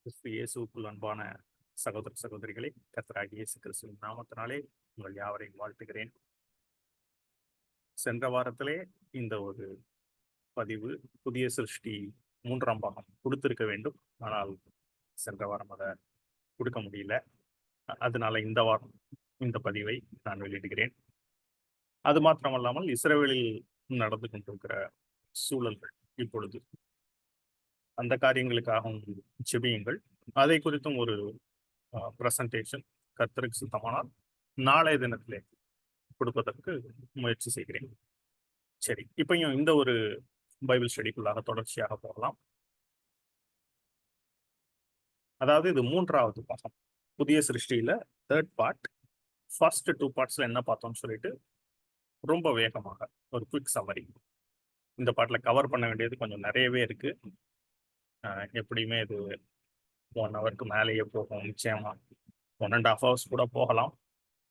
கிறிஸ்து இயேசுக்குள் அன்பான சகோதர சகோதரிகளை, கர்த்தராகிய இயேசு கிறிஸ்துவின் நாமத்தினாலே உங்கள் யாவரையும் வாழ்த்துகிறேன். சென்ற வாரத்திலே இந்த ஒரு பதிவு புதிய சிருஷ்டி 3ஆம் பாகம் கொடுத்திருக்க வேண்டும். ஆனால் சென்ற வாரம் அதை கொடுக்க முடியல. அதனால இந்த வாரம் இந்த பதிவை நான் வெளியிடுகிறேன். அது மாத்திரமல்லாமல் இஸ்ரவேலில் நடந்து கொண்டிருக்கிற சூழல்கள், இப்பொழுது அந்த காரியங்களுக்காகவும் ஜெபியுங்கள். அதை குறித்தும் ஒரு பிரசன்டேஷன் கர்த்தருக்கு சுத்தமானால் நாளைய தினத்திலே கொடுப்பதற்கு முயற்சி செய்கிறேன். சரி, இப்பயும் இந்த ஒரு பைபிள் ஸ்டடிக்குள்ளாக தொடர்ச்சியாக போகலாம். அதாவது இது 3வது பாகம், புதிய சிருஷ்டியில 3rd பார்ட். ஃபர்ஸ்ட் 2 பார்ட்ஸ்ல என்ன பார்த்தோம்னு சொல்லிட்டு ரொம்ப வேகமாக ஒரு குவிக் சம்மரி. இந்த பாட்டில கவர் பண்ண வேண்டியது கொஞ்சம் நிறையவே இருக்கு. எப்படியுமே இது 1 ஹவருக்கு மேலேயே போகும் நிச்சயமா. 1.5 ஹவர்ஸ் கூட போகலாம்.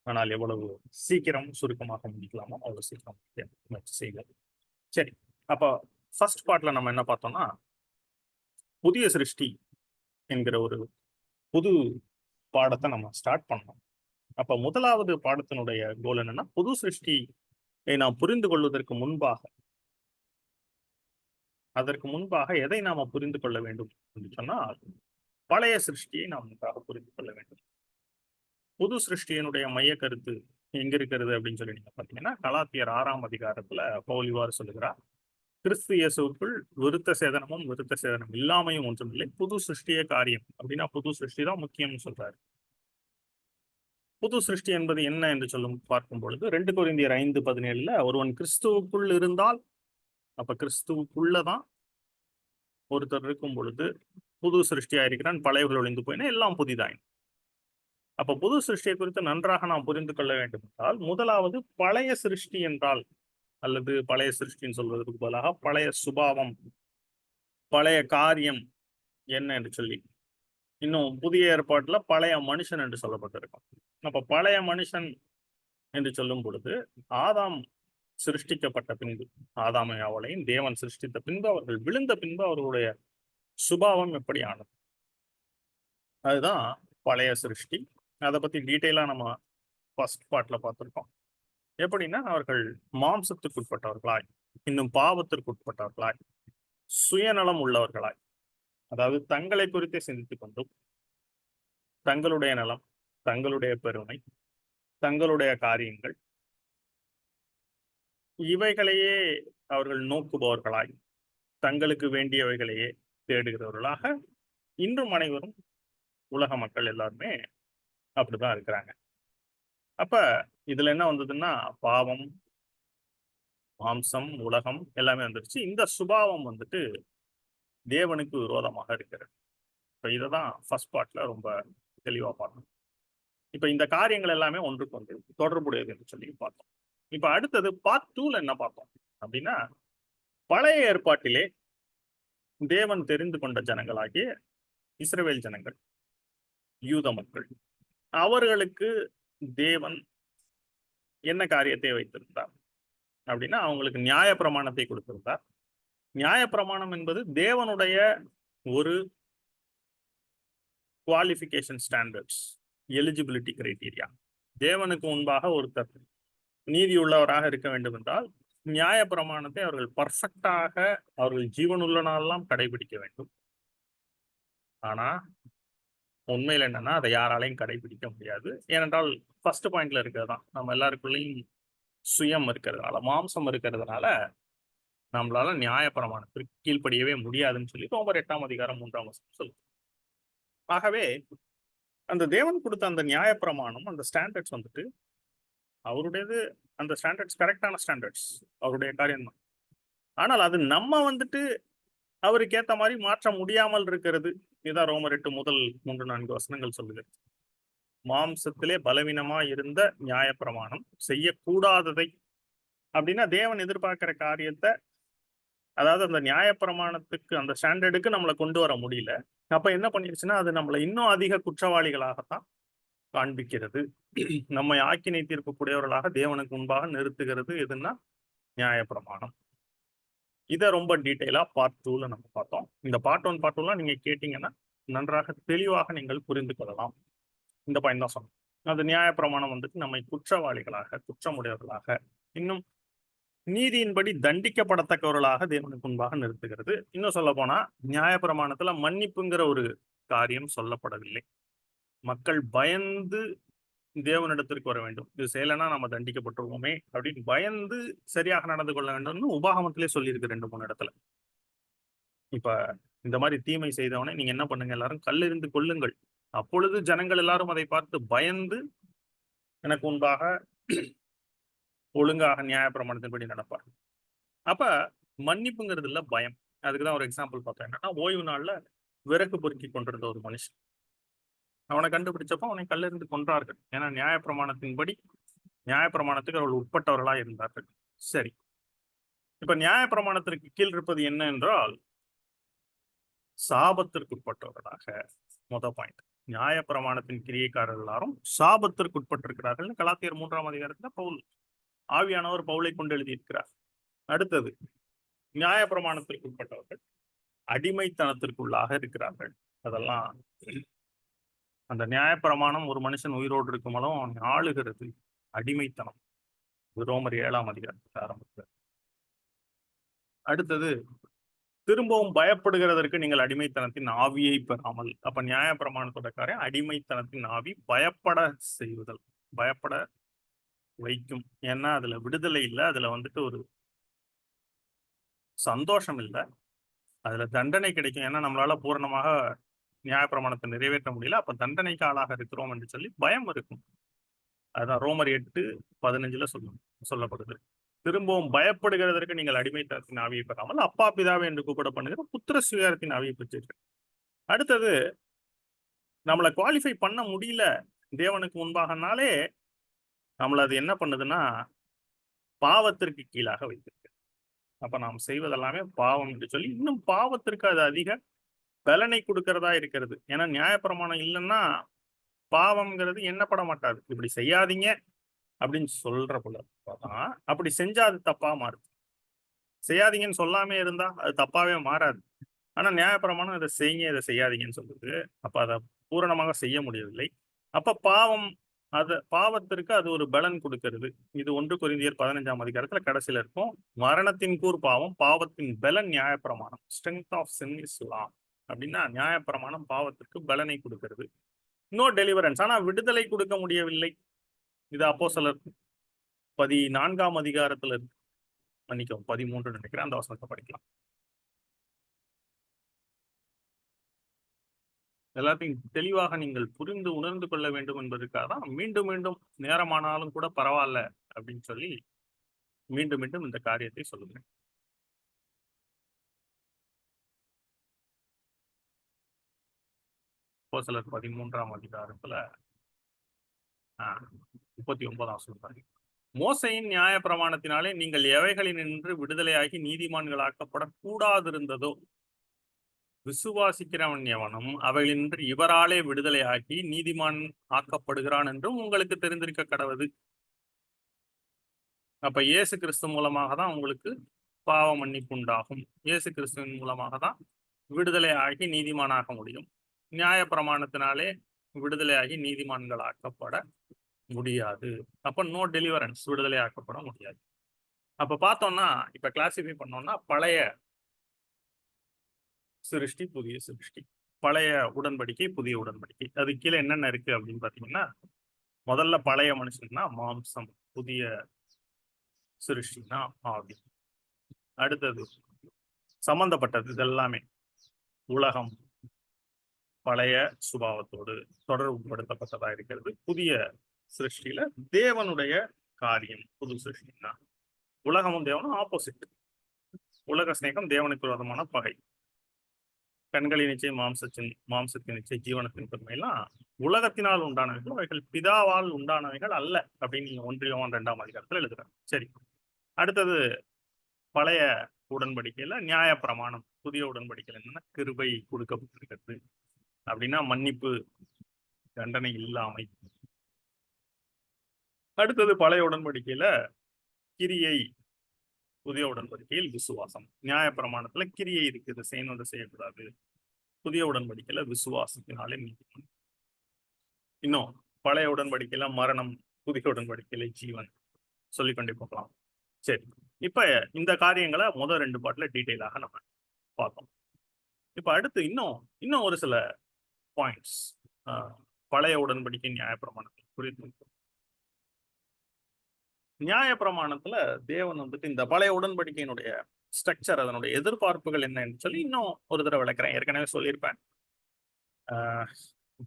ஆனால் எவ்வளவு சீக்கிரம் சுருக்கமாக முடிக்கலாமோ அவ்வளவு சீக்கிரம் முயற்சி செய்வோம். சரி, அப்போ ஃபர்ஸ்ட் பார்ட்ல நம்ம என்ன பார்த்தோம்னா, புதிய சிருஷ்டி என்கிற ஒரு புது பாடத்தை நம்ம ஸ்டார்ட் பண்ணோம். அப்ப முதலாவது பாடத்தினுடைய கோல் என்னன்னா, புது சிருஷ்டியை நாம் புரிந்து கொள்வதற்கு முன்பாக, அதற்கு முன்பாக எதை நாம புரிந்து கொள்ள வேண்டும் என்று சொன்னால், பழைய சிருஷ்டியை நாம் நன்றாக புரிந்து கொள்ள வேண்டும். புது சிருஷ்டியினுடைய மைய கருத்து எங்க இருக்கிறது அப்படின்னு சொல்லி நீங்க பாத்தீங்கன்னா, கலாத்தியர் 6ஆம் அதிகாரத்துல பவுல் இவ்வாறு சொல்லுகிறார்: கிறிஸ்து இயேசுவுக்குள் விருத்த சேதனமும் விருத்த சேதனம் இல்லாமையும் ஒன்றுமில்லை, புது சிருஷ்டிய காரியம். அப்படின்னா புது சிருஷ்டி தான் முக்கியம்னு சொல்றாரு. புது சிருஷ்டி என்பது என்ன என்று சொல்லும் பார்க்கும் பொழுது 2 கொரிந்தியர் 5:17 ஒருவன் கிறிஸ்துவுக்குள் இருந்தால், அப்ப கிறிஸ்துவுக்குள்ளதான் ஒருத்தர் இருக்கும் பொழுது புது சிருஷ்டியா இருக்கிறான், பழையவர்கள் ஒழிந்து போயினா எல்லாம் புதிதாயின். அப்ப புது சிருஷ்டியை குறித்து நன்றாக நாம் புரிந்து கொள்ள வேண்டும் என்றால், முதலாவது பழைய சிருஷ்டி என்றால், அல்லது பழைய சிருஷ்டின்னு சொல்வதற்கு பதிலாக பழைய சுபாவம், பழைய காரியம் என்ன என்று சொல்லி, இன்னும் புதிய ஏற்பாட்டுல பழைய மனுஷன் என்று சொல்லப்பட்டிருக்கும். அப்ப பழைய மனுஷன் என்று சொல்லும் பொழுது, ஆதாம் சிருஷ்டிக்கப்பட்ட பின்பு, ஆதாமை அவளையும் தேவன் சிருஷ்டித்த பின்பு, அவர்கள் விழுந்த பின்பு அவர்களுடைய சுபாவம் எப்படி ஆனது, அதுதான் பழைய சிருஷ்டி. அதை பத்தி டீட்டெயிலா நம்ம ஃபர்ஸ்ட் பார்ட்ல பார்த்திருக்கோம். எப்படின்னா, அவர்கள் மாம்சத்துக்குட்பட்டவர்களாய், இன்னும் பாவத்திற்குட்பட்டவர்களாய், சுயநலம் உள்ளவர்களாய், அதாவது தங்களை குறித்தே சிந்தித்துக் கொண்டும், தங்களுடைய நலம், தங்களுடைய பெருமை, தங்களுடைய காரியங்கள், இவைகளையே அவர்கள் நோக்குபவர்களாய், தங்களுக்கு வேண்டியவைகளையே தேடுகிறவர்களாக இன்றும் அனைவரும், உலக மக்கள் எல்லாருமே அப்படிதான் இருக்கிறாங்க. அப்ப இதுல என்ன வந்ததுன்னா, பாவம், மாம்சம், உலகம் எல்லாமே வந்துருச்சு. இந்த சுபாவம் வந்துட்டு தேவனுக்கு விரோதமாக இருக்கிறது. இப்ப இததான் ஃபர்ஸ்ட் பார்ட்ல ரொம்ப தெளிவா பார்த்தோம். இப்ப இந்த காரியங்கள் எல்லாமே ஒன்றுக்கு ஒன்று தொடர்புடையது என்று சொல்லி பார்த்தோம். இப்ப அடுத்தது பார்ட் 2ல என்ன பார்த்தோம் அப்படின்னா, பழைய ஏற்பாட்டிலே தேவன் தெரிந்து கொண்ட ஜனங்களாகிய இஸ்ரவேல் ஜனங்கள், யூத மக்கள், அவர்களுக்கு தேவன் என்ன காரியத்தை வைத்திருந்தார் அப்படின்னா, அவங்களுக்கு நியாய பிரமாணத்தை கொடுத்திருந்தார். நியாய பிரமாணம் என்பது தேவனுடைய ஒரு குவாலிஃபிகேஷன் ஸ்டாண்டர்ட்ஸ், எலிஜிபிலிட்டி கிரைட்டீரியா. தேவனுக்கு முன்பாக ஒருத்தர் நீதி உள்ளவராக இருக்க வேண்டும் என்றால், நியாய பிரமாணத்தை அவர்கள் பர்ஃபெக்டாக அவர்கள் ஜீவனுள்ள நாளெல்லாம் கடைபிடிக்க வேண்டும். ஆனா உண்மையில் என்னன்னா, அதை யாராலையும் கடைபிடிக்க முடியாது. ஏனென்றால் ஃபர்ஸ்ட் பாயிண்ட்ல இருக்கிறதுதான், நம்ம எல்லாருக்குள்ளேயும் சுயம் இருக்கிறதுனால, மாம்சம் இருக்கிறதுனால நம்மளால நியாய பிரமாணத்திற்கு கீழ்ப்படியவே முடியாதுன்னு சொல்லி ரோமர் 8ஆம் அதிகாரம் 3ஆம் வசனம் சொல்லுது. ஆகவே அந்த தேவன் கொடுத்த அந்த நியாய பிரமாணம், அந்த ஸ்டாண்டர்ட்ஸ் வந்துட்டு அவருடையது. அந்த ஸ்டாண்டர்ட்ஸ் கரெக்டான ஸ்டாண்டர்ட்ஸ், அவருடைய காரியம் தான். ஆனால் அது நம்ம வந்துட்டு அவருக்கு ஏத்த மாதிரி மாற்ற முடியாமல் இருக்கிறது. இதுதான் ரோமர் 8 முதல் 3-4 வசனங்கள் சொல்லுகிறது. மாம்சத்திலே பலவீனமா இருந்த நியாய பிரமாணம் செய்யக்கூடாததை, அப்படின்னா தேவன் எதிர்பார்க்கிற காரியத்தை, அதாவது அந்த நியாய பிரமாணத்துக்கு, அந்த ஸ்டாண்டர்டுக்கு நம்மளை கொண்டு வர முடியல. அப்ப என்ன பண்ணிருச்சுன்னா, அது நம்மளை இன்னும் அதிக குற்றவாளிகளாகத்தான் காண்பிக்கிறது. நம்மை ஆக்கினை தீர்ப்புடையவர்களாக தேவனுக்கு முன்பாக நிறுத்துகிறது. எதுன்னா நியாய பிரமாணம். இதை ரொம்ப டீட்டெயிலா பார்ட் 2ல நம்ம பார்த்தோம். இந்த பார்ட் 1 பார்ட் 2லாம் நீங்க கேட்டீங்கன்னா நன்றாக தெளிவாக நீங்கள் புரிந்து கொள்ளலாம். இந்த பாயிண்ட் தான் சொன்னேன். அந்த நியாயப்பிரமாணம் வந்துட்டு நம்மை குற்றவாளிகளாக, குற்றமுடையவர்களாக, இன்னும் நீதியின்படி தண்டிக்கப்படத்தக்கவர்களாக தேவனுக்கு முன்பாக நிறுத்துகிறது. இன்னும் சொல்ல போனா நியாயப்பிரமாணத்துல மன்னிப்புங்கிற ஒரு காரியம் சொல்லப்படவில்லை. மக்கள் பயந்து தேவனிடத்திற்கு வர வேண்டும். இது செய்யலைன்னா நம்ம தண்டிக்கப்பட்டுருவோமே அப்படின்னு பயந்து சரியாக நடந்து கொள்ள வேண்டும்னு உபாகமத்திலே சொல்லியிருக்கு 2-3 இடத்துல. இப்ப இந்த மாதிரி தீமை செய்தவனை நீங்க என்ன பண்ணுங்க, எல்லாரும் கல்லெறிந்து கொல்லுங்கள். அப்பொழுது ஜனங்கள் எல்லாரும் அதை பார்த்து பயந்து எனக்கு முன்பாக ஒழுங்காக நியாயப்பிரமாணத்தின்படி நடப்பார். அப்ப மன்னிப்புங்கிறது இல்ல, பயம். அதுக்குதான் ஒரு எக்ஸாம்பிள் பார்த்தோம். என்னன்னா, ஓய்வு நாள்ல விறகு பொறுக்கி கொண்டிருந்த ஒரு மனுஷன், அவனை கண்டுபிடிச்சப்போ அவனை கல்லெறிந்து கொன்றார்கள். ஏன்னா நியாயப்பிரமாணத்தின்படி, நியாயப்பிரமாணத்துக்கு அவர்கள் உட்பட்டவர்களா இருந்தார்கள். சரி, இப்ப நியாயப்பிரமாணத்திற்கு கீழ் இருப்பது என்ன என்றால் சாபத்திற்கு உட்பட்டவர்களாக. மொதல் பாயிண்ட், நியாயப்பிரமாணத்தின் கிரியைக்காரர்கள் எல்லாரும் சாபத்திற்கு உட்பட்டிருக்கிறார்கள். கலாத்தியர் 3ஆம் அதிகாரத்துல பவுல், ஆவியானவர் பவுலை கொண்டு எழுதியிருக்கிறார். அடுத்தது, நியாயப்பிரமாணத்திற்கு உட்பட்டவர்கள் அடிமைத்தனத்திற்குள்ளாக இருக்கிறார்கள். அதெல்லாம் அந்த நியாயப்பிரமாணம் ஒரு மனுஷன் உயிரோடு இருக்கும்போதும் அவன் ஆளுகிறது அடிமைத்தனம். ரோமர் 7ஆம் அதிகாரத்தில் ஆரம்பிக்கிறார். அடுத்தது, திரும்பவும் பயப்படுகிறதற்கு நீங்கள் அடிமைத்தனத்தின் ஆவியை பெறாமல். அப்ப நியாயப்பிரமாணத்தோட காரியம் அடிமைத்தனத்தின் ஆவி, பயப்பட செய்வதல், பயப்பட வைக்கும். ஏன்னா அதுல விடுதலை இல்லை, அதுல வந்துட்டு ஒரு சந்தோஷம் இல்லை, அதுல தண்டனை கிடைக்கும். ஏன்னா நம்மளால பூரணமாக நியாயப்பிரமாணத்தை நிறைவேற்ற முடியல, அப்ப தண்டனைக்கு ஆளாக இருக்கிறோம் என்று சொல்லி பயம் இருக்கும். அதுதான் ரோமர் 8:15 சொல்லப்படுது. திரும்பவும் பயப்படுகிறதற்கு நீங்கள் அடிமைத்தனத்தின் ஆவியை பெறாமல் அப்பா பிதாவை என்று கூப்பிட பண்ணுகிற புத்திர சுவிகாரத்தின் ஆவியை பெற்றீர்கள். அடுத்தது, நம்மளை குவாலிஃபை பண்ண முடியல தேவனுக்கு முன்பாகனாலே நம்மள அது என்ன பண்ணுதுன்னா பாவத்திற்கு கீழாக வைத்திருக்கு. அப்ப நாம் செய்வதெல்லாமே பாவம் என்று சொல்லி இன்னும் பாவத்திற்கு அது அதிக பலனை கொடுக்கிறதா இருக்கிறது. ஏன்னா நியாயப்பிரமாணம் இல்லைன்னா பாவம்ங்கிறது எண்ணப்பட மாட்டாது. இப்படி செய்யாதீங்க அப்படின்னு சொல்ற போல தான், அப்படி செஞ்சா அது தப்பா மாறுது. செய்யாதீங்கன்னு சொல்லாமே இருந்தா அது தப்பாவே மாறாது. ஆனா நியாயப்பிரமாணம் இதை செய்யுங்க, இதை செய்யாதீங்கன்னு சொல்லுது. அப்ப அதை பூரணமாக செய்ய முடியவில்லை. அப்ப பாவம், அது பாவத்திற்கு அது ஒரு பலன் கொடுக்கிறது. இது 1 கொரிந்தியர் 15ஆம் அதிகாரத்துல கடைசியில இருக்கும். மரணத்தின் கூர் பாவம், பாவத்தின் பலன் நியாயப்பிரமாணம். Strength of sin is law. அப்படின்னா நியாயப்பிரமாணம் பாவத்திற்கு பலனை கொடுக்கிறது. நோ டெலிவரன்ஸ், ஆனா விடுதலை கொடுக்க முடியவில்லை. இது அப்போஸ்தலர் 14ஆம் அதிகாரத்துல இருக்கு. மன்னிக்கவும், 13 நினைக்கிறேன். அந்த வசனத்தை படிக்கலாம். எல்லாத்தையும் தெளிவாக நீங்கள் புரிந்து உணர்ந்து கொள்ள வேண்டும் என்பதற்காக தான் மீண்டும் மீண்டும் நேரமானாலும் கூட பரவாயில்ல அப்படின்னு சொல்லி மீண்டும் மீண்டும் இந்த காரியத்தை சொல்லுகிறேன். அப்போஸ்தலர் 13ஆம் அதிகாரத்துல 39ஆம் சொல்றாங்க, மோசையின் நியாய பிரமாணத்தினாலே நீங்கள் எவைகளினின்று விடுதலையாகி நீதிமான்களாக்கப்படக்கூடாதிருந்ததோ விசுவாசிக்கிறவன் எவனும் அவைகளின்றி இவராலே விடுதலையாகி நீதிமான் ஆக்கப்படுகிறான் என்றும் உங்களுக்கு தெரிந்திருக்க கடவுது. அப்ப இயேசு கிறிஸ்து மூலமாக தான் உங்களுக்கு பாவ மன்னிப்பு உண்டாகும். இயேசு கிறிஸ்துவின் மூலமாக தான் விடுதலை ஆகி நீதிமானாக முடியும். நியாய பிரமாணத்தினாலே விடுதலையாகி நீதிமான்கள் ஆக்கப்பட முடியாது. அப்ப நோ டெலிவரன்ஸ், விடுதலை ஆக்கப்பட முடியாது. அப்ப பார்த்தோம்னா, இப்ப கிளாசிஃபை பண்ணோம்னா பழைய சிருஷ்டி, புதிய சிருஷ்டி, பழைய உடன்படிக்கை, புதிய உடன்படிக்கை. அது கீழே என்னென்ன இருக்கு அப்படின்னு பாத்தீங்கன்னா, முதல்ல பழைய மனுஷன்னா மாம்சம், புதிய சிருஷ்டினா ஆவி. அடுத்தது சம்பந்தப்பட்டது இதெல்லாமே உலகம் பழைய சுபாவத்தோடு தொடர்புபடுத்தப்பட்டதா இருக்கிறது. புதிய சிருஷ்டியில தேவனுடைய காரியம். புது சிருஷ்டினா உலகமும் தேவனும் ஆப்போசிட். உலக சிநேகம் தேவனுக்கு விரோதமான பகை. கண்களின் நிச்சயம் மாம்சத்தின் நிச்சயம் ஜீவனத்தின் பெருமையெல்லாம் உலகத்தினால் உண்டானவைகள், அவைகள் பிதாவால் உண்டானவைகள் அல்ல அப்படின்னு 1 யோவான் 2ஆம் அதிகாரத்தில் எழுதுறாங்க. சரி, அடுத்தது பழைய உடன்படிக்கையில நியாய பிரமாணம். புதிய உடன்படிக்கையில் என்னன்னா கிருபை கொடுக்கப்பட்டிருக்கிறது. அப்படின்னா மன்னிப்பு, தண்டனை இல்லாமை. அடுத்தது பழைய உடன்படிக்கையில கிரியை, புதிய உடன்படிக்கையில் விசுவாசம். நியாய பிரமாணத்துல கிரியை இருக்குது, செய்யணும் செய்யக்கூடாது. புதிய உடன்படிக்கையில விசுவாசத்தினாலே நீதிமான். இன்னும் பழைய உடன்படிக்கையில மரணம், புதிய உடன்படிக்கையில ஜீவன், சொல்லிக்கொண்டே போகலாம். சரி, இப்ப இந்த காரியங்களை முதல் 2 பாட்டுல டீட்டெயிலாக நம்ம பார்த்தோம். இப்ப அடுத்து இன்னும் இன்னும் ஒரு சில பாயிண்ட்ஸ் பழைய உடன்படிக்கை நியாயப்பிரமாணத்தை குறித்து. நியாயப்பிரமாணத்துல தேவன் வந்துட்டு இந்த பழைய உடன்படிக்கையினுடைய ஸ்ட்ரக்சர், அதனுடைய எதிர்பார்ப்புகள் என்னன்னு சொல்லி இன்னும் ஒரு தடவை விளக்குறேன். ஏற்கனவே சொல்லியிருப்பேன்.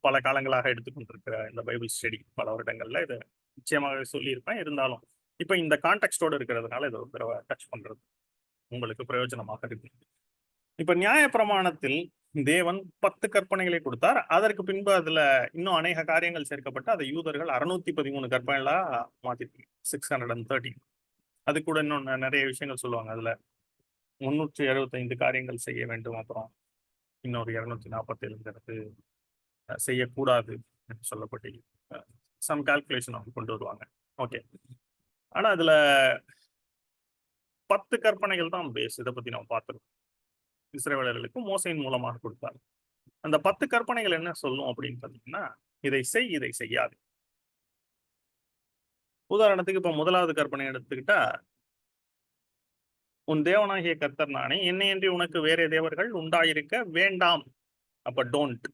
பல காலங்களாக எடுத்துக்கொண்டிருக்கிற இந்த பைபிள் ஸ்டடி பல வருடங்கள்ல இதை நிச்சயமாக சொல்லியிருப்பேன். இருந்தாலும் இப்ப இந்த கான்டெக்ஸ்டோட இருக்கிறதுனால இதை ஒரு தடவை டச் பண்றது உங்களுக்கு பிரயோஜனமாக இருக்கு. இப்ப நியாயப்பிரமாணத்தில் தேவன் 10 கற்பனைகளை கொடுத்தார். அதற்கு பின்பு அதுல இன்னும் அநேக காரியங்கள் சேர்க்கப்பட்டு அதை யூதர்கள் 613 கற்பனைகளா மாத்திருக்கு. 613. அது கூட இன்னும் நிறைய விஷயங்கள் சொல்லுவாங்க. அதுல 365 காரியங்கள் செய்ய வேண்டும். அப்புறம் இன்னொரு 247 செய்யக்கூடாது என்று சொல்லப்பட்டு சம் கால்குலேஷன் அவங்க கொண்டு வருவாங்க. ஓகே, ஆனா அதுல 10 கற்பனைகள் தான் பேஸ். இதை பத்தி நம்ம பார்த்துருக்கோம். இஸ்ரவேலர்களுக்கு மோசையின் மூலமாக கொடுத்தார். அந்த 10 கற்பனைகள் என்ன சொல்லும் அப்படின்னு பாத்தீங்கன்னா, இதை செய், இதை செய்யாது. உதாரணத்துக்கு இப்ப முதலாவது கற்பனை எடுத்துக்கிட்டா, உன் தேவனாகிய கர்த்தர் நானே, என்னையன்றி உனக்கு வேற தேவர்கள் உண்டாயிருக்க வேண்டாம். அப்ப டோன்ட்.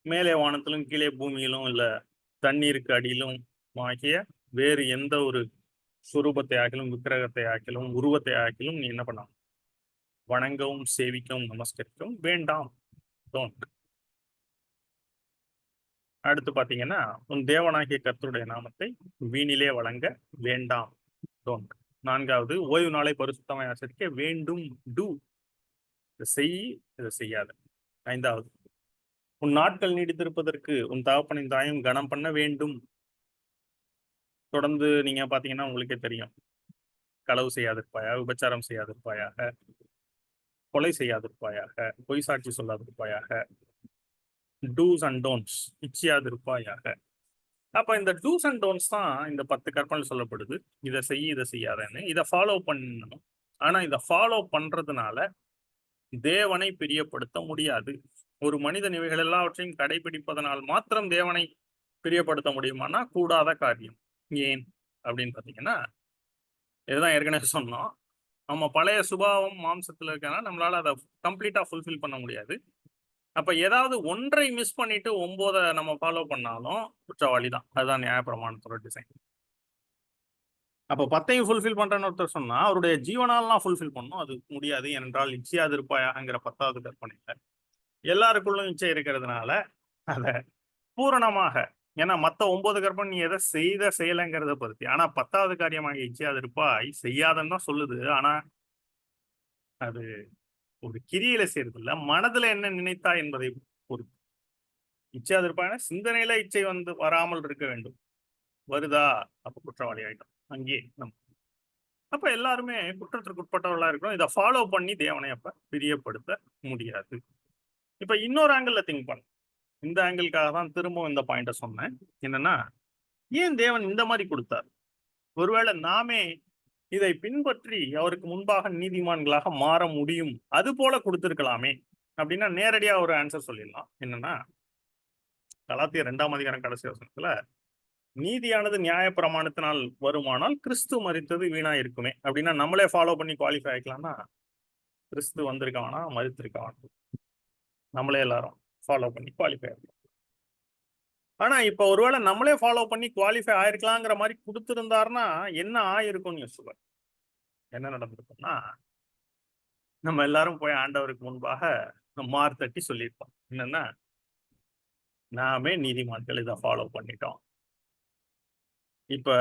மேலே வானத்திலும் கீழே பூமியிலும் இல்ல தண்ணீருக்கு அடியிலும் ஆகிய வேறு எந்த ஒரு சுரூபத்தை ஆக்கிலும், விக்கிரகத்தை ஆக்கிலும், உருவத்தை ஆக்கிலும் நீ என்ன பண்ணலாம்? வணங்கவும், சேவிக்கவும், நமஸ்கரிக்கவும் வேண்டாம். டோன்ட். அடுத்து பாத்தீங்கன்னா, உன் தேவனாகிய கர்த்தருடைய நாமத்தை வீணிலே வழங்க வேண்டாம். டோன்ட். 4வது, ஓய்வு நாளை பரிசுத்தமாய் ஆசரிக்க வேண்டும். டூ. இதை செய், இதை செய்யாத. 5வது, உன் நாட்கள் நீடித்திருப்பதற்கு உன் தகப்பனின் தாயும் கனம் பண்ண வேண்டும். தொடர்ந்து நீங்க பாத்தீங்கன்னா உங்களுக்கே தெரியும். களவு செய்யாதிருப்பாயாக, விபச்சாரம் செய்யாதிருப்பாயாக, கொலை செய்யாதிருப்பாயாக, பொய் சாட்சி சொல்லாதிருப்பாயாக, டூஸ் அண்ட் டோன்ட்ஸ், இச்சியாதிருப்பாயாக. அப்ப இந்த டூஸ் அண்ட் டோன்ட்ஸ் தான் இந்த 10 கற்பனை சொல்லப்படுது. இதை செய்ய, இதை செய்யாதன்னு. இதை ஃபாலோ பண்ணணும். ஆனா இதை ஃபாலோ பண்றதுனால தேவனை பிரியப்படுத்த முடியாது. ஒரு மனிதன் இவைகள் எல்லாவற்றையும் கடைபிடிப்பதனால் மாத்திரம் தேவனை பிரியப்படுத்த முடியுமானா கூடாத காரியம். ஏன் அப்படின்னு பாத்தீங்கன்னா, இதுதான் ஏற்கனவே சொன்னோம். நம்ம பழைய சுபாவம் மாம்சத்துல இருக்கனால நம்மளால அதை கம்ப்ளீட்டா ஃபுல்ஃபில் பண்ண முடியாது. அப்ப ஏதாவது ஒன்றை மிஸ் பண்ணிட்டு 9 நம்ம ஃபாலோ பண்ணாலும் குற்றவாளி தான். அதுதான் நியாயப்பிரமாணத்தோட டிசைன். அப்ப 10ஐயும் ஃபுல்ஃபில் பண்றேன்னு ஒருத்தர் சொன்னா அவருடைய ஜீவனாலாம் ஃபுல்ஃபில் பண்ணணும். அது முடியாது. ஏனென்றால் இச்சையாதிருப்பாயாங்கிற 10வது கற்பனையில எல்லாருக்குள்ளும் இச்சை இருக்கிறதுனால அதை பூரணமாக, ஏன்னா மத்த 9 கற்பனை நீ எதை செய்யலைங்கிறத பொறுத்து. ஆனா 10வது காரியமாக இச்சையாதிருப்பாய் செய்யாதன்னு தான் சொல்லுது. ஆனா அது ஒரு கிரியில செய்யறது இல்ல, மனதுல என்ன நினைத்தா என்பதை பொறுத்து. இச்சையாதிருப்பாய்னா சிந்தனையில இச்சை வந்து வராமல் இருக்க வேண்டும். வருதா, அப்ப குற்றவாளி ஆயிட்டோம் அங்கே நம்ம. அப்ப எல்லாருமே குற்றத்திற்கு உட்பட்டவர்களா இருக்கணும். இதை ஃபாலோ பண்ணி தேவனை அப்ப பிரியப்படுத்த முடியாது. இப்ப இன்னொரு ஆங்கிள் திங்க் பண்ண, இந்த ஆங்கிளுக்காக தான் திரும்பவும் இந்த பாயிண்ட சொன்னேன். என்னன்னா, ஏன் தேவன் இந்த மாதிரி கொடுத்தார்? ஒருவேளை நாமே இதை பின்பற்றி அவருக்கு முன்பாக நீதிமான்களாக மாற முடியும், அது போல கொடுத்திருக்கலாமே அப்படின்னா நேரடியா ஒரு ஆன்சர் சொல்லிடலாம். என்னன்னா, கலாத்தியர் 2ஆம் அதிகாரம் கடைசி வசனத்துல, நீதியானது நியாயப்பிரமாணத்தினால் வருமானால் கிறிஸ்து மரித்தது வீணா இருக்குமே அப்படின்னா நம்மளே ஃபாலோ பண்ணி குவாலிஃபை ஆயிக்கலாம்னா, கிறிஸ்து வந்திருக்க வேணாம், மரித்திருக்க வேணாம், நம்மளே எல்லாரும் ஃபாலோ பண்ணி குவாலிஃபை ஆயிருக்கலாம். ஆனா இப்ப ஒருவேளை நம்மளே ஃபாலோ பண்ணி குவாலிஃபை ஆயிருக்கலாங்கிற மாதிரி கொடுத்திருந்தாருன்னா என்ன ஆயிருக்கும்னு யோசிப்பார். என்ன நடந்திருக்கும்னா, நம்ம எல்லாரும் போய் ஆண்டவருக்கு முன்பாக மார் தட்டி சொல்லியிருப்போம். என்னன்னா, நாமே நீதிமான்கள் இதை ஃபாலோ பண்ணிட்டோம். இப்ப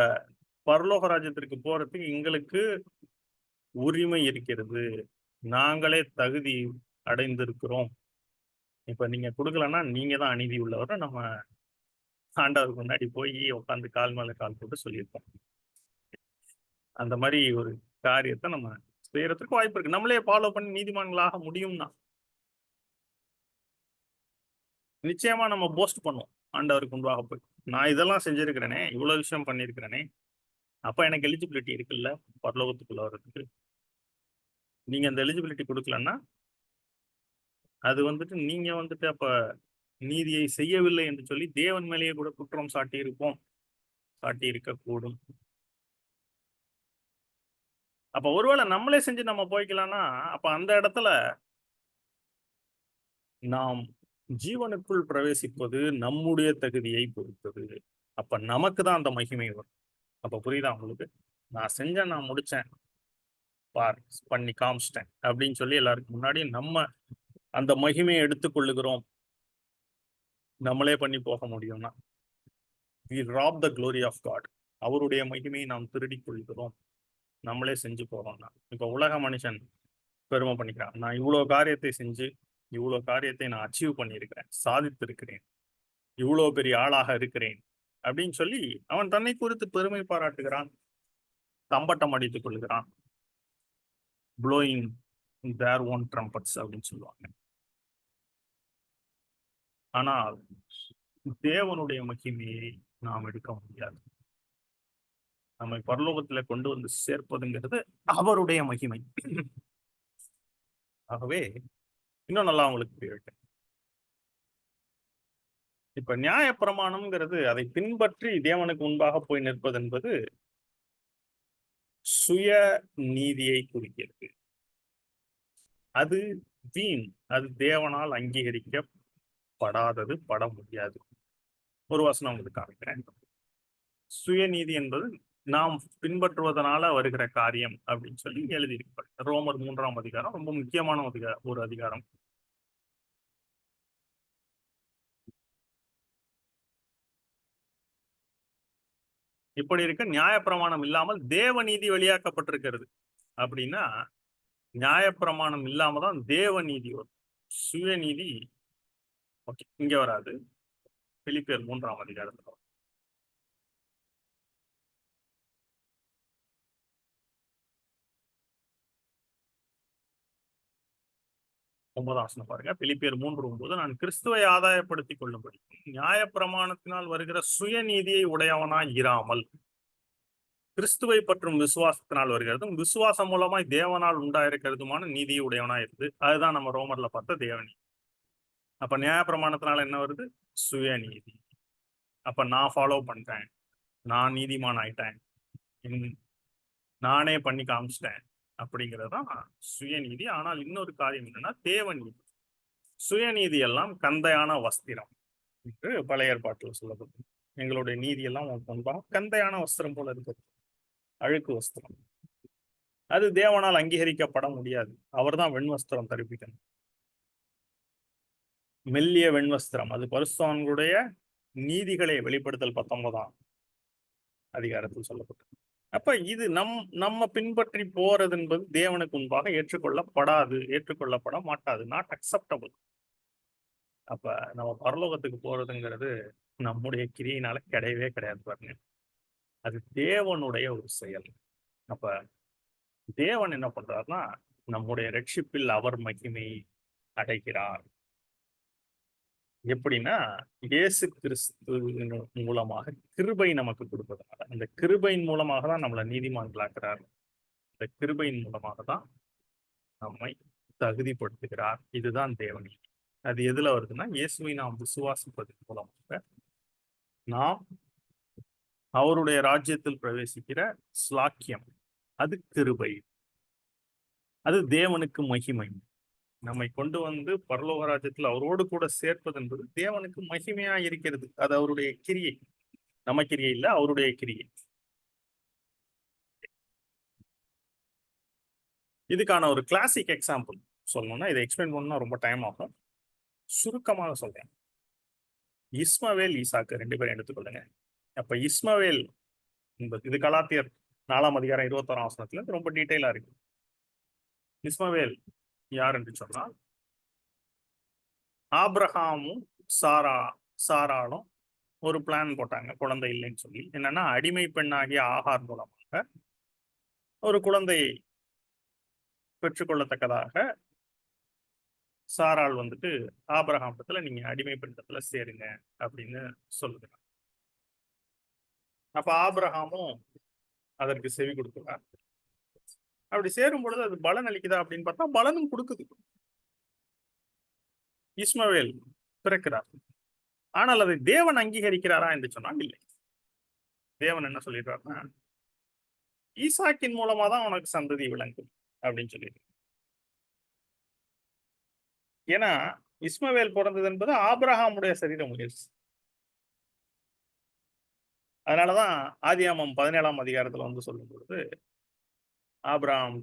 பரலோக ராஜ்யத்திற்கு போறதுக்கு எங்களுக்கு உரிமை இருக்கிறது, நாங்களே தகுதி அடைந்திருக்கிறோம். இப்ப நீங்க கொடுக்கலன்னா நீங்க தான் அநீதி உள்ளவர் நம்ம ஆண்டவருக்கு முன்னாடி போய் உட்காந்து கால் மேல கால் போட்டு சொல்லியிருப்போம். அந்த மாதிரி ஒரு காரியத்தை நம்ம செய்யறதுக்கு வாய்ப்பு இருக்கு. நம்மளே ஃபாலோ பண்ணி நீதிமான்களாக முடியும்னா நிச்சயமா நம்ம போஸ்ட் பண்ணுவோம் ஆண்டவருக்கு முன்பாக போய், நான் இதெல்லாம் செஞ்சிருக்கிறேனே, இவ்வளவு விஷயம் பண்ணியிருக்கிறேனே, அப்ப எனக்கு எலிஜிபிலிட்டி இருக்குல்ல பரலோகத்துக்குள்ள வர்றதுக்கு. நீங்க அந்த எலிஜிபிலிட்டி கொடுக்கலன்னா அது வந்துட்டு நீங்க வந்துட்டு அப்ப நீதியை செய்யவில்லை என்று சொல்லி தேவன் மேலேயே கூட குற்றம் சாட்டி இருக்கக்கூடும். அப்ப ஒருவேளை நம்மளே செஞ்சு நம்ம போய்க்கலாம்னா, அப்ப அந்த இடத்துல நாம் ஜீவனுக்குள் பிரவேசிப்பது நம்முடைய தகுதியை பொறுத்தது. அப்ப நமக்கு தான் அந்த மகிமை வரும். அப்ப புரியுதா உங்களுக்கு? நான் செஞ்சேன், நான் முடிச்சேன். பார் பண்ணி காமிச்சிட்டேன் அப்படின்னு சொல்லி எல்லாருக்கும் முன்னாடி நம்ம அந்த மகிமையை எடுத்துக் கொள்ளுகிறோம். நம்மளே பண்ணி போக முடியும்னா we rob the glory of God. அவருடைய மகிமையை நாம் திருடிக் கொள்கிறோம். நம்மளே செஞ்சு போறோம்னா. இப்ப உலக மனுஷன் பெருமை பண்ணிக்கிறான். நான் இவ்வளவு காரியத்தை செஞ்சு இவ்வளவு காரியத்தை நான் அச்சீவ் பண்ணியிருக்கிறேன், சாதித்திருக்கிறேன், இவ்வளவு பெரிய ஆளாக இருக்கிறேன் அப்படின்னு சொல்லி அவன் தன்னை குறித்து பெருமை பாராட்டுகிறான், தம்பட்டம் அடித்துக் கொள்கிறான். blowing their own trumpets அப்படின்னு சொல்லுவாங்க. ஆனால் தேவனுடைய மகிமையை நாம் எடுக்க முடியாது. நம்மை பரலோகத்துல கொண்டு வந்து சேர்ப்பதுங்கிறது அவருடைய மகிமை. ஆகவே இன்னும் நல்லா உங்களுக்கு புரியட்டும். இப்ப நியாய பிரமாணம்ங்கிறது அதை பின்பற்றி தேவனுக்கு முன்பாக போய் நிற்பது என்பது சுய நீதியை குறிக்கிறது. அது வீண். அது தேவனால் அங்கீகரிக்கப்படாதது, பட முடியாது. ஒரு வசனம் உங்களுக்கு காமிக்கிறேன். சுயநீதி என்பது நாம் பின்பற்றுவதனால வருகிற காரியம் அப்படின்னு சொல்லி எழுதியிருப்பார். ரோமர் 3ஆம் அதிகாரம் ரொம்ப முக்கியமான ஒரு அதிகாரம். இப்படி இருக்க நியாயப்பிரமாணம் இல்லாமல் தேவ நீதி வெளியாக்கப்பட்டிருக்கிறது. அப்படின்னா நியாயப்பிரமாணம் இல்லாம தான் தேவ நீதி வரும். சுயநீதி ஓகே இங்க வராது. பிலிப்பியர் 3ஆம் அதிகாரத்துல 9ஆம் வசனம் பாருங்க. பிலிப்பியர் 3:9 நான் கிறிஸ்துவை ஆதாயப்படுத்திக் கொள்ளும்படி நியாயப்பிரமாணத்தினால் வருகிற சுயநீதியை உடையவனாய் இராமல் கிறிஸ்துவை பற்றும் விசுவாசத்தினால் வருகிறதும் விசுவாசம் மூலமாய் தேவனால் உண்டாயிருக்கிறதுமான நீதியை உடையவனாய் இருந்து. அதுதான் நம்ம ரோமர்ல பார்த்த தேவநீதி. அப்ப நியாயப்பிரமாணத்தினால என்ன வருது? சுயநீதி. அப்ப நான் ஃபாலோ பண்றேன், நான் நீதிமான் ஆயிட்டேன், நானே பண்ணி காமிச்சிட்டேன் அப்படிங்கிறதுதான் சுயநீதி. ஆனால் இன்னொரு காரியம் என்னன்னா தேவநீதி. சுயநீதி எல்லாம் கந்தையான வஸ்திரம் என்று பழைய ஏற்பாட்டில் சொல்லப்படும். எங்களுடைய நீதி எல்லாம் முன்பாக கந்தையான வஸ்திரம் போல இருக்குது, அழுக்கு வஸ்திரம். அது தேவனால் அங்கீகரிக்கப்பட முடியாது. அவர் தான் வெண்வஸ்திரம் தரிப்பிக்கணும், மெல்லிய வெண்வஸ்திரம். அது பரிசுத்தவான்களுடைய நீதிகளை வெளிப்படுத்தல் 19ஆம் அதிகாரத்தில் சொல்லப்பட்டது. அப்ப இது நம்ம பின்பற்றி போறது என்பது தேவனுக்கு முன்பாக ஏற்றுக்கொள்ளப்பட மாட்டாது, நாட் அக்செப்டபிள். அப்ப நம்ம பரலோகத்துக்கு போறதுங்கிறது நம்முடைய கிரியினால கிடையவே கிடையாது பாருங்க. அது தேவனுடைய ஒரு செயல். அப்ப தேவன் என்ன பண்றாருன்னா நம்முடைய ரட்சிப்பில் அவர் மகிமை அடைகிறார். எப்படின்னா இயேசு கிறிஸ்து மூலமாக கிருபை நமக்கு கொடுப்பதனால அந்த கிருபையின் மூலமாக தான் நம்மளை நீதிமான்களாக்குறார். இந்த கிருபையின் மூலமாக தான் நம்மை தகுதிப்படுத்துகிறார். இதுதான் தேவநீதி. அது எதுல வருதுன்னா இயேசுவை நாம் விசுவாசிப்பதன் மூலமாக நாம் அவருடைய ராஜ்யத்தில் பிரவேசிக்கிற ஸ்லாக்கியம். அது கிருபை, அது தேவனுக்கு மகிமை. நம்மை கொண்டு வந்து பரலோக ராஜ்யத்தில் அவரோடு கூட சேர்ப்பது என்பது தேவனுக்கு மகிமையா இருக்கிறது. அது அவருடைய கிரியை, நம்ம கிரியை இல்ல, அவருடைய கிரியை. இதுக்கான ஒரு கிளாசிக் எக்ஸாம்பிள் சொல்லணும்னா, இதை எக்ஸ்பிளைன் பண்ணணும்னா ரொம்ப டைம் ஆகும். சுருக்கமாக சொல்றேன். இஸ்மவேல் ஈசாக்கு 2 பேரும் எடுத்துக்கொள்ளுங்க. அப்ப இஸ்மவேல் என்பது இது கலாத்தியர் 4ஆம் அதிகாரம் 21ஆம் வசனத்துல ரொம்ப டீட்டெயிலா இருக்கு. இஸ்மவேல் யார் என்று சொன்னால் ஆபிரகாமும் சாராலும் ஒரு பிளான் போட்டாங்க குழந்தை இல்லைன்னு சொல்லி. என்னன்னா அடிமை பெண்ணாகிய ஆகார் மூலமாக ஒரு குழந்தையை பெற்றுக்கொள்ளத்தக்கதாக சாராள் வந்துட்டு ஆபிரகாமத்துல நீங்க அடிமை பெண்ணத்துல சேருங்க அப்படின்னு சொல்லுங்க. அப்ப ஆபிரகாமும் அதற்கு செவி கொடுக்கிறார். அப்படி சேரும் பொழுது அது பலன் அளிக்குதா அப்படின்னு பார்த்தா பலனும் கொடுக்குது. இஸ்மவேல் பிறக்கிறார். ஆனால் அதை தேவன் அங்கீகரிக்கிறாரா என்று சொன்னால் இல்லை. தேவன் என்ன சொல்லிடுறாருன்னா, ஈசாக்கின் மூலமா தான் உனக்கு சந்ததி விளங்கும் அப்படின்னு சொல்லிட்டு. ஏன்னா இஸ்மவேல் பிறந்தது என்பது ஆபிரகாமுடைய சரீர முயற்சி. அதனாலதான் ஆதியாமம் 17ஆம் அதிகாரத்துல வந்து சொல்லும் பொழுது, ஆபிரகாம்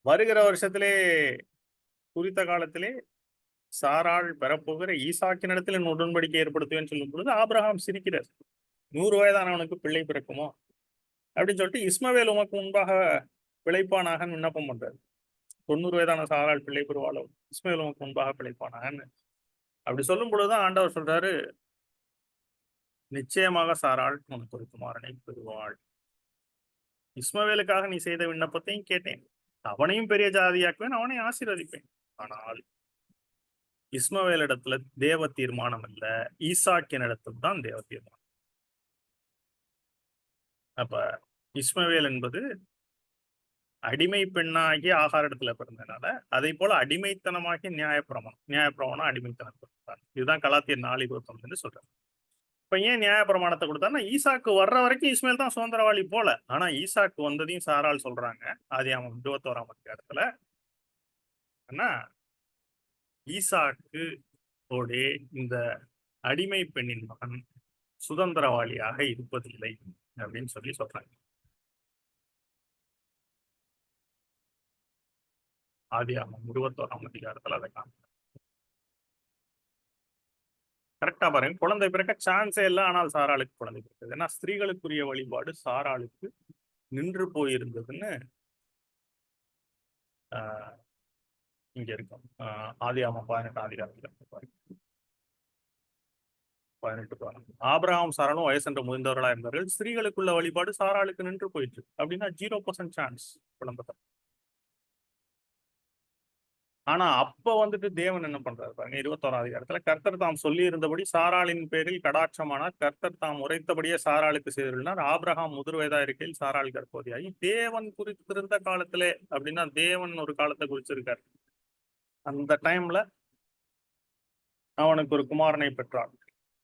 வருகிற வருஷத்திலே குறித்த காலத்திலே சாராள் பெறப்போகிற ஈசாக்கினிடத்தில் என் உடன்படிக்கை ஏற்படுத்துவேன்னு சொல்லும் பொழுது ஆபிரகாம் சிரிக்கிறார். 100 வயதானவனுக்கு பிள்ளை பிறக்குமோ அப்படின்னு சொல்லிட்டு, இஸ்மவேல் உமக்கு முன்பாக பிழைப்பானாக விண்ணப்பம் பண்றாரு. 90 வயதான சாராள் பிள்ளை பெறுவாளோ, இஸ்மவேல் உமக்கு முன்பாக பிழைப்பானாகன்னு அப்படி சொல்லும் பொழுதுதான் ஆண்டவர் சொல்றாரு, நிச்சயமாக சாராள் உனக்கு ஒரு குமாரனை பெறுவாள். இஸ்மவேலுக்காக நீ செய்த விண்ணப்பத்தையும் கேட்டேன், அவனையும் பெரிய ஜாதியாக்குவேன், அவனை ஆசீர்வதிப்பேன். ஆனால் இஸ்மவேலிடத்துல தேவ தீர்மானம் அல்ல, ஈசாக்கின் இடத்துல தான் தேவ தீர்மானம். அப்ப இஸ்மவேல் என்பது அடிமை பெண்ணாகி ஆகார இடத்துல பிறந்ததுனால, அதை போல அடிமைத்தனமாகி நியாயப்பிரமாணம் அடிமைத்தனம் கொடுத்தார். இதுதான் கலாத்தியர் 4:29 சொல்றாரு. இப்ப ஏன் நியாயப்பிரமாணத்தை கொடுத்தாருன்னா, ஈசாக்கு வர்ற வரைக்கும் இஸ்மேல் தான் சுதந்திரவாளி போல. ஆனா ஈசாக்கு வந்ததையும் சாரால் சொல்றாங்க ஆதியாகமம் 21ஆம் அதிகாரத்துல. ஆனா ஈசாக்கு ஓடே இந்த அடிமை பெண்ணின் மகன் சுதந்திரவாளியாக இருப்பதில்லை அப்படின்னு சொல்றாங்க. ஆதியாகமம் 21ஆம் அதிகாரத்துல அதை காணும். கரெக்டா பாருங்க, குழந்தை பிறக்க சான்ஸே இல்லை. ஆனால் சாராளுக்கு குழந்தை பிறக்குது. ஏன்னா ஸ்திரீகளுக்குரிய வழிபாடு சாராளுக்கு நின்று போயிருந்ததுன்னு இங்க இருக்கும். ஆதியாகமம் 18ஆம் அதிகாரத்துல 18 ஆபிரகாம் சாராளும் வயசென்ற முதிர்ந்தவர்களா இருந்தார்கள். ஸ்திரீகளுக்குள்ள வழிபாடு சாராளுக்கு நின்று போயிட்டு அப்படின்னா 0% சான்ஸ் குழந்தை. ஆனா அப்ப வந்துட்டு தேவன் என்ன பண்றாரு பாருங்க, 21ஆம் அதிகாரத்துல, கர்த்தர் தாம் சொல்லி இருந்தபடி சாராளின் பேரில் கடாட்சமானார். கர்த்தர் தாம் உரைத்தபடியே சாராளுக்கு செய்துள்ளார். ஆபிரகாம் முதிர் வயதா இருக்கையில் சாராள் கர்ப்பவதியாகி, தேவன் குறித்திருந்த காலத்திலே அப்படின்னா தேவன் ஒரு காலத்தை குறிச்சிருக்காரு. அந்த டைம்ல அவனுக்கு ஒரு குமாரனை பெற்றான்.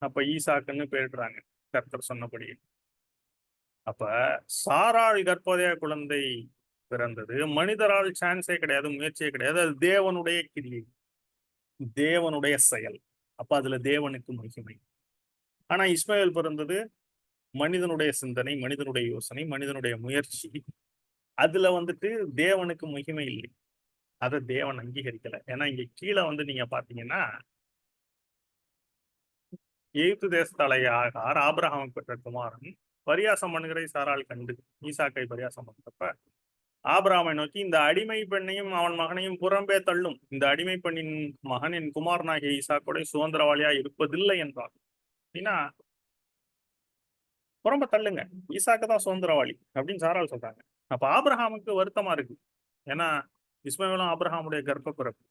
அப்ப ஈசாக்குன்னு பேருறாங்க கர்த்தர் சொன்னபடி. அப்ப சாராள் கர்ப்பவதியா குழந்தை பிறந்தது. மனிதரால் சான்ஸே கிடையாது, முயற்சியே கிடையாது. அது தேவனுடைய கிரியை, தேவனுடைய செயல். அப்ப அதுல தேவனுக்கு மகிமை. ஆனா இஸ்மவேல் பிறந்தது மனிதனுடைய சிந்தனை, மனிதனுடைய யோசனை, மனிதனுடைய முயற்சி. அதுல வந்துட்டு தேவனுக்கு மகிமை இல்லை. அதை தேவன் அங்கீகரிக்கல. ஏன்னா இங்க கீழே வந்து நீங்க பாத்தீங்கன்னா, எகிப்து தேசத்தாலே ஆகார் ஆபிரகாமுக்கு பெற்ற குமாரன் பரியாசம் பண்ணுகிற சாரால் கண்டு ஈசாக்கை பரியாசம் பண்றப்ப ஆபிரகாமை நோக்கி, இந்த அடிமை பெண்ணையும் அவன் மகனையும் புறம்பே தள்ளும். இந்த அடிமை பெண்ணின் மகனின் குமாரனாகிய ஈசாக்கோட சுதந்திரவாளியா இருப்பதில்லை என்றார். அப்படின்னா புறம்ப தள்ளுங்க, ஈசாக்கு தான் சுதந்திரவாளி அப்படின்னு சாரால் சொல்றாங்க. அப்ப ஆபிரகாமுக்கு வருத்தமா இருக்கு. ஏன்னா இஸ்மவேலும் ஆபிரகாமுடைய கர்ப்ப பிறப்பு.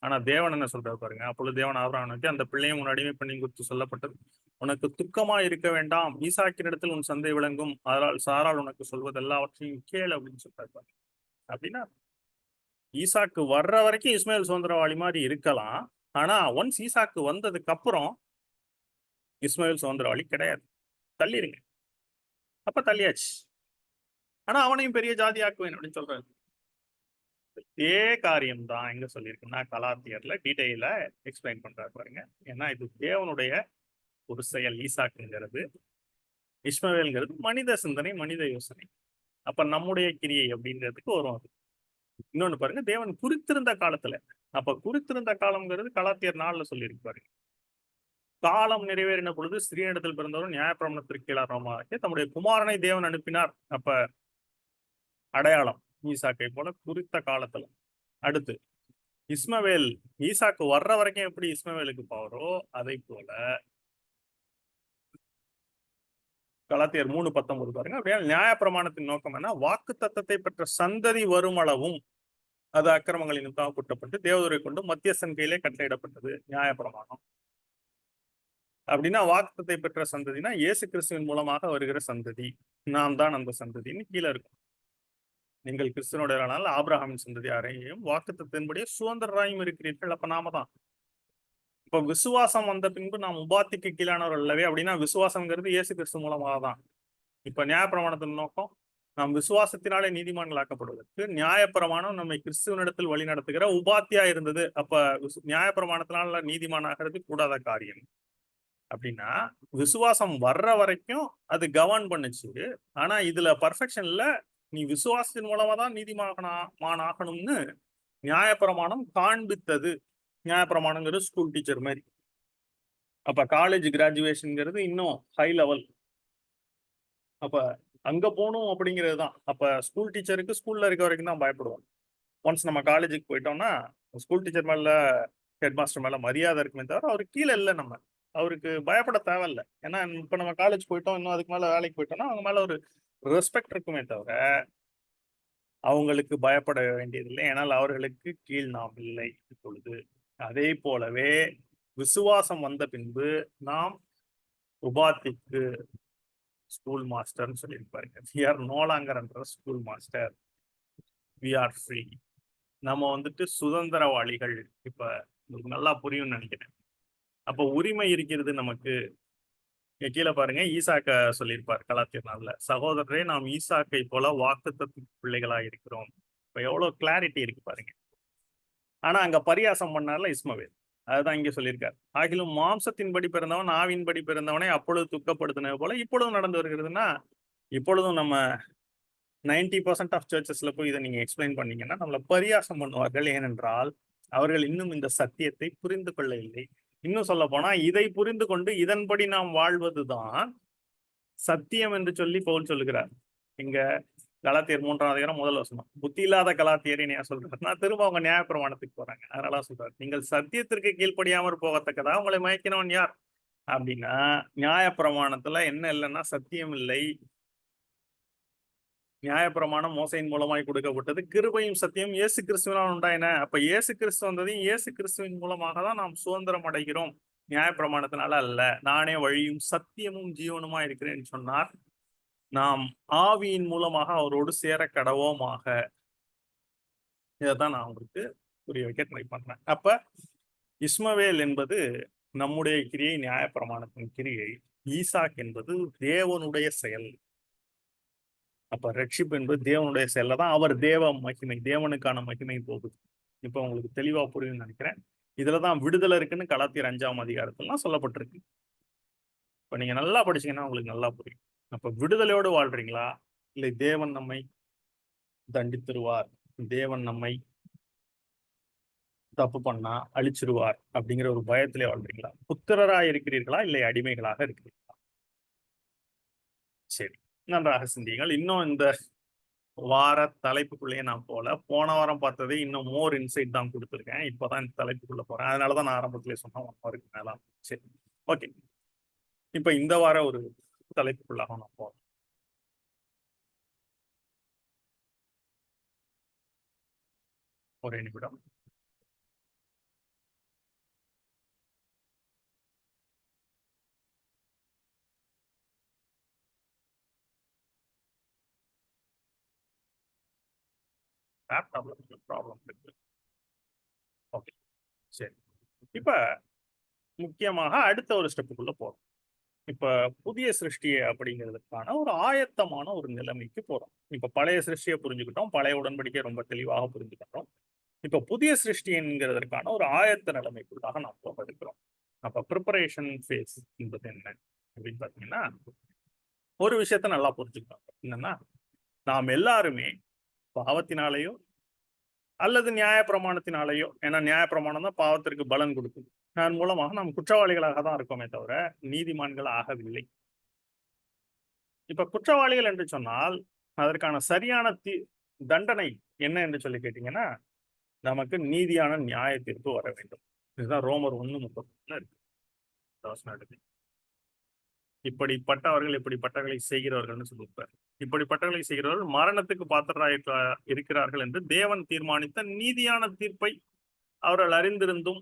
ஆனா தேவன் என்ன சொல்றாரு பாருங்க, அப்பொழுது தேவன் ஆபிரகாம் நோக்கி, அந்த பிள்ளையும் உன் அடிமை பெண்ணின் குறித்து சொல்லப்பட்டது. உனக்கு துக்கமா இருக்க வேண்டாம், ஈசாக்கின் இடத்தில் உன் சந்தை விளங்கும். அதனால் சாரால் உனக்கு சொல்வது எல்லாவற்றையும் கேள் அப்படின்னு சொல்றாரு. அப்படின்னா ஈசாக்கு வர்ற வரைக்கும் இஸ்மேல் சுதந்திரவாளி மாதிரி இருக்கலாம். ஆனா ஒன்ஸ் ஈசாக்கு வந்ததுக்கு அப்புறம் இஸ்மேல் சுதந்திரவாளி கிடையாது, தள்ளிருங்க. அப்ப தள்ளியாச்சு. ஆனா அவனையும் பெரிய ஜாதி ஆக்குவேன் அப்படின்னு சொல்றாரு. இதே காரியம் தான் எங்க சொல்லியிருக்குன்னா கலாத்தியர்ல டீடைலா எக்ஸ்பிளைன் பண்றாரு பாருங்க. ஏன்னா இது தேவனுடைய ஒரு செயல். ஈசாக்குங்கிறது, இஸ்மவேல்ங்கிறது மனித சிந்தனை, மனித யோசனை. அப்ப நம்முடைய கிரியை அப்படின்றதுக்கு வரும் அது. இன்னொன்னு பாருங்க, தேவன் குறித்திருந்த காலத்துல. அப்ப குறித்திருந்த காலம்ங்கிறது கலாத்தியர் 4ல சொல்லியிருக்கு பாருங்க. காலம் நிறைவேறின பொழுது ஸ்திரீனிடத்தில் பிறந்தவரும் நியாயப்பிரமாணத்திற்கு கீழாரமாக தம்முடைய குமாரனை தேவன் அனுப்பினார். அப்ப அடையாளம் ஈசாக்கை போல குறித்த காலத்துல. அடுத்து இஸ்மவேல் ஈசாக்கு வர்ற வரைக்கும் எப்படி இஸ்மவேலுக்கு பவரோ அதை போல கலாத்தியர் 3:19 பாருங்க. அப்படியே நியாயப்பிரமாணத்தின் நோக்கம் என்ன, வாக்கு தத்தத்தை பெற்ற சந்ததி வரும் அளவும் அது அக்கிரமங்களின் நிமித்தமாக குட்டப்பட்டு தேவதுரை கொண்டு மத்தியஸ்தன் கையிலே கட்டளையிடப்பட்டது நியாயப்பிரமாணம். அப்படின்னா வாக்குத்தத்தை பெற்ற சந்ததினா இயேசு கிறிஸ்துவின் மூலமாக வருகிற சந்ததி. நாம் தான் அந்த சந்ததின்னு கீழே இருக்கும். நீங்கள் கிறிஸ்துவனுடைய ஆபிரகாமின் சந்ததி அறையும் வாக்குத்தத்தின்படியே சுதந்திரராயும் இருக்கிறீர்கள். அப்ப நாம தான். இப்ப விசுவாசம் வந்த பின்பு நாம் உபாத்திக்கு கீழானவர் அல்லவே. அப்படின்னா விசுவாசம்ங்கிறது இயேசு கிறிஸ்து மூலமாக தான். இப்ப நியாயப்பிரமாணத்தின் நோக்கம் நாம் விசுவாசத்தினாலே நீதிமான்களாக்கப்படுவதற்கு. நியாயப்பிரமாணம் நம்மை கிறிஸ்துவனிடத்தில் வழி நடத்துகிற உபாத்தியா இருந்தது. அப்ப நியாயப்பிரமாணத்தினால நீதிமானாகிறது கூடாத காரியம். அப்படின்னா விசுவாசம் வர்ற வரைக்கும் அது கவர்ன் பண்ணுச்சு. ஆனா இதுல பர்ஃபெக்ஷன் இல்ல. நீ விசுவாசத்தின் மூலமா தான் நீதிமான் ஆகணும்னு நியாயப்பிரமாணம் காண்பித்தது. நியாயப்பிரமாணங்கிறது ஸ்கூல் டீச்சர் மாதிரி. அப்ப காலேஜ் கிராஜுவேஷன்ங்கிறது இன்னும் ஹை லெவல். அப்ப அங்க போகணும் அப்படிங்கிறது தான். அப்ப ஸ்கூல் டீச்சருக்கு ஸ்கூல்ல இருக்க வரைக்கும் தான் பயப்படுவோம். ஒன்ஸ் நம்ம காலேஜுக்கு போயிட்டோம்னா ஸ்கூல் டீச்சர் மேல, ஹெட் மாஸ்டர் மேல மரியாதை இருக்குமே தவிர அவருக்கு கீழே இல்லை. நம்ம அவருக்கு பயப்பட தேவையில்லை. ஏன்னா இப்ப நம்ம காலேஜ் போயிட்டோம், இன்னும் அதுக்கு மேல வேலைக்கு போயிட்டோம்னா அவங்க மேல ஒரு ரெஸ்பெக்ட் இருக்குமே தவிர அவங்களுக்கு பயப்பட வேண்டியதில்லை. ஏன்னால் அவர்களுக்கு கீழ் நாம் இல்லை இப்பொழுது. அதே போலவே விசுவாசம் வந்த பின்பு நாம் உபாத்திக்கு ஸ்கூல் மாஸ்டர்னு சொல்லியிருப்பாருங்க. we are no longer under school master, we are free. நம்ம வந்துட்டு சுதந்திரவாளிகள். இப்ப உங்களுக்கு நல்லா புரியும்னு நினைக்கிறேன். அப்ப உரிமை இருக்கிறது நமக்கு. கீழே பாருங்க, ஈசாக்க சொல்லியிருப்பார் கலாத்தியர் 4. சகோதரரே, நாம் ஈசாக்கை போல வாக்குத்தத்த பிள்ளைகளா இருக்கிறோம். இப்ப எவ்வளவு கிளாரிட்டி இருக்கு பாருங்க. ஆனா அங்க பரியாசம் பண்ணார்ல இஸ்மவேல், அதுதான் இங்க சொல்லியிருக்காரு. ஆகிலும் மாம்சத்தின்படி பிறந்தவன் ஆவின்படி பிறந்தவனை அப்பொழுது துக்கப்படுத்தினது போல இப்பொழுதும் நடந்து வருகிறதுனா, இப்பொழுதும் நம்ம 90% ஆஃப் சர்ச்சஸ்ல போய் இதை நீங்க எக்ஸ்பிளைன் பண்ணீங்கன்னா நம்மள பரியாசம் பண்ணுவார்கள். ஏனென்றால் அவர்கள் இன்னும் இந்த சத்தியத்தை புரிந்து கொள்ளவில்லை. இன்னும் சொல்ல போனா இதை புரிந்து கொண்டு இதன்படி நாம் வாழ்வதுதான் சத்தியம் என்று சொல்லி பவுல் சொல்லுகிறார். இங்க கலாத்தியர் 3ஆம் அதிகாரம் 1 வசனம். புத்தி இல்லாத கலாத்தியரை ஏன் சொல்றாருன்னா திரும்ப அவங்க நியாயப்பிரமாணத்துக்கு போறாங்க. அதனால சொல்றாரு, நீங்கள் சத்தியத்திற்கு கீழ்ப்படியாமற் போகத்தக்கதா உங்களை மயக்கினவன் யார் அப்படின்னா, நியாயப்பிரமாணத்துல என்ன இல்லைன்னா சத்தியம் இல்லை. நியாயப்பிரமாணம் மோசையின் மூலமாய் கொடுக்கப்பட்டது. கிருபையும் சத்தியம் இயேசு கிறிஸ்துவினால் உண்டாயின. அப்ப இயேசு கிறிஸ்து வந்ததையும் இயேசு கிறிஸ்துவின் மூலமாக தான் நாம் சுதந்திரம் அடைகிறோம், நியாயப்பிரமாணத்தினால அல்ல. நானே வழியும் சத்தியமும் ஜீவனுமா இருக்கிறேன்னு சொன்னார். நாம் ஆவியின் மூலமாக அவரோடு சேர கடவோமாக. இதைதான் நான் உங்களுக்கு புரிய வைக்க ட்ரை பண்றேன். அப்ப இஸ்மவேல் என்பது நம்முடைய கிரியை, நியாயப்பிரமாணத்தின் கிரியை. ஈசாக் என்பது தேவனுடைய செயல். அப்ப ரட்சிப்பு என்பது தேவனுடைய செயல்ல தான். அவர் தேவ மகிமை, தேவனுக்கான மகிமை போகுது. இப்ப உங்களுக்கு தெளிவா புரியும்னு நினைக்கிறேன். இதுலதான் விடுதலை இருக்குன்னு கலாத்தியர் 5ஆம் அதிகாரத்திலாம் சொல்லப்பட்டிருக்கு. இப்ப நீங்க நல்லா படிச்சீங்கன்னா உங்களுக்கு நல்லா புரியும். அப்ப விடுதலையோடு வாழ்றீங்களா, இல்லை தேவன் நம்மை தண்டித்திருவார், தேவன் நம்மை தப்பு பண்ணா அழிச்சிருவார் அப்படிங்கிற ஒரு பயத்திலே வாழ்றீங்களா? புத்திரராய் இருக்கிறீர்களா, இல்லை அடிமைகளாக இருக்கிறீர்களா? சரி, நன்றாக சிந்தியுங்கள். இன்னும் இந்த வார தலைப்புக்குள்ளேயே நான் போன வாரம் பார்த்ததே இன்னும் மோர் இன்சைட் தான் கொடுத்துருக்கேன். இப்பதான் இந்த தலைப்புக்குள்ள போறேன். அதனாலதான் நான் ஆரம்பத்திலே சொன்னேன் 1 ஹவருக்கு மேல. சரி, ஓகே. இப்ப இந்த வார ஒரு தலைப்புக்குள்ளாக நான் போறேன். ஒரே நிமிடம். லேப்டாப்ல ப்ராப்ளம் இருக்கு. ஓகே, சரி. இப்ப முக்கியமாக அடுத்த ஒரு ஸ்டெப்புக்குள்ள போறோம். இப்ப புதிய சிருஷ்டி அப்படிங்கிறதுக்கான ஒரு ஆயத்தமான ஒரு நிலைமைக்கு போறோம். இப்ப பழைய சிருஷ்டியை புரிஞ்சுக்கிட்டோம், பழைய உடன்படிக்கையை ரொம்ப தெளிவாக புரிஞ்சுக்கிட்டோம். இப்ப புதிய சிருஷ்டி என்கிறதற்கான ஒரு ஆயத்த நிலைமைக்குள்ளாக நாம் போக இருக்கிறோம். அப்ப ப்ரிப்பரேஷன் ஃபேஸ் என்பது என்ன அப்படின்னு பாத்தீங்கன்னா, ஒரு விஷயத்த நல்லா புரிஞ்சுக்கணும். என்னன்னா, நாம் எல்லாருமே பாவத்தினாலேயோ அல்லது நியாயப்பிரமாணத்தினாலேயோ, ஏன்னா நியாயப்பிரமாணம் தான் பாவத்திற்கு பலன் கொடுக்குது, அதன் மூலமாக நாம் குற்றவாளிகளாக தான் இருக்கோமே தவிர நீதிமான்கள் ஆகவில்லை. இப்ப குற்றவாளிகள் என்று சொன்னால் அதற்கான சரியான தண்டனை என்ன என்று சொல்லி கேட்டீங்கன்னா, நமக்கு நீதியான நியாய தீர்ப்பு வர வேண்டும். இதுதான் ரோமர் 1:30 இருக்கு. இப்படிப்பட்டவர்கள் இப்படிப்பட்டவர்களை செய்கிறவர்கள் சொல்லியிருப்பார். இப்படிப்பட்டவர்களை செய்கிறவர்கள் மரணத்துக்கு பாத்திரராக இருக்கிறார்கள் என்று தேவன் தீர்மானித்த நீதியான தீர்ப்பை அவர்கள் அறிந்திருந்தும்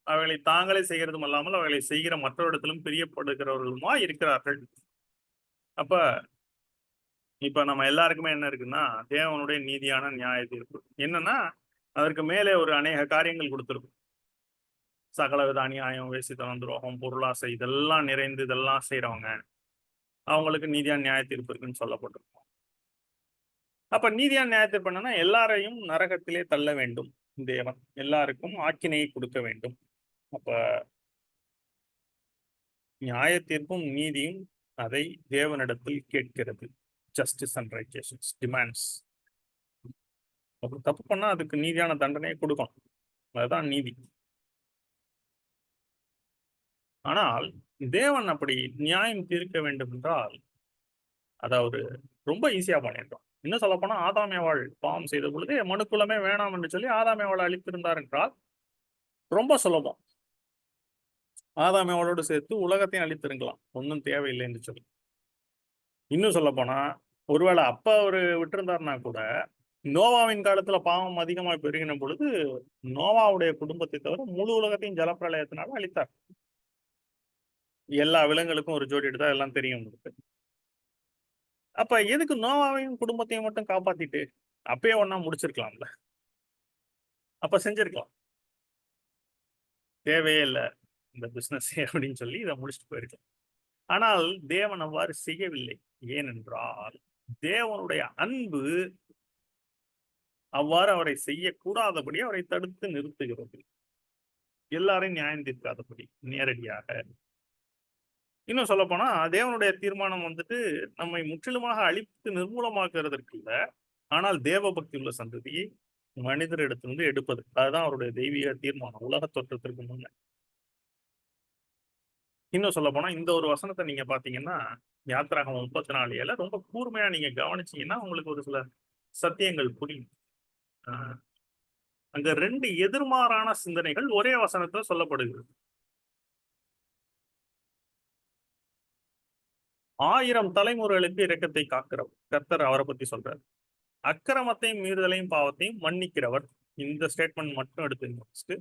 அவைகளை தாங்களே செய்கிறதும் அல்லாமல் அவைகளை செய்கிற மற்றவரிடத்திலும் பிரியப்படுகிறவர்களுமா இருக்கிறார்கள். அப்ப இப்ப நம்ம எல்லாருக்குமே என்ன இருக்குன்னா, தேவனுடைய நீதியான நியாய தீர்ப்பு என்னன்னா, அதற்கு மேலே ஒரு அநேக காரியங்கள் கொடுத்திருக்கும். சகலவித அநியாயம், வேசித்தனம், துரோகம், பொருளாசை இதெல்லாம் நிறைந்து இதெல்லாம் செய்றவங்க அவங்களுக்கு நீதியான நியாய தீர்ப்பு இருக்குன்னு சொல்லப்பட்டிருக்கும். அப்ப நீதியான நியாய தீர்ப்பு என்னன்னா எல்லாரையும் நரகத்திலே தள்ள வேண்டும் தேவன், எல்லாருக்கும் ஆக்கினையை கொடுக்க வேண்டும். அப்ப நியாய தீர்ப்பும் நீதியும் அதை தேவனிடத்தில் கேட்கிறது. Justice and righteousness demands. அப்படி தப்பு பண்ணா அதுக்கு நீதியான தண்டனையை கொடுக்கணும். அதுதான் நீதி. ஆனால் தேவன் அப்படி நியாயம் தீர்க்க வேண்டும் என்றால் அதை அவரு ரொம்ப ஈஸியா பண்ணிட்டோம். இன்னும் சொல்ல போனா ஆதாமேவாள் பாவம் செய்த பொழுது மனுக்குலமே வேணாம் என்று சொல்லி ஆதாமேவாளை அழித்திருந்தார் என்றால் ரொம்ப சுலபம். ஆதாமேவாளோடு சேர்த்து உலகத்தையும் அழித்திருக்கலாம், ஒன்றும் தேவையில்லை என்று சொல்லி. இன்னும் சொல்ல போனா ஒருவேளை அப்ப அவரு விட்டிருந்தாருன்னா கூட நோவாவின் காலத்துல பாவம் அதிகமாக பெருகின பொழுது நோவாவுடைய குடும்பத்தை தவிர முழு உலகத்தையும் ஜலப்பிரளயத்தினால அழித்தார். எல்லா விலங்குகளுக்கும் ஒரு ஜோடி எடுத்தா எல்லாம் தெரியும் உங்களுக்கு. அப்ப எதுக்கு நோவாவையும் குடும்பத்தையும் மட்டும் காப்பாத்திட்டு அப்பயே ஒன்னா முடிச்சிருக்கலாம்ல. அப்ப செஞ்சிருக்கலாம். தேவையே இல்லை இந்த பிசினஸ் அப்படின்னு சொல்லி இதை முடிச்சுட்டு போயிருக்கலாம். ஆனால் தேவன் அவ்வாறு செய்யவில்லை. ஏனென்றால் தேவனுடைய அன்பு அவ்வாறு அவரை செய்யக்கூடாதபடி அவரை தடுத்து நிறுத்துகிறது. எல்லாரையும் நியாயம் தீர்க்காதபடி நேரடியாக. இன்னும் சொல்ல போனா தேவனுடைய தீர்மானம் வந்துட்டு நம்மை முற்றிலுமாக அழித்து நிர்மூலமாக்குறதற்கு இல்லை, ஆனால் தேவ பக்தி உள்ள சந்ததியை மனிதரிடத்திலிருந்து எடுப்பது. அதுதான் அவருடைய தெய்வீக தீர்மானம் உலக தோற்றத்திற்கு முன்ன. இன்னும் சொல்ல போனா இந்த ஒரு வசனத்தை நீங்க பாத்தீங்கன்னா யாத்திராகம் 34 ரொம்ப கூர்மையா நீங்க கவனிச்சீங்கன்னா உங்களுக்கு ஒரு சில சத்தியங்கள் புரியும். அங்க 2 எதிர்மாறான சிந்தனைகள் ஒரே வசனத்துல சொல்லப்படுகிறது. 1000 தலைமுறைகளுக்கு இரக்கத்தை காக்கிறவர் கர்த்தர் அவரை பத்தி சொல்றார். அக்கிரமத்தையும் மீறுதலையும் பாவத்தையும் மன்னிக்கிறவர். இந்த ஸ்டேட்மெண்ட் மட்டும் எடுத்து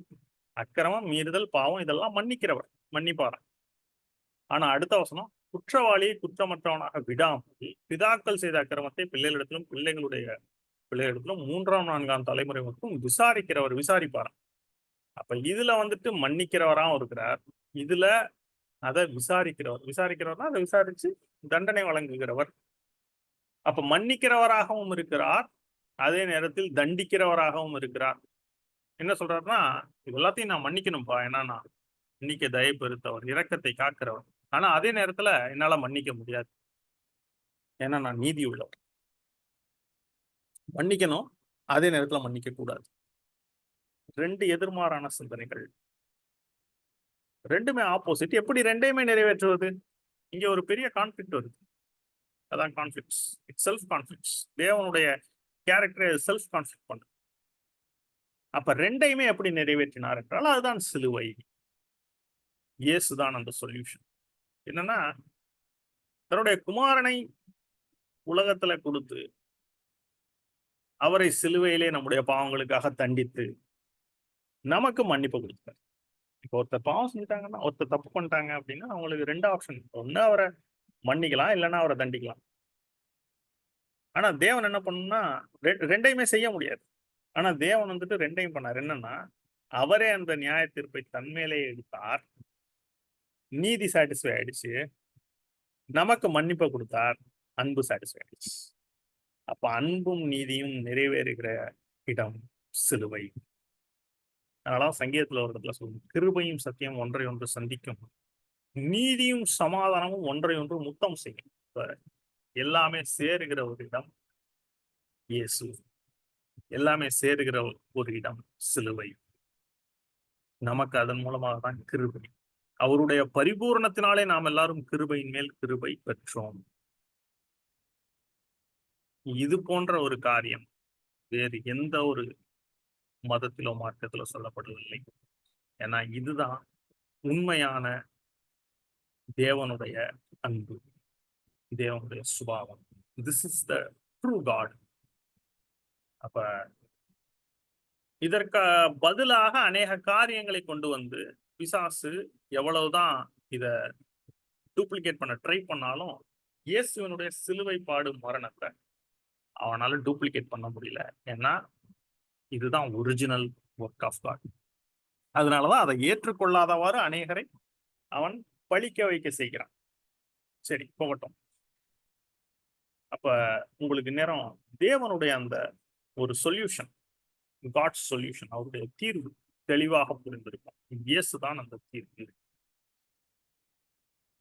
அக்கிரமம், மீறுதல், பாவம் இதெல்லாம் மன்னிக்கிறவர், மன்னிப்பாராம். ஆனா அடுத்த வசனம் குற்றவாளியை குற்றமற்றவனாக விடாமல் பிதாக்கள் செய்த அக்கிரமத்தை பிள்ளைகளிடத்திலும் பிள்ளைகளிடத்திலும் 3ஆம் 4ஆம் தலைமுறை மட்டும் விசாரிக்கிறவர், விசாரிப்பாராம். அப்ப இதுல வந்துட்டு மன்னிக்கிறவராகவும் இருக்கிறார், இதுல அதை விசாரிக்கிறவர்னா அதை விசாரிச்சு தண்டனை வழங்குகிறவர். அப்ப மன்னிக்கிறவராகவும் இருக்கிறார், அதே நேரத்தில் தண்டிக்கிறவராகவும் இருக்கிறார். என்ன சொல்றாருன்னா இது எல்லாத்தையும் நான் மன்னிக்கணும்பா, ஏன்னா நான் மன்னிக்க தயை பெருத்தவர், இரக்கத்தை காக்கிறவர். ஆனா அதே நேரத்துல என்னால மன்னிக்க முடியாது, ஏன்னா நான் நீதி உள்ளவர். மன்னிக்கணும், அதே நேரத்துல மன்னிக்க கூடாது. 2 எதிர்மாறான சிந்தனைகள், ரெண்டுமே ஆப்போசிட். எப்படி ரெண்டையுமே நிறைவேற்றுவது? இங்க ஒரு பெரிய கான்ஃபிளிக்ட் வருது. அதான் கான்ஃபிளிக்ட்ஸ், இட்ஸ் செல்ஃப் கான்ஃபிளிக்ட்ஸ். தேவனுடைய கேரக்டரை செல்ஃப் கான்ஃபிளிக்ட் பண்ணுது. அப்ப ரெண்டையுமே எப்படி நிறைவேற்றினார் என்றால் அதுதான் சிலுவை. இயேசுதான் அந்த சொல்யூஷன். என்னன்னா தன்னுடைய குமாரனை உலகத்துல கொடுத்து அவரை சிலுவையிலே நம்முடைய பாவங்களுக்காக தண்டித்து நமக்கு மன்னிப்பு கொடுத்தார். இப்போ ஒருத்தர் பாவம் செஞ்சுட்டாங்கன்னா, ஒருத்தர் தப்பு பண்ணிட்டாங்க அப்படின்னா அவங்களுக்கு 2 ஆப்ஷன். ஒண்ணு அவரை மன்னிக்கலாம், இல்லைன்னா அவரை தண்டிக்கலாம். ஆனா தேவன் என்ன பண்ணணும்னா ரெண்டையுமே செய்ய முடியாது. ஆனா தேவன் வந்துட்டு ரெண்டையும் பண்ணார். என்னன்னா அவரே அந்த நியாய தீர்ப்பை தன்மேலே எடுத்தார், நீதி சாட்டிஸ்ஃபை ஆயிடுச்சு, நமக்கு மன்னிப்பை கொடுத்தார், அன்பு சாட்டிஸ்ஃபை ஆயிடுச்சு. அப்ப அன்பும் நீதியும் நிறைவேறுகிற இடம் சிலுவை. அதனால சங்கீதத்துல ஒரு இடத்துல சொல்லுங்க, கிருபையும் சத்தியம் ஒன்றை ஒன்று சந்திக்கும், நீதியும் சமாதானமும் ஒன்றை ஒன்று முத்தம் செய்யும். எல்லாமே சேருகிற ஒரு இடம் இயேசு, எல்லாமே சேருகிற ஒரு இடம் சிலுவை. நமக்கு அதன் மூலமாக தான் கிருபை. அவருடைய பரிபூரணத்தினாலே நாம் எல்லாரும் கிருபையின் மேல் கிருபை பெற்றோம். இது போன்ற ஒரு காரியம் வேறு எந்த ஒரு மதத்திலோ மார்க்கத்திலோ சொல்லப்படவில்லை. ஏன்னா இதுதான் உண்மையான தேவனுடைய அன்பு, தேவனுடைய சுபாவம். This is the true God. அப்ப இதற்கு பதிலாக அநேக காரியங்களை கொண்டு வந்து பிசாசு எவ்வளவுதான் இத டூப்ளிகேட் பண்ண ட்ரை பண்ணாலும் இயேசுவினுடைய சிலுவை பாடு மரணத்தை அவனால டூப்ளிகேட் பண்ண முடியல. ஏன்னா இதுதான் ஒரிஜினல் ஒர்க் ஆஃப் காட். அதனாலதான் அதை ஏற்றுக்கொள்ளாதவாறு அநேகரை அவன் பழிக்க வைக்க செய்கிறான். சரி, போகட்டும். அப்ப உங்களுக்கு நேரம் தேவனுடைய அந்த ஒரு சொல்யூஷன், காட்ஸ் சொல்யூஷன், அவருடைய தீர்வு தெளிவாக புரிந்திருக்கும். இயேசுதான் அந்த தீர்வு.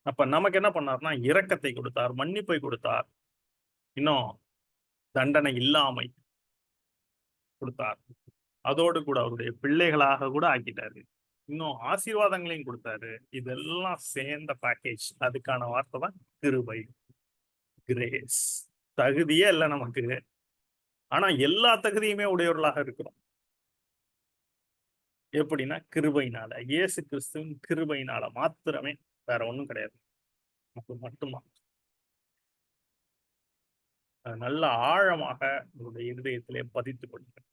அப்ப நமக்கு என்ன பண்ணார்னா, இரக்கத்தை கொடுத்தார், மன்னிப்பை கொடுத்தார், இன்னும் தண்டனை இல்லாமை கொடுத்தார். அதோடு கூட அவருடைய பிள்ளைகளாக கூட ஆக்கிட்டாரு. இன்னும் ஆசீர்வாதங்களையும் கொடுத்தாரு. இதெல்லாம் சேர்ந்த பேக்கேஜ். அதுக்கான வார்த்தை தான் கிருபை, கிரேஸ். தகுதியே இல்லை நமக்கு, ஆனா எல்லா தகுதியுமே உடையவர்களாக இருக்கிறோம். எப்படின்னா கிருபையினால, இயேசு கிறிஸ்துவின் கிருபையினால மாத்திரமே, வேற ஒண்ணும் கிடையாது. அது மட்டும்தான். நல்ல ஆழமாக உங்களுடைய இருதயத்திலே பதித்துக் கொள்ளுங்கள்.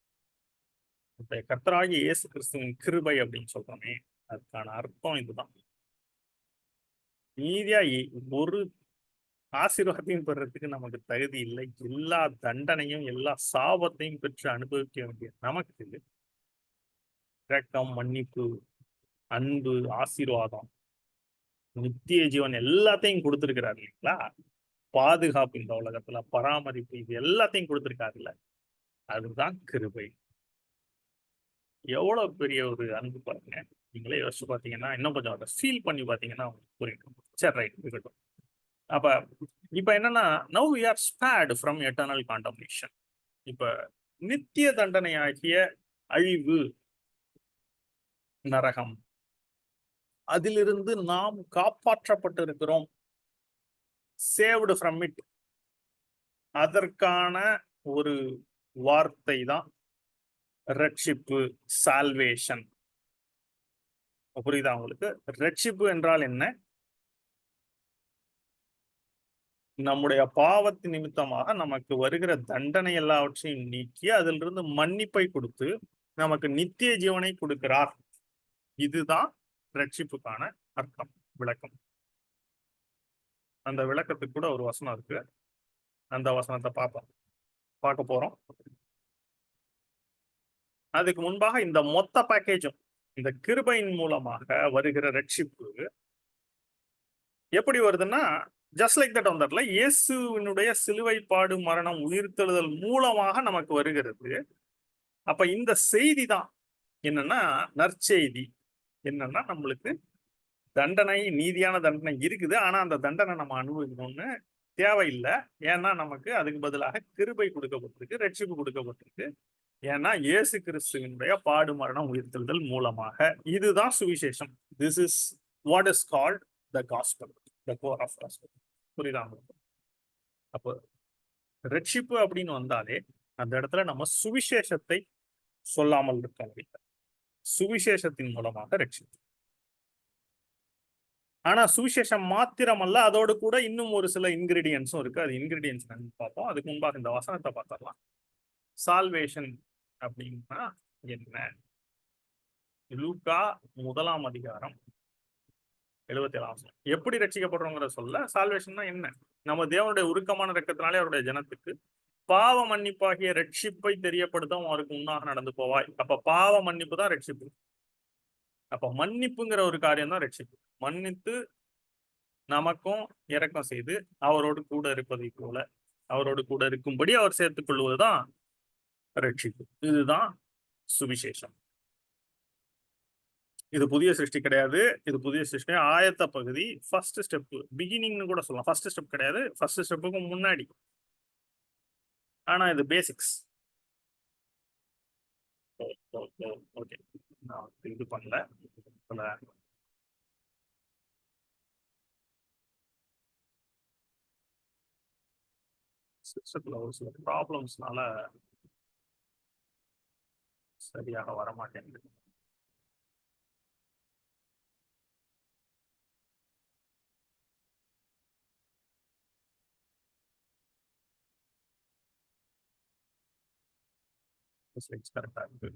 கர்த்தராகிய இயேசு கிறிஸ்துவின் கிருபை அப்படின்னு சொல்றோமே, அதுக்கான அர்த்தம் இதுதான். நீதியா ஒரு ஆசீர்வாதத்தையும் பெறறதுக்கு நமக்கு தகுதி இல்லை. எல்லா தண்டனையும் எல்லா சாபத்தையும் பெற்று அனுபவிக்க வேண்டிய நமக்கு இரக்கம், மன்னிப்பு, அன்பு, ஆசீர்வாதம், நித்திய ஜீவன் எல்லாத்தையும் கொடுத்திருக்கிறார் இல்லைங்களா? பாதுகாப்பு, இந்த உலகத்துல பராமரிப்பு, இது எல்லாத்தையும் கொடுத்திருக்காருல்ல, அதுதான் கிருபை. எவ்வளவு பெரிய ஒரு அன்பு பாருங்க. நீங்களே யோசிச்சு பாத்தீங்கன்னா, இன்னும் கொஞ்சம் அதை ஃபீல் பண்ணி பாத்தீங்கன்னா புரியும். சரி, ரைட், இருக்கட்டும். அப்ப இப்ப என்னன்னா, now we are spared from eternal condemnation. இப்ப நித்திய தண்டனை ஆகிய அழிவு, நரகம், அதிலிருந்து நாம் காப்பாற்றப்பட்டிருக்கிறோம். Saved from it. அதற்கான ஒரு வார்த்தை தான் ரட்சிப்பு, சால்வேஷன். புரியுதா உங்களுக்கு? ரட்சிப்பு என்றால் என்ன? நம்முடைய பாவத்தின் நிமித்தமாக நமக்கு வருகிற தண்டனை எல்லாவற்றையும் நீக்கி அதிலிருந்து மன்னிப்பை கொடுத்து நமக்கு நித்திய ஜீவனை கொடுக்கிறார். இதுதான் ரட்சிப்புக்கான அர்த்தம், விளக்கம். அந்த விளக்கத்துக்கு கூட ஒரு வசனம் இருக்கு. அந்த வசனத்தை பார்க்க போறோம். அதுக்கு முன்பாக இந்த மொத்த பேக்கேஜும், இந்த கிருபையின் மூலமாக வருகிற ரட்சிப்பு எப்படி வருதுன்னா, ஜஸ்ட் லைக் தட் வந்தார்ல, இயேசுவினுடைய சிலுவை பாடு, மரணம், உயிர்த்தெழுதல் மூலமாக நமக்கு வருகிறது. அப்ப இந்த செய்தி தான் என்னன்னா, நற்செய்தி என்னன்னா, நம்மளுக்கு தண்டனை, நீதியான தண்டனை இருக்குது. ஆனா அந்த தண்டனை நம்ம அனுபவிக்கணும்னு தேவையில்லை. ஏன்னா நமக்கு அதுக்கு பதிலாக கிருபை கொடுக்கப்பட்டிருக்கு, ரட்சிப்பு கொடுக்கப்பட்டிருக்கு. ஏன்னா இயேசு கிறிஸ்துவினுடைய பாடு, மரணம், உயிர்த்தெழுதல் மூலமாக. இதுதான் சுவிசேஷம். This is what is called the gospel, the core of gospel. புரியுதா? அப்போ ரட்சிப்பு அப்படின்னு வந்தாலே அந்த இடத்துல நம்ம சுவிசேஷத்தை சொல்லாமல் இருக்க, சுவிசேஷத்தின் மூலமாக ரட்சிப்பு. ஆனா சுவிசேஷம் மாத்திரம் அல்ல, அதோடு கூட இன்னும் ஒரு சில இன்கிரீடியன்ஸும் இருக்கு. அது இன்கிரீடியன்ஸ் பார்ப்போம். அதுக்கு முன்பாக இந்த வசனத்தை பார்த்தரலாம். சால்வேஷன் அப்படின்னா என்ன? லூக்கா 1ஆம் அதிகாரம் 77ஆம் வசனம். எப்படி ரட்சிக்கப்படுறோங்கிற சொல்ல, சால்வேஷன்னா என்ன? நம்ம தேவனுடைய உருக்கமான இரக்கத்தினாலே அவருடைய ஜனத்துக்கு பாவ மன்னிப்பாகிய ரட்சிப்பை தெரியப்படுத்த அவருக்கு முன்னாக நடந்து போவாய். அப்ப பாவ மன்னிப்பு தான் ரட்சிப்பு. அப்ப மன்னிப்புங்கிற ஒரு காரியம் தான் ரட்சிப்பு. மன்னித்து நமக்கும் இரக்கம் செய்து அவரோடு கூட இருப்பதை போல, அவரோடு கூட இருக்கும்படி அவர் சேர்த்துக் கொள்வதுதான் ரட்சிப்பு. இதுதான் சுவிசேஷம். இது புதிய சிருஷ்டி கிடையாது. இது புதிய சிருஷ்டி ஆயத்த பகுதி, ஃபர்ஸ்ட் ஸ்டெப், பிகினிங்னு கூட சொல்லலாம். ஃபர்ஸ்ட் ஸ்டெப் கிடையாது, ஃபர்ஸ்ட் ஸ்டெப்புக்கு முன்னாடி. ஆனா இது பேசிக்ஸ். ஓகே, நான் இது பண்ணல. சிஸ்டத்துல ஒரு சில ப்ராப்ளம்ஸ்னால சரியாக வரமாட்டேங்குது. கரெக்டா இருக்கு.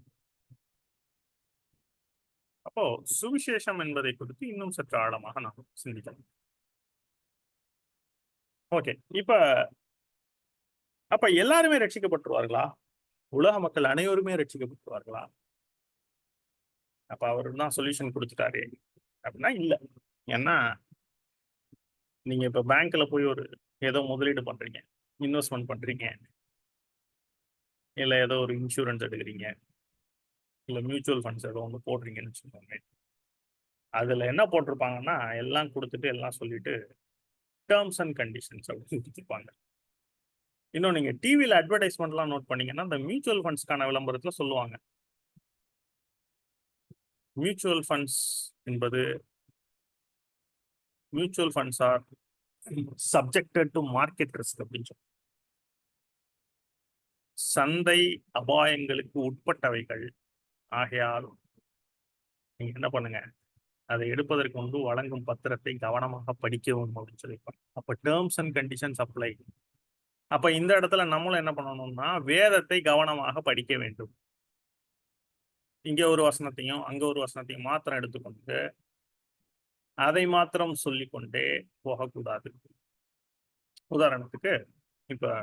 அப்போ சுவிசேஷம் என்பதை குறித்து இன்னும் சற்று ஆழமாக நாம் சிந்திக்கலாம். ஓகே, அப்ப எல்லாருமே ரட்சிக்கப்பட்டுருவார்களா? உலக மக்கள் அனைவருமே ரட்சிக்கப்பட்டுருவார்களா அப்ப அவரு தான் சொல்யூஷன் கொடுத்துட்டாரு அப்படின்னா இல்ல. ஏன்னா நீங்க இப்ப பேங்க்ல போய் ஒரு ஏதோ முதலீடு பண்றீங்க, இன்வெஸ்ட்மெண்ட் பண்றீங்க, இல்ல ஏதோ ஒரு இன்சூரன்ஸ் எடுக்கிறீங்க, இல்ல மியூச்சுவல் ஃபண்ட்ஸ் ஏதோ ஒன்று போடுறீங்கன்னு வச்சுக்கோங்க. அதுல என்ன போட்டிருப்பாங்கன்னா எல்லாம் கொடுத்துட்டு எல்லாம் சொல்லிட்டு டேர்ம்ஸ் அண்ட் கண்டிஷன்ஸ் அப்படின்னு கொடுத்துருப்பாங்க. இன்னும் நீங்க டிவியில் அட்வர்டைஸ்மெண்ட்லாம் நோட் பண்ணீங்கன்னா இந்த மியூச்சுவல் ஃபண்ட்ஸ்க்கான விளம்பரத்துல சொல்லுவாங்க, மியூச்சுவல் ஃபண்ட்ஸ் என்பது mutual funds R subjected to market risk அப்படின்னு சொல்லி, சந்தை அபாயங்களுக்கு உட்பட்டவைகள். ஆகையால் நீங்க என்ன பண்ணுங்க, அதை எடுப்பதற்கு முன்பு வழங்கும் பத்திரத்தை கவனமாக படிக்கவும் அப்படின்னு சொல்லியிருப்பாங்க. அப்ப டேர்ம்ஸ் அண்ட் கண்டிஷன்ஸ் அப்ளை. அப்ப இந்த இடத்துல நம்மளும் என்ன பண்ணணும்னா வேதத்தை கவனமாக படிக்க வேண்டும். இங்க ஒரு வசனத்தையும் அங்க ஒரு வசனத்தையும் மாத்திரம் எடுத்துக்கொண்டு அதை மாத்திரம் சொல்லிக்கொண்டே போகக்கூடாது. உதாரணத்துக்கு இப்ப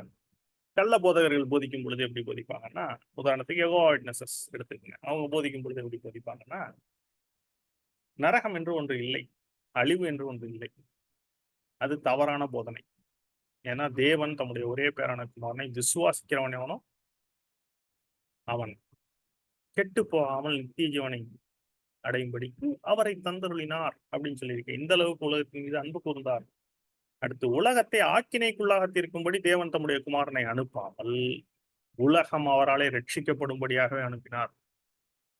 கள்ள போதகர்கள் போதிக்கும் பொழுது எப்படி போதிப்பாங்கன்னா, உதாரணத்துக்கு யெகோவா விட்னஸஸ் எடுத்துக்கங்க. அவங்க போதிக்கும் பொழுது எப்படி போதிப்பாங்கன்னா, நரகம் என்று ஒன்று இல்லை, அழிவு என்று ஒன்று இல்லை. அது தவறான போதனை. ஏன்னா தேவன் தம்முடைய ஒரே பேரான குமாரனை விசுவாசிக்கிறவன் எவனோ அவன் கெட்டு போகாமல் நித்திய ஜீவனை அடையும்படிக்கு அவரை தந்தருளினார் அப்படின்னு சொல்லியிருக்கேன். இந்த அளவுக்கு உலகத்தின் மீது அன்பு கூர்ந்தார். அடுத்து உலகத்தை ஆக்கினைக்குள்ளாக தீர்க்கும்படி தேவன் தம்முடைய குமாரனை அனுப்பாமல் உலகம் அவராலே ரட்சிக்கப்படும்படியாகவே அனுப்பினார்.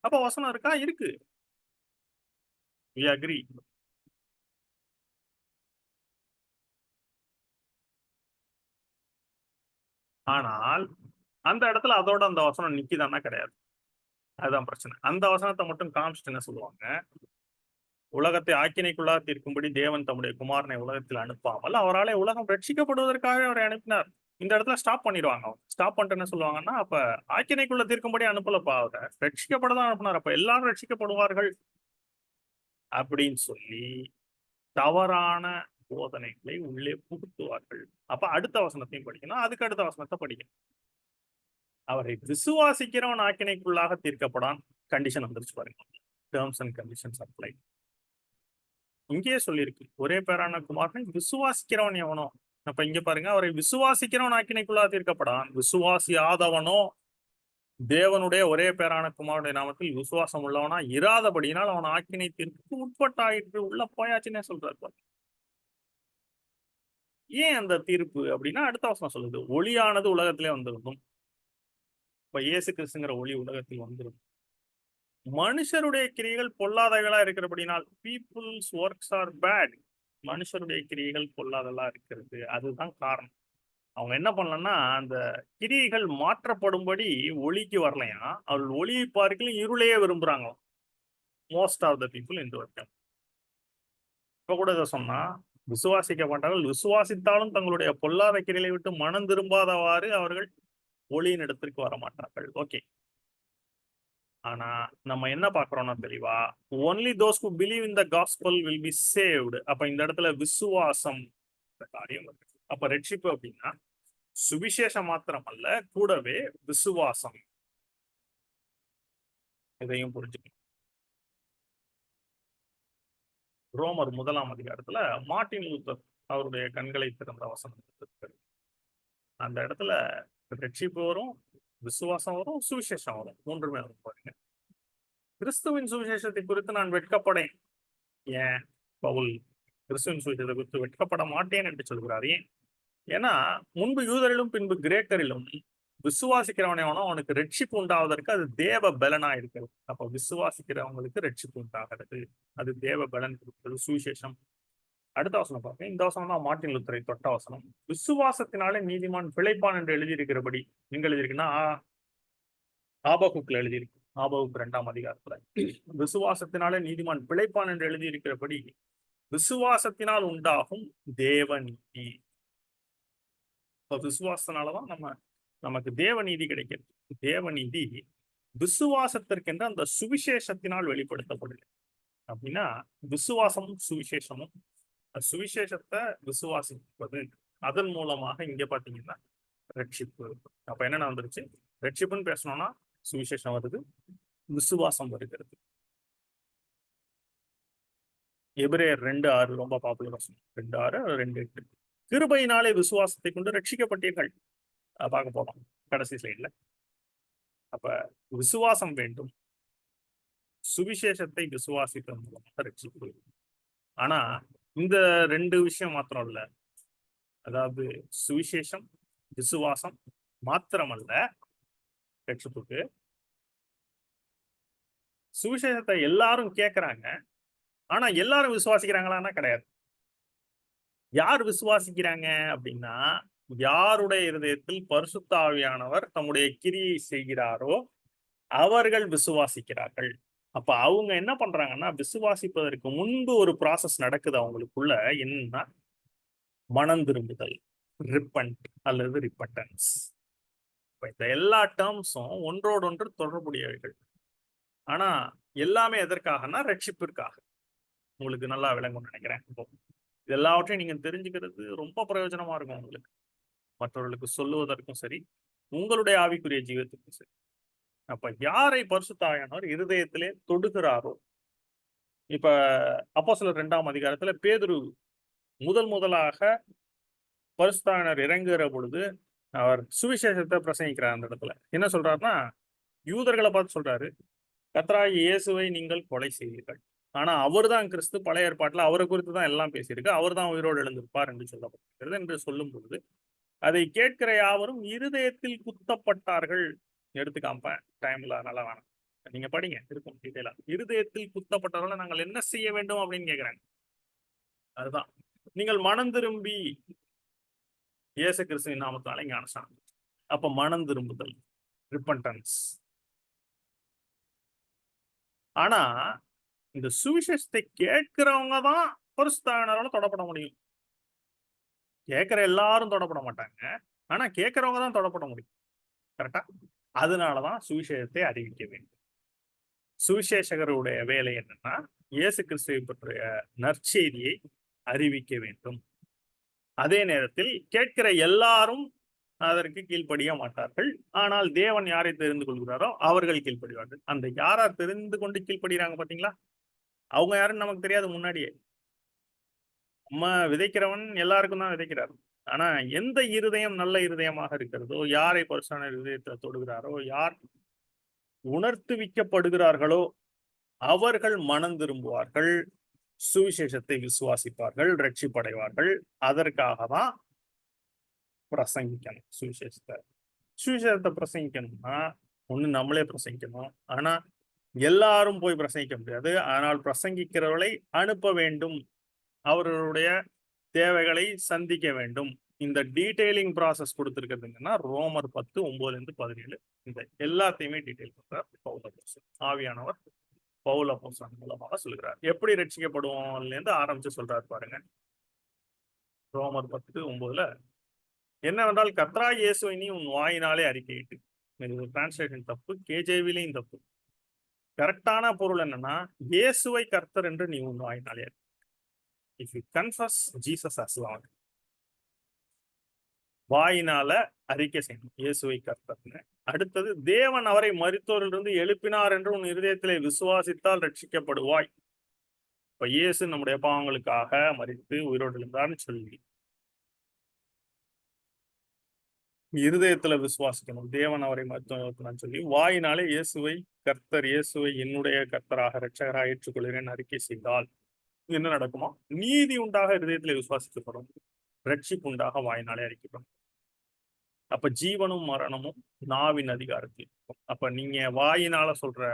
அப்ப வசனம் இருக்கா? இருக்கு. We agree. ஆனால் அந்த இடத்துல அதோட அந்த வசனம் நிக்கிதானா? கிடையாது. அதுதான் பிரச்சனை. அந்த வசனத்தை மட்டும் காமிச்சிட்டு என்ன சொல்லுவாங்க, உலகத்தை ஆக்கினைக்குள்ளாக தீர்க்கும்படி தேவன் தம்முடைய குமாரனை உலகத்தில் அனுப்பாமல் அவராலே உலகம் ரட்சிக்கப்படுவதற்காக அவரை அனுப்பினார். இந்த இடத்துல ஸ்டாப் பண்ணிடுவாங்க. ஸ்டாப் பண்ணிட்டு என்ன சொல்லுவாங்கன்னா, அப்ப ஆக்கினைக்குள்ள தீர்க்கும்படி அனுப்பலப்பா, அவரை ரட்சிக்கப்படதான் அனுப்பினார், அப்ப எல்லாரும் ரட்சிக்கப்படுவார்கள் அப்படின்னு சொல்லி தவறான போதனைகளை உள்ளே புகுத்துவார்கள். அப்ப அடுத்த வசனத்தையும் படிக்கணும், அதுக்கு அடுத்த வசனத்தை படிக்கணும். அவரை விசுவாசிக்கிறவன் ஆக்கினைக்குள்ளாக தீர்க்கப்படான். கண்டிஷன் வந்துருச்சு பாருங்க, டேர்ம்ஸ் அண்ட் கண்டிஷன்ஸ் அப்ளை. இங்கேயே சொல்லியிருக்கு, ஒரே பேரான குமாரனை விசுவாசிக்கிறவன் எவனோ. அப்ப இங்க பாருங்க, அவரை விசுவாசிக்கிறவன் ஆக்கினைக்குள்ளாக தீர்க்கப்படான். விசுவாசியாதவனோ தேவனுடைய ஒரே பேரான குமாரனுடைய நாமத்தில் விசுவாசம் உள்ளவனா இராதபடியினால் அவன் ஆக்கினை தீர்ப்புக்கு உட்பட்டாயிற்று, உள்ள போயாச்சுன்னே சொல்றாரு. ஏன் அந்த தீர்ப்பு அப்படின்னா அடுத்த வசனம் சொல்லுது, ஒளியானது உலகத்திலே வந்திருக்கும். இப்ப இயேசு கிறிஸ்துங்கிற ஒளி உலகத்தில் வந்திருக்கும். மனுஷருடைய கிரியைகள் பொல்லாதவர்களா இருக்கிறபடினால், பீப்புள்ஸ் ஒர்க்ஸ் ஆர் பேட். மனுஷருடைய கிரியைகள் பொல்லாதலா இருக்கிறது, அதுதான் காரணம். அவங்க என்ன பண்ணலன்னா அந்த கிரியைகள் மாற்றப்படும்படி ஒளிக்கு வரலையா, அவர்கள் ஒளியை பார்க்கல இருளையே விரும்புறாங்க. மோஸ்ட் ஆஃப் த பீப்புள் இந்த வரைக்கும். இப்ப கூட இதை சொன்னா, விசுவாசிக்க மாட்டார்கள், விசுவாசித்தாலும் தங்களுடைய பொல்லாத கிரியை விட்டு மனம் திரும்பாதவாறு அவர்கள் ஒளியின் இடத்திற்கு வர மாட்டார்கள். ஓகே, ஆனா நம்ம என்ன பாக்குறோம்னா தெளிவா, only those who believe in the gospel will be saved. அப்ப இந்த இடத்துல விசுவாசம் காரியம் இருக்கு. அப்ப ரட்சிப்பு அப்படின்னா சுவிசேஷம் மாத்திரம் அல்ல, கூடவே விசுவாசம். இதையும் புரிஞ்சுக்கணும். ரோமர் 1ஆம் அதிகாரத்துல மார்ட்டின் லூத்தர் அவருடைய கண்களை திறந்த வசனம் இருக்கு. அந்த இடத்துல ரட்சிப்பு வரும், விசுவாசம் வரும், சுவிசேஷம் வரும், மூன்றுமே வரும். பாருங்க, கிறிஸ்துவின் சுவிசேஷத்தை குறித்து நான் வெட்கப்படேன். ஏன் பவுல் கிறிஸ்துவின் சுவிசேஷத்தை குறித்து வெட்கப்பட மாட்டேன் என்று சொல்கிறார்? ஏன்? ஏன்னா முன்பு யூதரிலும் பின்பு கிரேக்கரிலும் விசுவாசிக்கிறவனவனோ அவனுக்கு ரட்சிப்பு உண்டாவதற்கு அது தேவ பலனா இருக்கிறது. அப்ப விசுவாசிக்கிறவங்களுக்கு ரட்சிப்பு உண்டாகிறது, அது தேவ பலன் இருக்கிறது, சுவிசேஷம். அடுத்த வசனம் பாருங்க, இந்த வசனம் தான் மார்ட்டின் லூத்தரை தொட்ட வசனம். விசுவாசத்தினாலே நீதிமான் பிழைப்பான் என்று எழுதியிருக்கிறபடி, எங்க எழுதியிருக்குன்னா ஆபகுக்ல எழுதியிருக்கு. ஆபகுக் 2ஆம் அதிகாரத்துல விசுவாசத்தினாலே நீதிமான் பிழைப்பான் என்று எழுதியிருக்கிறபடி விசுவாசத்தினால் உண்டாகும் தேவ நீதி. விசுவாசத்தினாலதான் நமக்கு தேவ நீதி கிடைக்கிறது. தேவ நீதி விசுவாசத்திற்கென்று அந்த சுவிசேஷத்தினால் வெளிப்படுத்தப்படுது. அப்படின்னா விசுவாசமும் சுவிசேஷமும், சுவிசேஷத்தை விசுவாசிப்பது, அதன் மூலமாக இங்க பாத்தீங்கன்னா ரட்சிப்பு. அப்ப என்ன வந்துருச்சு, ரட்சிப்புன்னு பேசணும்னா சுவிசேஷம் வருது, விசுவாசம் வருகிறது. எபிரேயர் 2:6 ரொம்ப பாப்புலர் வசனம். 2:6, 2:8. கிருபையினாலே விசுவாசத்தை கொண்டு ரட்சிக்கப்பட்டீர்கள். பார்க்க போறோம் கடைசி ஸ்லைட்ல. அப்ப விசுவாசம் வேண்டும். சுவிசேஷத்தை விசுவாசிப்பதன் மூலமாக ரட்சிப்பு. ஆனா இந்த 2 விஷயம் மாத்திரம் இல்ல. அதாவது சுவிசேஷம், விசுவாசம் மாத்திரமல்ல ரட்சிப்புக்கு. சுவிசேஷத்தை எல்லாரும் கேட்கறாங்க. ஆனா எல்லாரும் விசுவாசிக்கிறாங்களான்னா கிடையாது. யார் விசுவாசிக்கிறாங்க அப்படின்னா, யாருடைய இருதயத்தில் பரிசுத்த ஆவியானவர் தம்முடைய கிரியை செய்கிறாரோ அவர்கள் விசுவாசிக்கிறார்கள். அப்ப அவங்க என்ன பண்றாங்கன்னா, விசுவாசிப்பதற்கு முன்பு ஒரு ப்ராசஸ் நடக்குது அவங்களுக்குள்ள. என்னன்னா, மனம் திரும்புதல், ரிப்பன்ட் அல்லது ரிப்பட்டன்ஸ். இந்த எல்லா டேர்ம்ஸும் ஒன்றோடொன்று தொடர்புடையவைகள். ஆனா எல்லாமே எதற்காகனா ரட்சிப்பிற்காக. உங்களுக்கு நல்லா விளங்கும்னு நினைக்கிறேன். இப்போ இது எல்லாவற்றையும் நீங்க தெரிஞ்சுக்கிறது ரொம்ப பிரயோஜனமா இருக்கும் உங்களுக்கு. மற்றவர்களுக்கு சொல்லுவதற்கும் சரி, உங்களுடைய ஆவிக்குரிய ஜீவிதத்துக்கும் சரி. அப்ப யாரை பரிசுத்த ஆவியானவர் இருதயத்திலே தொடுகிறாரோ, இப்ப அப்போஸ்தலர் 2ஆம் அதிகாரத்துல பேதுரு முதலாக பரிசுத்த ஆவியானவர் இறங்குகிற பொழுது அவர் சுவிசேஷத்தை பிரசங்கிக்கிறார். அந்த இடத்துல என்ன சொல்றாருன்னா, யூதர்களை பார்த்து சொல்றாரு, கர்த்தராகிய இயேசுவை நீங்கள் கொலை செய்வீர்கள். ஆனா அவர்தான் கிறிஸ்து. பழைய ஏற்பாட்டுல அவரை குறித்து தான் எல்லாம் பேசியிருக்கு. அவர் தான் உயிரோடு எழுந்திருப்பார் என்று சொல்லப்பட்டிருக்கிறது என்று சொல்லும் பொழுது, அதை கேட்கிற யாவரும் இருதயத்தில் குத்தப்பட்டார்கள். எடுத்து காமிப்பேன், டைம்ல நல்லா வேணாம். நீங்க படிங்க, இருக்கும் டீட்டெயிலா. இருதயத்தில் குத்தப்பட்டவர்களை நாங்கள் என்ன செய்ய வேண்டும் அப்படின்னு கேட்கிறாங்க. அதுதான், நீங்கள் மனம் திரும்பி இயேசு கிறிஸ்துவின் நாமத்தாலே ஞானஸ்நானம். அப்ப மனம் திரும்புதல், ரிப்பன்டன்ஸ். ஆனா இந்த சுவிசேஷத்தை கேட்கிறவங்க தான் பரிசுத்த ஆவியானவரால தொடப்பட முடியும். கேட்கிற எல்லாரும் தொடப்பட மாட்டாங்க. ஆனா கேட்கிறவங்க தான் தொடப்பட முடியும். கரெக்டா? அதனாலதான் சுவிசேஷத்தை அறிவிக்க வேண்டும். சுவிசேஷகருடைய வேலை என்னன்னா, இயேசு கிறிஸ்துவை பற்றிய நற்செய்தியை அறிவிக்க வேண்டும். அதே நேரத்தில் கேட்கிற எல்லாரும் அதற்கு கீழ்ப்படிய மாட்டார்கள். ஆனால் தேவன் யாரை தெரிந்து கொள்கிறாரோ அவர்கள் கீழ்ப்படிவார்கள். அந்த யாரார் தெரிந்து கொண்டு கீழ்ப்படுகிறாங்க பாத்தீங்களா, அவங்க யாருன்னு நமக்கு தெரியாது முன்னாடியே. நம்ம விதைக்கிறவன் எல்லாருக்கும் தான் விதைக்கிறார். ஆனா எந்த இருதயம் நல்ல இருதயமாக இருக்கிறதோ, யாரை பரிசுத்த இருதயத்தை தொடுகிறாரோ, யார் உணர்த்துவிக்கப்படுகிறார்களோ அவர்கள் மனம் திரும்புவார்கள், சுவிசேஷத்தை விசுவாசிப்பார்கள், ரட்சிப்படைவார்கள். அதற்காக தான் பிரசங்கிக்கணும் சுவிசேஷத்தை. சுவிசேஷத்தை பிரசங்கிக்கணும்னா ஒண்ணு நம்மளே பிரசங்கிக்கணும். ஆனா எல்லாரும் போய் பிரசங்கிக்க முடியாது. ஆனால் பிரசங்கிக்கிறவர்களை அனுப்ப வேண்டும். அவர்களுடைய தேவைகளை சந்திக்க வேண்டும். இந்த டீடைலிங் ப்ராசஸ் கொடுத்திருக்கிறதுங்கன்னா ரோமர் 10:9-17. இந்த எல்லாத்தையுமே டீடைல் பண்றார் பவுல் அப்போஸ்தலன். ஆவியானவர் பவுல் அப்போஸ்தலன் மூலமாக சொல்கிறார். எப்படி ரட்சிக்கப்படுவோம்ல இருந்து ஆரம்பிச்சு சொல்றாரு பாருங்க. ரோமர் 10:9 என்னவென்றால், கர்த்தராகிய இயேசுவை நீ உன் வாயினாலே அறிக்கையிட்டு. இது டிரான்ஸ்லேஷன் தப்பு, கேஜேவிலையும் தப்பு. கரெக்டான பொருள் என்னன்னா, இயேசுவை கர்த்தர் என்று நீ உன் வாயினாலே அறிக்கை. If you confess Jesus as Lord, வாயினால அறிக்கை செய்யணும் இயேசுவை கர்த்தர்னு. அடுத்தது, தேவன் அவரை மரித்தோரிலிருந்து எழுப்பினார் என்று உன் இருதயத்திலே விசுவாசித்தால் ரட்சிக்கப்படுவாய். இப்ப இயேசு நம்முடைய பாவங்களுக்காக மரித்து உயிரோடு எழுந்தார்னு சொல்லி இருதயத்துல விசுவாசிக்கணும். தேவன் அவரை மருத்துவம் சொல்லி வாயினாலே இயேசுவை கர்த்தர், இயேசுவை என்னுடைய கர்த்தராக இரட்சகராக ஏற்றுக்கொள்கிறேன் அறிக்கை செய்தால் என்ன நடக்குமா? நீதி உண்டாக இருதயத்திலே விசுவாசிக்கப்படும், ரட்சிப்பு உண்டாக வாயினாலே அறிக்கப்படும். அப்ப ஜீவனும் மரணமும் நாவின் அதிகாரத்தில் இருக்கும். அப்ப நீங்க வாயினால சொல்ற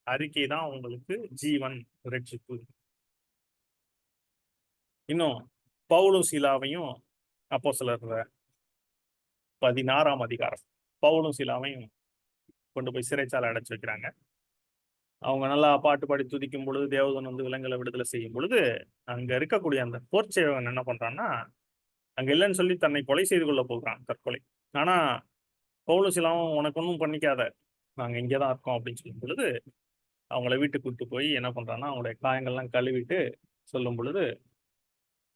அறிக்கை தான் உங்களுக்கு ஜீவன், ரட்சிப்பு. இன்னும் பவுலும் சீலாவையும் அப்போஸ்தலர் 16ஆம் அதிகாரம், பவுலும் சீலாவையும் கொண்டு போய் சிறைச்சாலை அடைச்சு வைக்கிறாங்க. அவங்க நல்லா பாட்டு பாடி துதிக்கும் பொழுது, தேவதன் வந்து விலங்குகளை விடுதலை செய்யும் பொழுது, அங்க இருக்கக்கூடிய அந்த போர்ச்சேவன் என்ன பண்றான்னா, அங்க இல்லைன்னு சொல்லி தன்னை கொலை செய்து கொள்ள போகிறான், தற்கொலை. ஆனா பவுலும் சீலாவும் உனக்கு ஒன்றும் பண்ணிக்காத, நாங்க இங்கேதான் இருக்கோம் அப்படின்னு சொல்லும் பொழுது, அவங்கள வீட்டுக்கு கூட்டு போய் என்ன பண்றான்னா, அவங்களுடைய காயங்கள்லாம் கழுவிட்டு சொல்லும் பொழுது,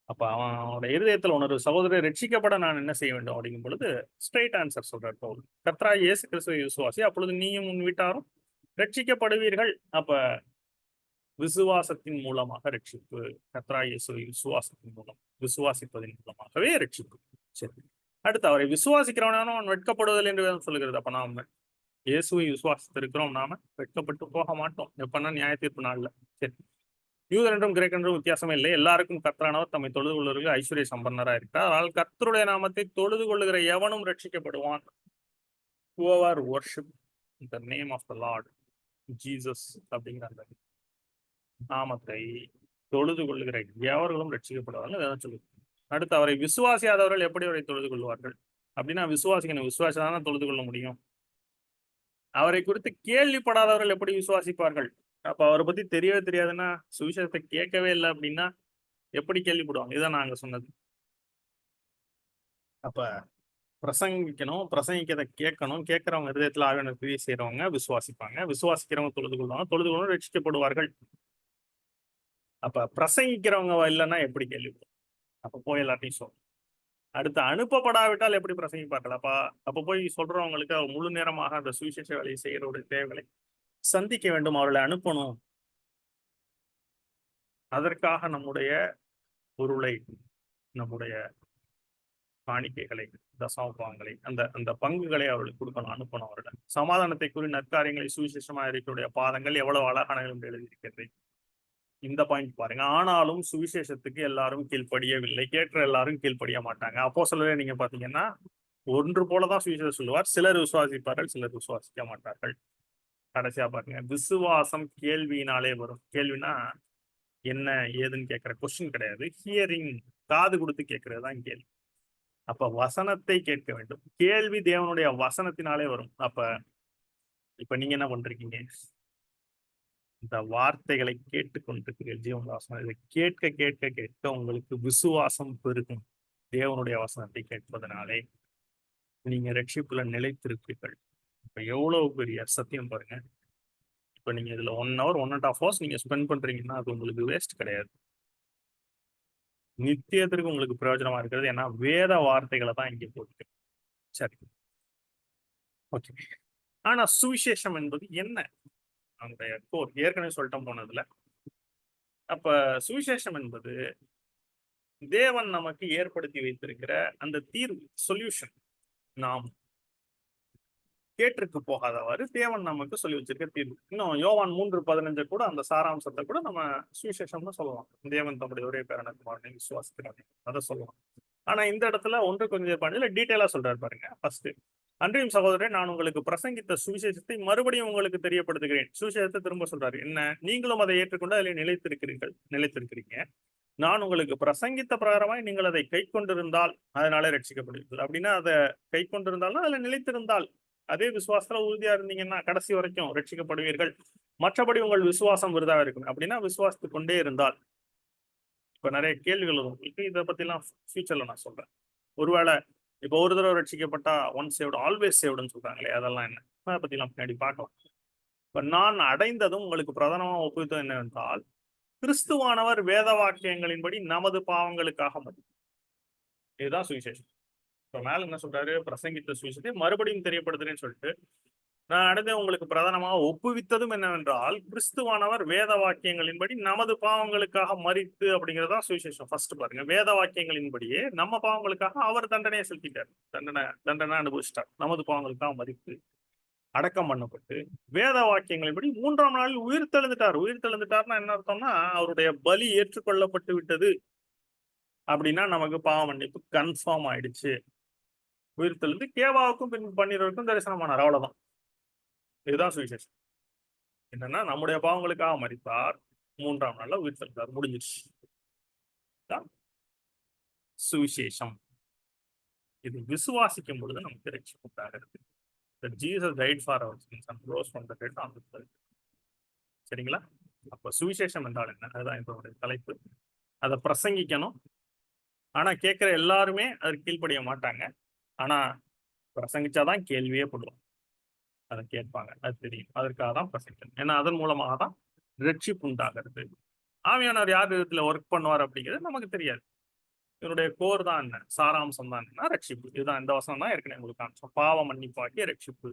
அப்ப அவனோட இருதயத்துல உணர்வு, சகோதரர் ரட்சிக்கப்பட நான் என்ன செய்ய வேண்டும் அப்படிங்கும் பொழுது ஸ்ட்ரெயிட் ஆன்சர் சொல்றார் பவுல். கர்த்தராகிய இயேசு கிறிஸ்துவை விசுவாசி, அப்பொழுது நீயும் உன் வீட்டாரும் ரட்சிக்கப்படுவீர்கள். அப்ப விசுவாசத்தின் மூலமாக ரட்சிப்பு. கர்த்தராகிய இயேசுவை விசுவாசிப்பதன் மூலமாகவே ரட்சிப்பு. சரி, அடுத்து அவரை விசுவாசிக்கிறவனான அவன் வெட்கப்படுவதில்லை என்று வேதம் சொல்லுகிறது. அப்ப நாம இயேசுவை விசுவாசித்திருக்கிறோம், நாம வெட்கப்பட்டு போக மாட்டோம். எப்பன்னா நியாய தீர்ப்பு நாள்ல. சரி, யூதர் என்றும் கிரேக் என்றும் வித்தியாசமே இல்லை, எல்லாருக்கும் கர்த்தரானவர் தம்மை தொழுது கொள்வதற்கு ஐஸ்வர்ய சம்பன்னராக இருக்கிறார். ஆனால் கர்த்தருடைய நாமத்தை தொழுது கொள்ளுகிற எவனும் ரட்சிக்கப்படுவான். whoever worship the name of the Lord Jesus அப்படிங்கிற அந்த நாமத்தை தொழுது கொள்ளுகிற எவர்களும் ரட்சிக்கப்படுவார்கள் வேதம் சொல்லுது. அடுத்து அவரை விசுவாசியாதவர்கள் எப்படி அவரை தொழுது கொள்வார்கள் அப்படின்னா, விசுவாசிக்கணும், விசுவாசத்தான தொழுது கொள்ள முடியும். அவரை குறித்து கேள்விப்படாதவர்கள் எப்படி விசுவாசிப்பார்கள்? அப்ப அவரை பத்தி தெரியவே தெரியாதுன்னா, சுவிசேஷத்தை கேட்கவே இல்லை அப்படின்னா எப்படி கேள்விப்படுவாங்க? இதான் நாங்க சொன்னது. அப்ப பிரசங்கிக்கணும், பிரசங்கிக்கிறத கேட்கணும், கேட்கிறவங்க ஹிருதயத்துல ஆவியான கிரியை செய்யறவங்க விசுவாசிப்பாங்க, விசுவாசிக்கிறவங்க தொழுது கொள்வாங்க, தொழுது கொள்ளும் ரட்சிக்கப்படுவார்கள். அப்ப பிரசங்கிக்கிறவங்க இல்லைன்னா எப்படி கேள்விப்படும்? அப்ப போய் எல்லாத்தையும் சொல்லும். அடுத்து அனுப்பப்படாவிட்டால் எப்படி பிரசங்கிப்பார்கள்? அப்ப போய் சொல்றவங்களுக்கு அவர் முழு நேரமாக அந்த சுவிசேஷ வேலையை செய்யறவருடைய தேவைகளை சந்திக்க வேண்டும், அவர்களை அனுப்பணும். அதற்காக நம்முடைய பொருளை, நம்முடைய காணிக்கைகளை, தசமபாகங்களை, அந்த அந்த பங்குகளை அவர்களுக்கு கொடுக்கணும், அனுப்பணும். அவர்கள் சமாதானத்தை கூறி நற்காரியங்களை சுவிசேஷமாக இருக்கிற பாதங்கள் எவ்வளவு அழகான என்று எழுதியிருக்கிறது. இந்த பாயிண்ட் பாருங்க. ஆனாலும் சுவிசேஷத்துக்கு எல்லாரும் கீழ்ப்படியவில்லை, கேட்கிற எல்லாரும் கீழ்ப்படிய மாட்டாங்க. அப்போஸ்தலரே நீங்க பாத்தீங்கன்னா ஒன்று போலதான் சுவிசேஷம் சொல்லுவார், சிலர் விசுவாசிப்பார்கள், சிலர் விசுவாசிக்க மாட்டார்கள். கடைசியா பாருங்க, விசுவாசம் கேள்வியினாலே வரும். கேள்வினா என்ன ஏதுன்னு கேட்கிற கொஸ்டின் கிடையாது, ஹியரிங், காது கொடுத்து கேட்கறது தான் கேள்வி. அப்ப வசனத்தை கேட்க வேண்டும். கேள்வி தேவனுடைய வசனத்தினாலே வரும். இப்ப நீங்க என்ன பண்றீங்க? இந்த வார்த்தைகளை கேட்டுக்கொண்டிருக்கிறீர்கள். ஜீவன் வசனம் இதை கேட்க கேட்க கேட்க உங்களுக்கு விசுவாசம் பெருகும். தேவனுடைய வசனத்தை கேட்பதனாலே நீங்க ரட்சிப்புல நிலைத்திருப்பீர்கள். இப்ப எவ்வளவு பெரிய சத்தியம் பாருங்க. இப்ப நீங்க இதுல 1 hour 1.5 hours நீங்க ஸ்பெண்ட் பண்றீங்கன்னா அது உங்களுக்கு வேஸ்ட் கிடையாது, நித்தியத்திற்கு உங்களுக்கு பிரயோஜனமா இருக்கிறது. ஏன்னா வேத வார்த்தைகளை தான் இங்கே போட்டு. சரி, ஓகே. ஆனா சுவிசேஷம் என்பது என்ன? அந்த ஏற்கனவே சொல்லிட்டோம் போனதுல. அப்ப சுவிசேஷம் என்பது தேவன் நமக்கு ஏற்படுத்தி வைத்திருக்கிற அந்த தீர்வு, சொல்யூஷன். நாம் கேட்டிருக்கு போகாதவாறு தேவன் நமக்கு சொல்லி வச்சிருக்க தீர்வு. இன்னும் யோவான் 3:15 கூட அந்த சாராம்சத்தை கூட நம்ம சுவிசேஷம்னு சொல்லலாம். தேவன் தம்முடைய ஒரே பேரான குமாரனை விசுவாசிக்கிறாங்க, அதை சொல்லலாம். ஆனா இந்த இடத்துல ஒன்று கொஞ்சம் பாடல டீட்டெயிலா சொல்றாரு பாருங்க. ஃபர்ஸ்ட், அன்றையும் சகோதரரே, நான் உங்களுக்கு பிரசங்கித்த சுவிசேஷத்தை மறுபடியும் உங்களுக்கு தெரியப்படுத்துகிறேன். சுவிசேஷத்தை திரும்ப சொல்றாரு. என்ன? நீங்களும் அதை ஏற்றுக்கொண்டு அதில் நிலைத்திருக்கிறீங்க. நான் உங்களுக்கு பிரசங்கித்த பிரகாரமாய் நீங்கள் அதை கை கொண்டிருந்தால் அதனால ரட்சிக்கப்படுவீர்கள். அப்படின்னா அதை கை கொண்டிருந்தாலும் அதுல நிலைத்திருந்தால், அதே விசுவாசத்துல உறுதியா இருந்தீங்கன்னா கடைசி வரைக்கும் ரட்சிக்கப்படுவீர்கள். மற்றபடி உங்கள் விசுவாசம் விருதாக இருக்கும். அப்படின்னா விசுவாசித்து கொண்டே இருந்தால். இப்ப நிறைய கேள்விகள் உங்களுக்கு இதை பத்தி எல்லாம் ஃபியூச்சர்ல நான் சொல்றேன். ஒருவேளை இப்ப ஒரு தடவை ரட்சிக்கப்பட்டா ஒன் சேவ்டு ஆல்வேஸ் சேவ்டுன்னு சொல்றாங்களே, அதெல்லாம் என்ன? அதை பத்தி எல்லாம் பின்னாடி பார்க்கலாம். இப்ப நான் அடைந்ததும் உங்களுக்கு பிரதானமா ஒப்புவித்தது என்னவென்றால், கிறிஸ்துவானவர் வேத வாக்கியங்களின்படி நமது பாவங்களுக்காக மரித்தார். இதுதான் சுவிசேஷம். இப்ப மேல என்ன சொல்றாரு? பிரசங்கித்த சுவிசேஷத்தை மறுபடியும் தெரியப்படுத்துறேன்னு சொல்லிட்டு, நான் அடைந்த உங்களுக்கு பிரதானமாக ஒப்புவித்ததும் என்னவென்றால், கிறிஸ்துவானவர் வேத வாக்கியங்களின்படி நமது பாவங்களுக்காக மரித்து, அப்படிங்கிறதா சுவிசேஷம். ஃபர்ஸ்ட் பாருங்க, வேத வாக்கியங்களின்படியே நம்ம பாவங்களுக்காக அவர் தண்டனையை செலுத்திட்டார், தண்டனை அனுபவிச்சிட்டார். நமது பாவங்களுக்காக மரித்து அடக்கம் பண்ணப்பட்டு வேத வாக்கியங்களின்படி 3ஆம் நாளில் உயிர் தெழுந்துட்டார். உயிர் தெழுந்துட்டார்னா என்ன அர்த்தம்னா, அவருடைய பலி ஏற்றுக்கொள்ளப்பட்டு விட்டது. அப்படின்னா நமக்கு பாவ மன்னிப்பு கன்ஃபார்ம் ஆயிடுச்சு. உயிர் தெழுந்து கேவாவுக்கும் பின் பன்னீருக்கும் தரிசனமானார். அவ்வளவுதான். இதுதான் சுவிசேஷம். என்னன்னா, நம்முடைய பாவங்களுக்காக மரித்தார், 3ஆம் நாள்ல உயிர் தெழுந்தார், முடிஞ்சிருச்சு. சுவிசேஷம். இது விசுவாசிக்கும் பொழுது நமக்கு ரட்சிப்பு உண்டாகிறது. Jesus died for our sins and rose from the dead on the third. சரிங்களா? அப்ப சுவிசேஷம் என்றால் என்ன? அதுதான் இதோட தலைப்பு. அதை பிரசங்கிக்கணும். ஆனா கேட்கிற எல்லாருமே அதற்கு கீழ்ப்படிய மாட்டாங்க. ஆனா பிரசங்கிச்சாதான் கேள்வியே படுவாங்க, அதை கேட்பாங்க, அது தெரியும். அதற்காக தான் பிரசங்கிக்கணும். ஏன்னா அதன் மூலமாக தான் ரட்சிப்பு உண்டாகிறது. ஆவியானவர் யார் விதத்துல ஒர்க் பண்ணுவார் அப்படிங்கிறது நமக்கு தெரியாது. இதனுடைய கோர் தான் என்ன, சாராம்சம் தான் என்ன? ரட்சிப்பு. இதுதான் இந்த வசனம் தான் ஏற்கனவே உங்களுக்கு காமிச்சோம். பாவ மன்னிப்பாகிய ரட்சிப்பு,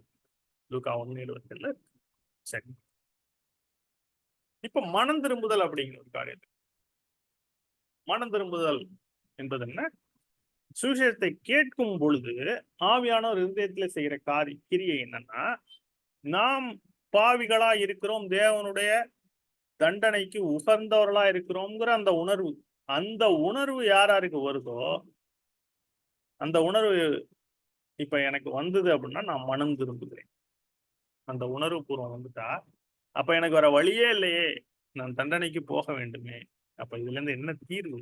லூக்கா 1:27. சரி, இப்ப மனம் திரும்புதல் அப்படிங்கிற ஒரு காரியம். மனம் திரும்புதல் என்பது என்ன? சுவிசேஷத்தை கேட்கும் பொழுது ஆவியானவர் இருதயத்துல செய்யற கிரியை என்னன்னா, நாம் பாவிகளா இருக்கிறோம், தேவனுடைய தண்டனைக்கு உகந்தவர்களா இருக்கிறோம்ங்கிற அந்த உணர்வு, அந்த உணர்வு யாருக்கு வருதோ, அந்த உணர்வு இப்ப எனக்கு வந்தது அப்படின்னா நான் மனம் திரும்புகிறேன். அந்த உணர்வு பூர்வம் வந்துட்டா, அப்ப எனக்கு வேற வழியே இல்லையே, நான் தண்டனைக்கு போக வேண்டுமே, அப்ப இதுல இருந்து என்ன தீர்வு,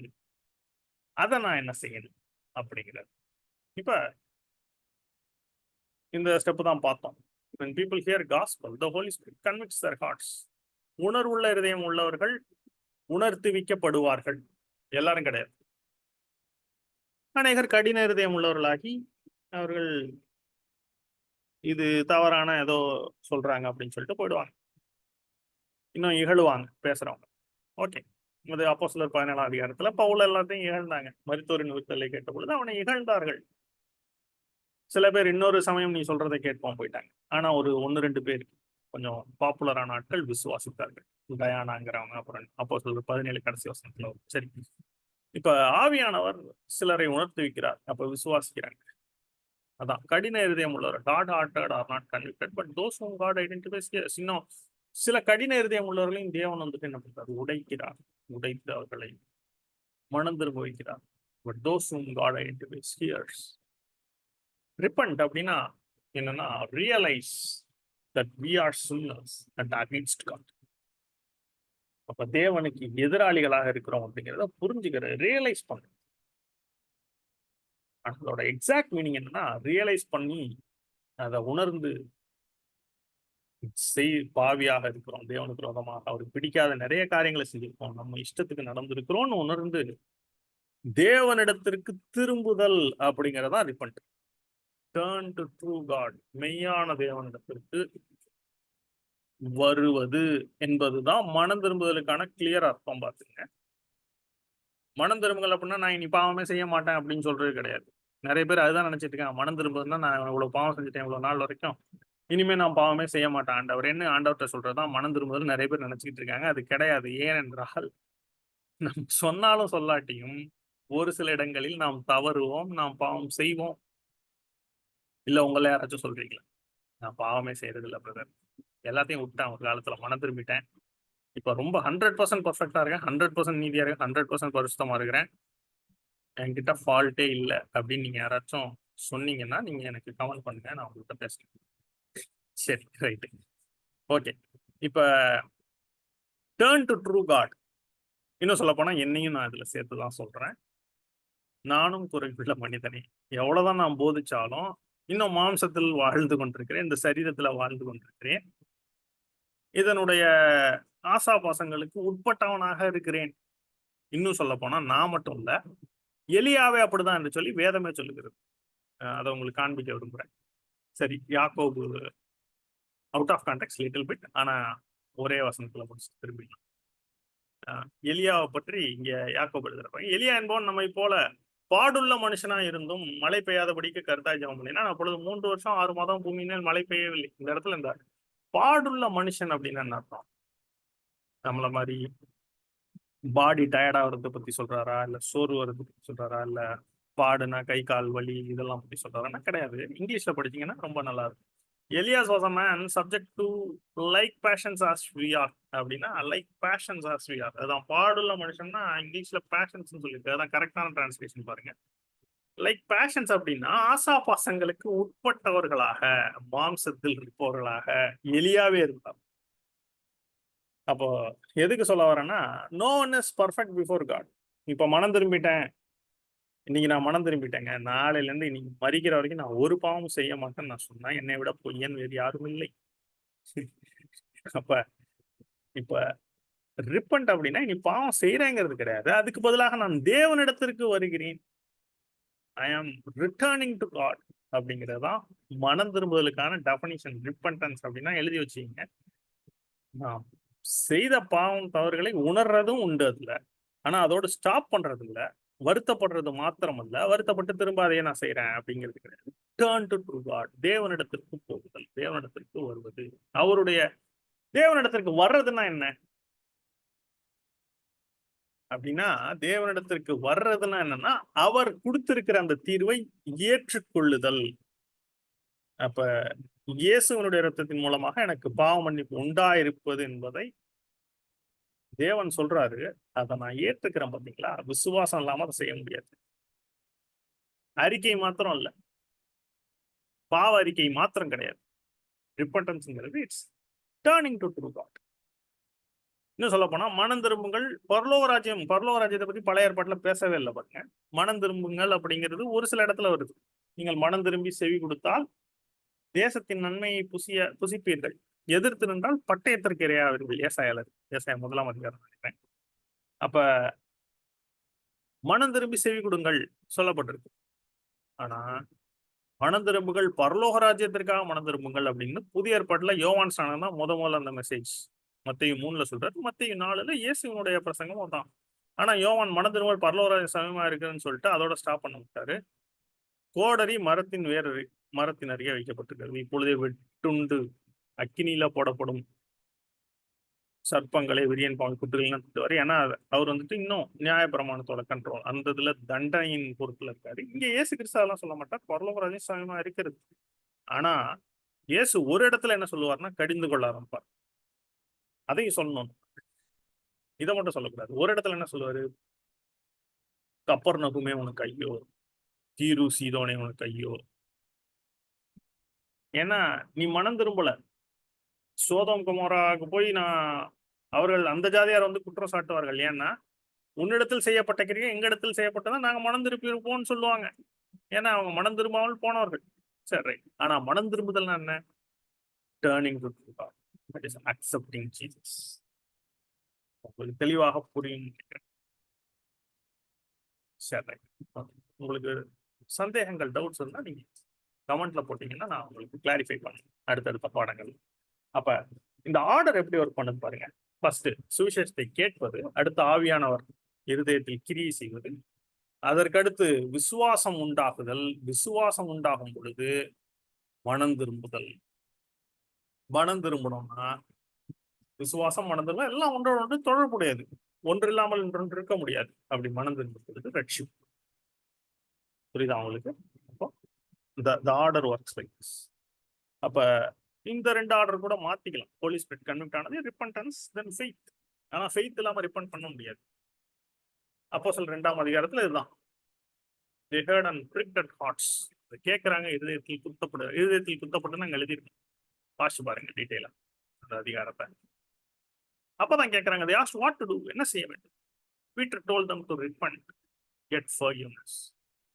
அதை நான் என்ன செய்யணும் அப்படிங்கிறது. இப்ப இந்த ஸ்டெப் தான் பார்த்தோம். when people hear gospel, the Holy Spirit convicts their hearts. உணர்வுள்ள இருதயம் உள்ளவர்கள் உணர்த்துவிக்கப்படுவார்கள். எல்லாரும் கிடையாது. அநேகர் கடின இருதயம் உள்ளவர்களாகி அவர்கள் இது தவறான ஏதோ சொல்றாங்க அப்படின்னு சொல்லிட்டு போயிடுவாங்க. இன்னும் இகழுவாங்க பேசுறவங்க. ஓகே, இது அப்போஸ்தலர் 17ஆம் அதிகாரத்துல பவுல் எல்லாத்தையும் இகழ்ந்தாங்க. மரித்தோரின் உயிர்த்தெழுதலை கேட்ட பொழுது அவனை இகழ்ந்தார்கள். சில பேர் இன்னொரு சமயம் நீ சொல்றதை கேட்போம் போயிட்டாங்க. ஆனா ஒரு 1-2 பேர் கொஞ்சம் பாப்புலரான ஆட்கள் விசுவாசித்தார்கள். டயானாங்கிறவங்க, அப்புறம் அப்போஸ்தலர் 17 கடைசி வசனத்துல வரும். சரி, இப்ப ஆவியானவர் சிலரை உணர்த்துவிக்கிறார், அப்ப விசுவாசிக்கிறாங்க. அதான் கடின இருதயம் உள்ளவர். Hard hearted are not convicted but those whom God identifies. இன்னும் சில கடின இருதயம் உள்ளவர்களையும் தேவன் வந்துட்டு என்ன பண்றாரு, உடைக்கிறார். உடைத்து அவர்களை மனம் திரும்ப வைக்கிறார். But those whom God identifies hears. Repent அப்படின்னா என்னன்னா, realize that we are sinners and against God. அப்ப தேவனுக்கு எதிராளிகளாக இருக்கிறோம் அப்படிங்கிறத புரிஞ்சுக்கிற, ரியலைஸ் பண்ணும். அதோட எக்ஸாக்ட் மீனிங் என்னன்னா, ரியலைஸ் பண்ணி அதை உணர்ந்து பாவியாக இருக்கிறோம், தேவனுக்கு விரோதமாக அவருக்கு பிடிக்காத நிறைய காரியங்களை செஞ்சிருக்கோம், நம்ம இஷ்டத்துக்கு நடந்திருக்கிறோம்னு உணர்ந்து தேவனிடத்திற்கு திரும்புதல் அப்படிங்கிறதா repent. Turn to true God, மெய்யான தேவனிடத்திற்கு வருவது என்பதுதான் மனம் திரும்புதலுக்கான கிளியர் அர்த்தம். பார்த்துங்க, மனம் திரும்புதல் அப்படின்னா நான் இனி பாவமே செய்ய மாட்டேன் அப்படின்னு சொல்றது கிடையாது. நிறைய பேர் அதுதான் நினைச்சிட்டு இருக்காங்க. மனம் திரும்புதுன்னா நான் இவ்வளவு பாவம் செஞ்சுட்டேன் இவ்வளவு நாள் வரைக்கும், இனிமே நான் பாவமே செய்ய மாட்டேன் ஆண்டவர் என்ன ஆண்டவர்கிட்ட சொல்றதுதான் மனம் திரும்புதல் நிறைய பேர் நினைச்சுக்கிட்டு இருக்காங்க. அது கிடையாது. ஏனென்றால் நம்ம சொன்னாலும் சொல்லாட்டியும் ஒரு சில இடங்களில் நாம் தவறுவோம், நாம் பாவம் செய்வோம். இல்ல உங்களை யாராச்சும் சொல்றீங்களா, நான் பாவமே செய்யறது இல்லை பிரதர், எல்லாத்தையும் விட்டேன், ஒரு காலத்துல மனம் திரும்பிட்டேன், இப்ப ரொம்ப 100% பர்ஃபெக்டா இருக்கேன், 100% நீதியா இருக்கேன், 100% பரிசுத்தமா இருக்கிறேன், என்கிட்ட ஃபால்ட்டே இல்லை அப்படின்னு நீங்க யாராச்சும் சொன்னீங்கன்னா நீங்க எனக்கு கமெண்ட் பண்ணுங்க, நான் உங்கள்கிட்ட பேசுறேன். சரி, ரைட்டு, ஓகே. இப்ப டர்ன் டு ட்ரூ காட், இன்னும் சொல்ல போனா என்னையும் நான் இதுல சேர்த்துதான் சொல்றேன். நானும் குறைவுள்ள மனிதனே, எவ்வளவுதான் நான் போதிச்சாலும் இன்னும் மாம்சத்தில் வாழ்ந்து கொண்டிருக்கிறேன், இந்த சரீரத்துல வாழ்ந்து கொண்டிருக்கிறேன், இதனுடைய ஆசாபாசங்களுக்கு உட்பட்டவனாக இருக்கிறேன். இன்னும் சொல்ல போனா நான் மட்டும் இல்ல, எலியாவே அப்படிதான் என்று சொல்லி வேதமே சொல்லுகிறது. அதை உங்களுக்கு காண்பிக்க விரும்புறேன். சரி, Yakobu out of context little bit, ஆனா ஒரே வசனத்துல முடிச்சு திரும்பிடலாம். எலியாவை பற்றி இங்க யாக்கோபு எழுதுறப்ப, எலியா என்பவன் நம்மை போல பாடுள்ள மனுஷனா இருந்தும் மழை பெய்யாதபடிக்கு கருத்தாய் ஜெபம் பண்ணினா, அப்பொழுது 3 வருஷம் 6 மாதம் பூமியினால் மழை பெய்யவில்லை. இந்த இடத்துல இந்த பாடுள்ள மனுஷன் அப்படின்னு என்ன அர்த்தம்? நம்மள மாதிரி பாடி டயர்டா வரதை பத்தி சொல்றாரா, இல்ல சோர்வு வரதை பத்தி சொல்றாரா, இல்ல பாடுனா கை கால் வலி இதெல்லாம் பத்தி சொல்றாருன்னா கிடையாது. இங்கிலீஷ்ல படிச்சீங்கன்னா ரொம்ப நல்லா இருக்கும். Elias was a man subject to like passions as we are. அப்படின்னா like passions as we are. அதான் பாடுள்ள மனுஷன்னா இங்கிலீஷ்ல பேஷன்ஸ் சொல்லிருக்கு. அதான் கரெக்டான டிரான்ஸ்லேஷன் பாருங்க. லைக் பேஷன்ஸ் அப்படின்னா ஆசா பாசங்களுக்கு உட்பட்டவர்களாக, மாம்சத்தில் இருப்பவர்களாக எலியாவே இருந்தார். அப்போ எதுக்கு சொல்ல வரேன்னா, no one is perfect before God. இப்ப மனம் திரும்பிட்டேன், இன்னைக்கு நான் மனம் திரும்பிட்டேங்க, நாளையில இருந்து இன்னைக்கு மறிக்கிற வரைக்கும் நான் ஒரு பாவமும் செய்ய மாட்டேன்னு நான் சொன்னா என்னை விட பொய்யன் வேறு யாரும் இல்லை. அப்ப இப்ப ரிப்பன்ட் அப்படின்னா இனி பாவம் செய்யறேங்கிறது கிடையாது. அதுக்கு பதிலாக நான் தேவனிடத்திற்கு வருகிறேன். ஐ ஆம் ரிட்டர்னிங் டு காட் அப்படிங்கிறதான் மனம் திரும்புதலுக்கான டெஃபனிஷன். ரிப்பன்டன்ஸ் அப்படின்னா எழுதி வச்சுக்கீங்க. நான் செய்த பாவம் தவறுகளை உணர்றதும் உண்டு அதுல, ஆனா அதோட ஸ்டாப் பண்றது இல்ல, வருத்தப்படுறது மாத்திரம் அல்ல, வருத்தப்பட்டு திரும்ப அதையே நான் செய்யறேன் அப்படிங்கிறது கிடையாது. டர்ன் டு ட்ரூ காட், தேவனிடத்திற்கு போகுதல், தேவனிடத்திற்கு வருவது. அவருடைய தேவனிடத்திற்கு வர்றதுன்னா என்ன? அப்படின்னா தேவனிடத்திற்கு வர்றதுன்னா என்னன்னா அவர் கொடுத்திருக்கிற அந்த தீர்வை ஏற்றுக்கொள்ளுதல். அப்ப இயேசுவனுடைய இரத்தத்தின் மூலமாக எனக்கு பாவ மன்னிப்பு உண்டாயிருப்பது என்பதை தேவன் சொல்றாரு. அதை நான் ஏற்றுக்கிறேன். பாத்தீங்களா, விசுவாசம் இல்லாம அதை செய்ய முடியாது. அறிக்கை மாத்திரம் இல்ல, பாவ அறிக்கை மாத்திரம் கிடையாது. ரிப்பன்டன்ஸ்ங்கிறது it's turning to true God. இன்னும் சொல்ல போனா மனம் திரும்புங்கள், பரலோக ராஜ்யத்தை பத்தி பழைய ஏற்பாட்டுல பேசவே இல்லை பாருங்க. மனம் திரும்புங்கள் அப்படிங்கிறது ஒரு சில இடத்துல வருது. நீங்கள் மனம் திரும்பி செவி கொடுத்தால் தேசத்தின் நன்மையை புசிப்பீர்கள், எதிர்த்து நின்றால் பட்டயத்திற்கு இரையாவீர்கள். ஏசாயா 1ஆம் அதிகாரம் நினைக்கிறேன். அப்ப மனம் திரும்பி செவி கொடுங்கள் சொல்லப்பட்டிருக்கு. ஆனா மனம் திரும்புகள், பரலோக ராஜ்யத்திற்காக மனம் திரும்புங்கள் அப்படின்னு புதிய ஏற்பாட்டுல யோவான் ஸ்நானன் தான் முதல்ல அந்த மெசேஜ் மத்தேயு 3ல சொல்றாரு. மத்தேயு 4ல இயேசுவினுடைய பிரசங்கமும் தான். ஆனா யோவான் மனம் திரும்புகள் பரலோக ராஜ்யம் சமயமா இருக்குன்னு சொல்லிட்டு அதோட ஸ்டாப் பண்ண விட்டாரு. கோடரி மரத்தின் அருகே வைக்கப்பட்டிருக்கிறது. இப்பொழுதே வெட்டுண்டு அக்கினியில போடப்படும் சர்ப்பங்களை விரியன் பால் குட்டுகள்னு திட்டுவாரு. ஏன்னா அவர் வந்துட்டு இன்னும் நியாயப்பிரமாணத்தோட கண்ட்ரோல், அந்த இதுல தண்டனையின் பொறுப்புல இருக்காரு. இங்க இயேசு கிறிஸ்து அதெல்லாம் சொல்ல மாட்டார், பரலோக ராஜ்யம் சமயமா இருக்கிறது. ஆனா இயேசு ஒரு இடத்துல என்ன சொல்லுவார்னா கடிந்து கொள்ள ஆரம்பிப்பார். அதையும் சொல்லணும், இதை மட்டும் சொல்லக்கூடாது. ஒரு இடத்துல என்ன சொல்லுவாரு, கப்பர்நகுமே உனக்கு ஐயோ, தீரு சீதோனே உனக்கு ஐயோ. ஏன்னா நீ மனம் திரும்பல. சோதோம் குமோராவுக்கு போய் அவர்கள் அந்த ஜாதியார் வந்து குற்றம் சாட்டுவார்கள். ஏன்னா உன்னிடத்தில் செய்யப்பட்ட கிரியை எங்களிடத்தில் செய்யப்பட்டதான் நாங்க மனம் திருப்பி இருப்போம்னு சொல்லுவாங்க. ஏன்னா அவங்க மனம் திரும்பாமல் போனவர்கள். சரி, ஆனா மனம் திரும்புதல் என்ன? Turning to God, that is accepting Jesus. உங்களுக்கு தெளிவாக புரியும். சரி, உங்களுக்கு சந்தேகங்கள், டவுட்ஸ் இருந்தா நீங்க கமெண்ட்ல போட்டீங்கன்னா நான் உங்களுக்கு கிளாரிஃபை பண்ணேன் அடுத்தடுத்த பாடங்கள். அப்ப இந்த ஆர்டர் எப்படி ஒர்க் பண்ணுது பாருங்க. ஃபர்ஸ்ட் சுவிசேஷத்தை கேட்பது, அடுத்து ஆவியானவர் இருதயத்தில் கிரியை செய்வது, அதற்கடுத்து விசுவாசம் உண்டாகுதல், விசுவாசம் உண்டாகும் பொழுது மனம் திரும்புதல். மனம் திரும்பணும்னா விசுவாசம், மனம் திரும்ப எல்லாம் ஒன்றோட ஒன்று தொடர்புடையது. ஒன்று இல்லாமல் இன்னொன்று இருக்க முடியாது. அப்படி மனம் திரும்பும் பொழுது ரட்சிப்பு. புரியுதா உங்களுக்கு? அப்போ the order works like this. அப்ப இந்த ரெண்டு ஆர்டர் கூட மாத்திக்கலாம். ஹோலி ஸ்பிரிட் கன்விக்ட் ஆனது, ரிப்பன்டன்ஸ், தென் ஃபெய்த். ஆனா ஃபெய்த் இல்லாம ரிப்பன்ட் பண்ண முடியாது. அப்போஸ்தலர் 2ஆம் அதிகாரத்துல இதுதான். They heard and pricked at hearts. கேட்கறாங்க, இருதயத்தில் குத்தப்பட்டு நாங்க எழுதிருக்கோம். வாசிச்சு பாருங்க டீட்டெயிலா அந்த அதிகாரத்தை. அப்பதான் கேட்கறாங்க, they asked what to do, என்ன செய்ய வேண்டும். Peter told them to repent, get forgiveness.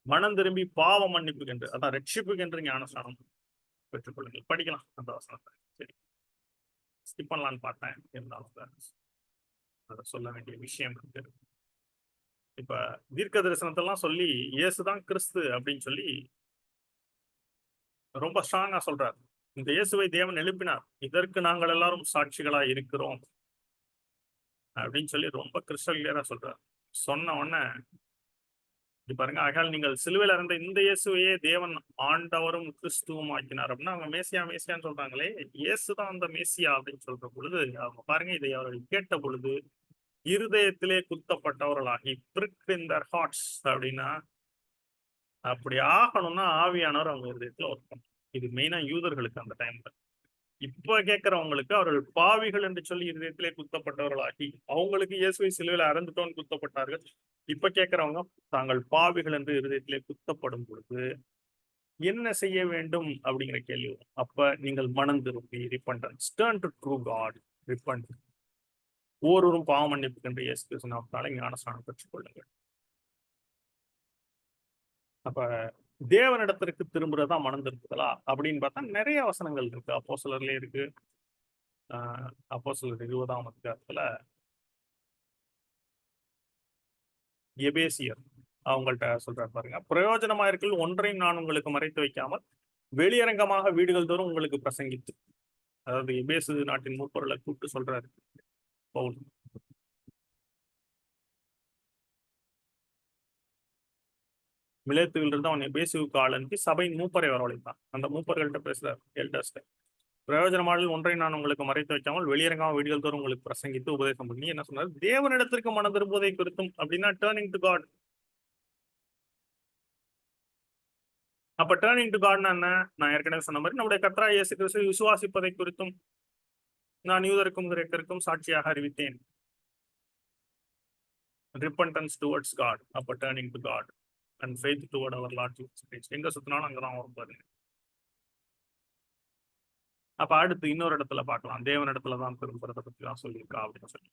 மனம் திரும்பி பாவ மன்னிப்புக்கென்று, அதான் ரட்சிப்புக்கென்று ஞானஸ்நானம் பெற்றுக்கொள்ளுங்கள். படிக்கலாம் அந்த வசனத்தை. சரி, ஸ்கிப் பண்ணலான்னு பார்த்தேன், இருந்தாலும் அதை சொல்ல வேண்டிய விஷயம் இருக்கு. இப்ப தீர்க்க தரிசனத்தெல்லாம் சொல்லி இயேசுதான் கிறிஸ்து அப்படின்னு சொல்லி ரொம்ப ஸ்ட்ராங்கா சொல்றாரு. இந்த இயேசுவை தேவன் எழுப்பினார், இதற்கு நாங்கள் எல்லாரும் சாட்சிகளா இருக்கிறோம் அப்படின்னு சொல்லி ரொம்ப கிறிஸ்டல் கிளியரா சொல்றாரு. சொன்ன உடனே பாருங்க, ஆகையால் நீங்கள் சிலுவையில் இருந்த இந்த இயேசுவையே தேவன் ஆண்டவரும் கிறிஸ்துவும் ஆக்கினார் அப்படின்னா அவங்க மேசியான்னு சொல்றாங்களே, இயேசுதான் அந்த மேசியா அப்படின்னு சொல்ற பொழுது அவங்க பாருங்க, இதை அவர்கள் கேட்ட பொழுது இருதயத்திலே குத்தப்பட்டவர்களாகி pricked in their hearts அப்படின்னா, அப்படி ஆகணும்னா ஆவியானவர் அவங்க இருதயத்துல ஒர்க் பண்ணும். இது மெயினா யூதர்களுக்கு அந்த டைம்ல. இப்ப கேட்கிறவங்களுக்கு அவர்கள் பாவிகள் என்று சொல்லி இருதயத்திலே குத்தப்பட்டவர்களாகி, அவங்களுக்கு இயேசுவை சிலுவையில் அறந்துட்டோன்னு குத்தப்பட்டார்கள். இப்ப கேட்கிறவங்க தாங்கள் பாவிகள் என்று இருதயத்திலே குத்தப்படும் பொழுது என்ன செய்ய வேண்டும் அப்படிங்கிற கேள்வி. அப்ப நீங்கள் மனம் திரும்பி repentance, turn to true God, repent, ஒவ்வொருவரும் பாவ மன்னிப்பு என்று இயேசு கிறிஸ்துவினாலே ஞானஸ்நானம் பெற்றுக்கொள்ளுங்கள். அப்ப தேவனிடத்திற்கு திரும்புறதா மனம் திரும்புதலா அப்படின்னு பார்த்தா நிறைய வசனங்கள் இருக்கு. அப்போஸ்தலர்லயே இருக்கு. அப்போஸ்தலர் 20ஆம் அதிகாரத்துல எபேசியர் அவங்கள்ட்ட சொல்றாரு பாருங்க, பிரயோஜனமா இருக்கிற ஒன்றையும் நான் உங்களுக்கு மறைத்து வைக்காமல் வெளியரங்கமாக வீடுகள் தோறும் உங்களுக்கு பிரசங்கித்து. அதாவது எபேசு நாட்டின் மூப்பொருளை கூப்பிட்டு சொல்றாரு பவுல். மிலேத்துவில் இருந்து அவன் எபேசுவுக்கு ஆள் அனுப்பி சபையின் மூப்பரை வரவழைத்தான். அந்த மூப்பர்கள்ட்ட பேசுறாரு, எல்டர்ஸ்ட. பிரயோஜனமானது ஒன்றை நான் உங்களுக்கு மறைத்து வைக்காமல் வெளியரங்காம வீடுகள் தோறும் உங்களுக்கு பிரசங்கித்து உபதேசம் பண்ணி என்ன சொன்னார், தேவனிடத்திற்கு மனம் திரும்புவதை குறித்தும் அப்படின்னா டேர்னிங் டு காட். அப்ப டேர்னிங் டு காட்னா என்ன? நான் ஏற்கனவே சொன்ன மாதிரி நம்முடைய கர்த்தராகிய இயேசு கிறிஸ்துவை விசுவாசிப்பதை குறித்தும் நான் யூதருக்கும் கிரேக்கருக்கும் சாட்சியாக அறிவித்தேன். ரிப்பன்டன்ஸ் டுவர்ட்ஸ் காட், அப்ப turning to God and faith toward our Lord Jesus Christ. எங்க சுத்தினாலும் அங்கதான் வரும் பாருங்க. அப்ப அடுத்து இன்னொரு இடத்துல பார்க்கலாம், தேவன் இடத்துல தான் திரும்புறதை பத்தி தான் சொல்லியிருக்கா அப்படின்னு சொல்லி.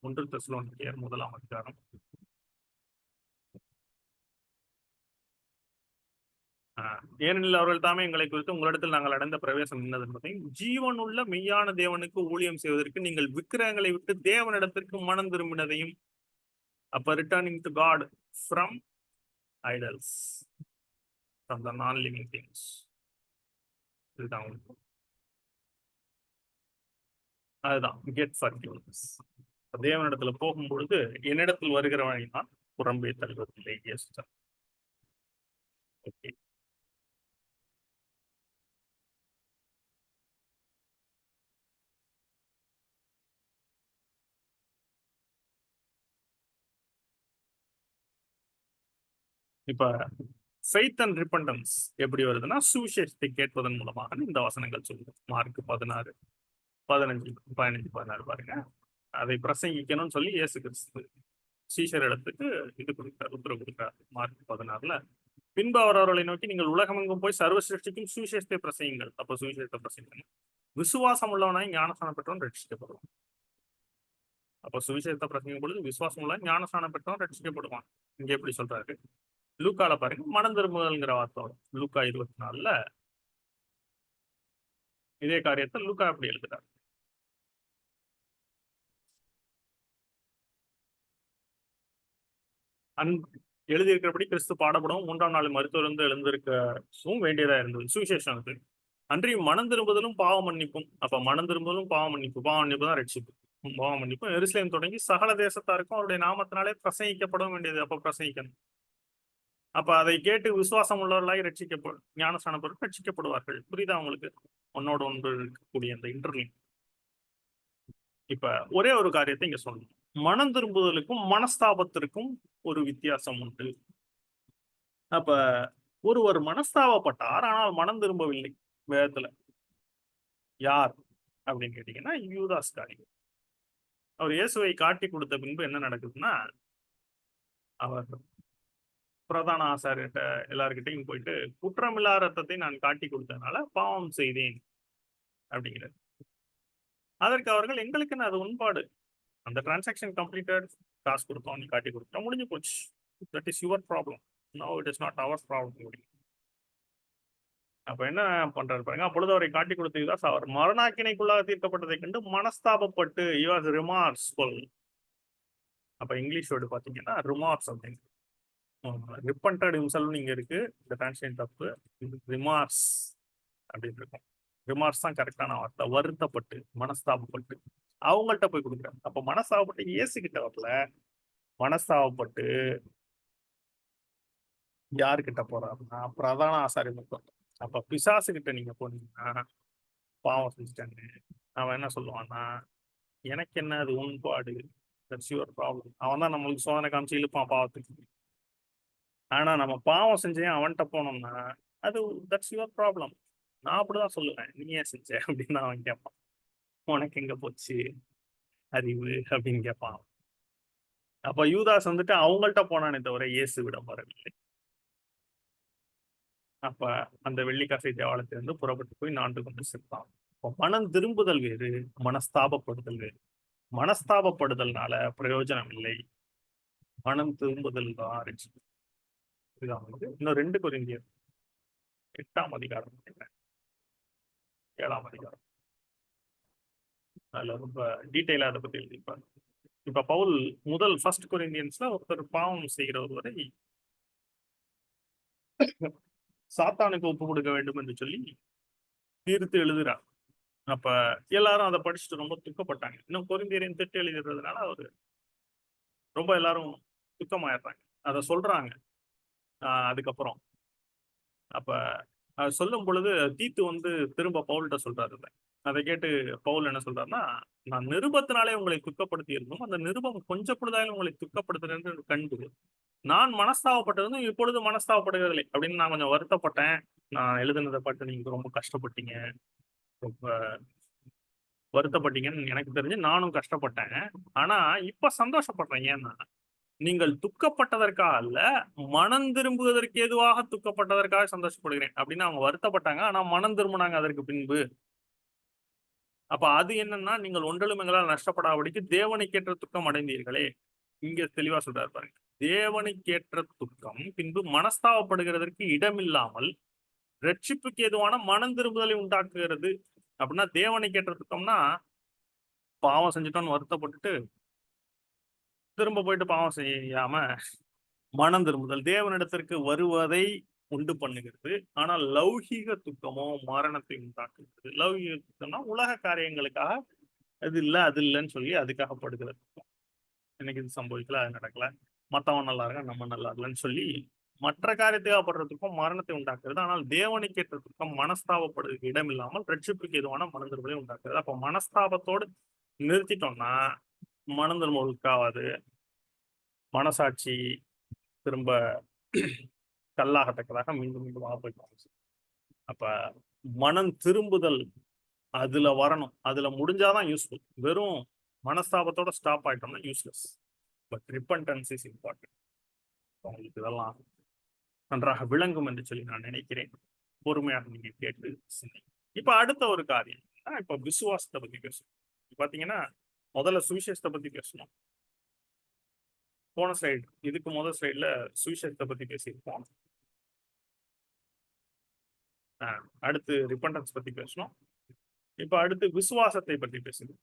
1 தெசலோனிக்கேயர் 1ஆம் அதிகாரம் 6. ஏனெனில் அவர்கள் தாமே எங்களை குறித்து உங்களிடத்தில் நாங்கள் அடைந்த பிரவேசம் என்னது என்பதையும் ஜீவன் உள்ள மெய்யான தேவனுக்கு ஊழியம் செய்வதற்கு நீங்கள் விக்கிரகங்களை விட்டு தேவனிடத்திற்கு மனம் திரும்பினதையும். அப்ப returning to God from idols, from the non living things. இதுதான் அதுதான் கெட் ஃபர்கிவ்னஸ். தேவனிடத்துல போகும் பொழுது என்னிடத்தில் வருகிறவனை நான் புறம்பே தள்ளுவதில்லை. ஓகே, இப்ப ஃபெய்த் அண்ட் ரிப்பன்டன்ஸ் எப்படி வருதுன்னா, சுவிசேஷத்தை கேட்பதன் மூலமாக இந்த வசனங்கள் சொல்லுது. மார்க் 16, 15, 15, 16 பாருங்க. அதை பிரசங்கிக்கணும்னு சொல்லி இயேசு கிறிஸ்து சீஷர் இடத்துக்கு இது கொடுக்கிறார், உத்தரவு கொடுக்கிறார். மார்க் 16ல பின்பு அவர் அவர்களை நோக்கி, நீங்கள் உலகமெங்கும் போய் சர்வ சிருஷ்டிக்கும் சுவிசேஷத்தை பிரசங்கிங்கள். அப்ப சுவிசேஷத்தை பிரசங்கிக்கணும். விசுவாசம் உள்ளவனாய் ஞானஸ்நானம் பெற்றவன் ரட்சிக்கப்படுவான். அப்ப சுவிசேஷத்தை பிரசங்கும் பொழுது விசுவாசம் உள்ள ஞானஸ்நானம் பெற்றவன் ரட்சிக்கப்படுவான். இங்க எப்படி சொல்றாரு? லூக்கால பாருங்க, மனம் திரும்புதல்ங்கிற வார்த்தை. லூக்கா 24ல இதே காரியத்தை லூக்கா எப்படி எழுதுறாரு? எழுதியிருக்கிறபடி கிறிஸ்து பாடப்படும் 3ஆம் நாள் மருத்துவர் வந்து எழுந்திருக்கவும் வேண்டியதா இருந்தது. சுவிசேஷம் அது அன்றி மனம் திரும்புதலும் பாவ மன்னிப்பும். அப்ப மனம் திரும்புதலும் பாவ மன்னிப்பு தான் ரட்சிப்பு. பாவ மன்னிப்பு எருசலேம் தொடங்கி சகல தேசத்தாருக்கும் அவருடைய நாமத்தினாலே பிரசங்கிக்கப்பட வேண்டியது. அப்ப பிரசங்கிக்கணும். அப்ப அதை கேட்டு விசுவாசம் உள்ளவர்களாய் ரட்சிக்கப்படும், ஞானஸ்நானம் பெற்று ரட்சிக்கப்படுவார்கள். புரியுதா உங்களுக்கு? ஒன்னோட ஒன்று இருக்கக்கூடிய அந்த இன்டர்லிங்க். இப்ப ஒரே ஒரு காரியத்தை இங்க சொல்லணும். மனம் திரும்புதலுக்கும் மனஸ்தாபத்திற்கும் ஒரு வித்தியாசம் உண்டு. அப்ப ஒருவர் மனஸ்தாபப்பட்டார், ஆனால் மனம் திரும்பவில்லை. வேதத்துல யார் அப்படின்னு கேட்டீங்கன்னா, யூதாஸ் காரியர். அவர் இயேசுவை காட்டி கொடுத்த பின்பு என்ன நடக்குதுன்னா, அவர் பிரதான ஆசாரியர்கிட்ட எல்லார்கிட்டையும் போயிட்டு, குற்றமில்லா ரத்தத்தை நான் காட்டி கொடுத்ததுனால பாவம் செய்தேன் அப்படிங்கிறது. அதற்கு அவர்கள், எங்களுக்கு அது உண்பாடு, அந்த டிரான்சாக்ஷன் கம்ப்ளீட்டட், காசு கொடுத்தோம், நீ காட்டி கொடுத்தோம், முடிஞ்சு போச்சு. That is your problem, no it is not our problem. அப்ப என்ன பண்றாரு பாருங்க, அப்பொழுது அவரை காட்டி கொடுத்தீங்கன்னா அவர் மரணாக்கினைக்குள்ளாக தீர்க்கப்பட்டதை கண்டு மனஸ்தாபப்பட்டு ரிமார்ஸ்ஃபுல். அப்ப இங்கிலீஷ் வேர்டு பாத்தீங்கன்னா ரிமார்ஸ் அப்படின்னு. ரிப்பன்டட் ஹிம்செல்ஃப் இங்க இருக்கு, இந்த டிரான்ஸ்லேஷன் தப்பு. ரிமார்ஸ் அப்படின்னு இருக்கும். ரிமார்ஸ் தான் கரெக்டான வார்த்தை. வருத்தப்பட்டு, மனஸ்தாபப்பட்டு அவங்கள்ட்ட போய் கொடுக்குறாங்க. அப்ப மனஸ்தாபப்பட்டு இயேசு கிட்ட வரல, மனஸ்தாபப்பட்டு யாருக்கிட்ட போறாருன்னா பிரதான ஆசாரியர். அப்ப பிசாசு கிட்ட நீங்க போனீங்கன்னா, பாவம் செஞ்சுட்டாங்க, அவன் என்ன சொல்லுவான்னா, எனக்கு என்ன அது உண்பாடு, தட்ஸ் யுவர் ப்ராப்ளம். அவன் தான் நம்மளுக்கு சோதனை காமிச்சு இழுப்பான் பாவத்துக்கு. ஆனா நம்ம பாவம் செஞ்சேன் அவன்கிட்ட போனோம்னா, அது தட்ஸ் யுவர் ப்ராப்ளம், நான் அப்படிதான் சொல்லுவேன், நீ ஏன் செஞ்ச அப்படின்னு அவன் கேட்பான். உனக்கு எங்க போச்சு அறிவு அப்படின்னு கேட்பான். அப்ப யூதாஸ் வந்துட்டு அவங்கள்ட்ட போனானே தவிர இயேசுவிடம் வரவில்லை. அப்ப அந்த வெள்ளிக்காசை தேவாலயத்திலிருந்து புறப்பட்டு போய் நான்கு கொண்டு செத்தான். மனம் திரும்புதல் வேறு, மனஸ்தாபப்படுதல் வேறு. மனஸ்தாபப்படுதல்னால பிரயோஜனம் இல்லை, மனம் திரும்புதல் தான் ரட்சிப்பு. இன்னும் 2 கொரிந்தியர் 8ஆம் அதிகாரம், 7ஆம் அதிகாரம், அதுல ரொம்ப டீட்டெயிலா அதை பத்தி எழுதியிருப்பாரு. இப்ப பவுல் ஃபர்ஸ்ட் கொரிந்தியன்ஸ்ல ஒருத்தர் பாவம் செய்கிற ஒருவரை சாத்தானுக்கு ஒப்பு கொடுக்க வேண்டும் என்று சொல்லி தீர்த்து எழுதுறார். அப்ப எல்லாரும் அதை படிச்சுட்டு ரொம்ப துக்கப்பட்டாங்க. இன்னும் கொரிந்தியரின் திட்டு எழுதுறதுனால அவரு ரொம்ப எல்லாரும் துக்கமாயிடுறாங்க. அதை சொல்றாங்க அதுக்கப்புறம். அப்ப சொல்லும் பொழுது தீத்து திரும்ப பவுல்கிட்ட சொல்றாரு இதை. அதை கேட்டு பவுல் என்ன சொல்றாருன்னா, நான் நிருபத்தினாலே உங்களை துக்கப்படுத்தி இருந்தும் அந்த நிருபம் கொஞ்ச பொழுதாலும் உங்களை துக்கப்படுத்துறது கண்டு நான் மனஸ்தாபப்பட்டதும் இப்பொழுது மனஸ்தாபப்படுகிறதில்லை அப்படின்னு நான் கொஞ்சம் வருத்தப்பட்டேன். நான் எழுதுனதை பார்த்து நீங்க ரொம்ப கஷ்டப்பட்டீங்க, ரொம்ப வருத்தப்பட்டீங்கன்னு எனக்கு தெரிஞ்சு நானும் கஷ்டப்பட்டேன். ஆனா இப்ப சந்தோஷப்படுறேன். ஏன்னா நீங்கள் துக்கப்பட்டதற்காக அல்ல, மனம் திரும்புவதற்கு ஏதுவாக துக்கப்பட்டதற்காக சந்தோஷப்படுகிறேன் அப்படின்னு அவங்க வருத்தப்பட்டாங்க. ஆனா மனம் திரும்பினாங்க அதற்கு பின்பு. அப்ப அது என்னன்னா, நீங்கள் ஒன்றிலும் எங்களால் நஷ்டப்படாதபடிக்கு தேவனுக்கேற்ற துக்கம் அடைந்தீர்களே. இங்க தெளிவா சொல்றாரு பாருங்க. தேவனுக்கேற்ற துக்கம் பின்பு மனஸ்தாபப்படுகிறதற்கு இடமில்லாமல் ரட்சிப்புக்கு ஏதுவான மனம் திரும்புதலை உண்டாக்குகிறது. அப்படின்னா தேவனுக்கேற்ற துக்கம்னா, பாவம் செஞ்சுட்டோம்னு வருத்தப்பட்டுட்டு திரும்ப போயிட்டு பாவம் செய்யாம மனம் திரும்புதல் தேவனிடத்திற்கு வருவதை உண்டு பண்ணுகிறது. ஆனால் லௌகீக துக்கமோ மரணத்தை உண்டாக்குகிறது. லௌகீக துக்கம்னா உலக காரியங்களுக்காக அது இல்ல அது இல்லைன்னு சொல்லி அதுக்காக படுகிற துக்கம். எனக்கு இது சம்பவிக்கல, அது நடக்கல, மத்தவன் நல்லா இருக்க நம்ம நல்லா இருக்கலன்னு சொல்லி மற்ற காரியத்துக்காக படுற துக்கம் மரணத்தை உண்டாக்குறது. ஆனால் தேவனுக்கேற்ற துக்கம் மனஸ்தாபப்படுவதற்கு இடம் இல்லாமல் ரட்சிப்புக்கு எதுவான மனம் திரும்பலை உண்டாக்குறது. அப்ப மனஸ்தாபத்தோடு நிறுத்திட்டோம்னா மனம் திரும்பலுக்காவது மனசாட்சி திரும்ப கல்லாகத்தக்கதாக மீண்டும் மீண்டும் போயிட்டு. அப்ப மனம் திரும்புதல் அதுல வரணும். அதுல முடிஞ்சாதான் யூஸ்ஃபுல். வெறும் மனஸ்தாபத்தோட ஸ்டாப் ஆயிட்டோம்னா useless. But repentance is important. உங்களுக்கு இதெல்லாம் நன்றாக விளங்கும் என்று சொல்லி நான் நினைக்கிறேன். பொறுமையாக நீங்க கேட்டு சிந்திங்க. இப்ப அடுத்த ஒரு காரியம், இப்ப விசுவாசத்தை பத்தி பேசணும். பாத்தீங்கன்னா முதல்ல சுவிசேஷத்தை பத்தி பேசணும். போன ஸ்லைடு, இதுக்கு முதல் ஸ்லைட்ல சுவிசேஷத்தை பத்தி பேசியிருப்போம். அடுத்து ரிப்பன்டன்ஸ் பத்தி பேசணும். இப்ப அடுத்து விசுவாசத்தை பத்தி பேசணும்.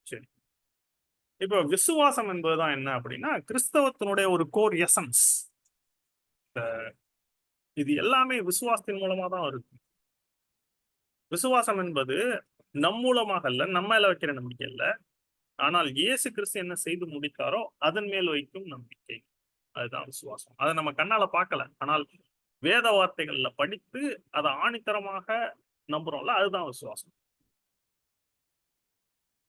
சரி, இப்ப விசுவாசம் என்பதுதான் என்ன அப்படின்னா, கிறிஸ்தவத்தினுடைய ஒரு கோர் எசன்ஸ். இது எல்லாமே விசுவாசத்தின் மூலமா தான் இருக்கு. விசுவாசம் என்பது நம் மூலமாக அல்ல, நம்ம மேல வைக்கிற நம்பிக்கை இல்ல, ஆனால் இயேசு கிறிஸ்து என்ன செய்து முடித்தாரோ அதன் மேல் வைக்கும் நம்பிக்கை. அதுதான் விசுவாசம். அதை நம்ம கண்ணால பார்க்கல, ஆனால் வேத வார்த்தைகள்ல படித்து அதை ஆணித்தரமாக நம்புறோம்ல, அதுதான் விசுவாசம்.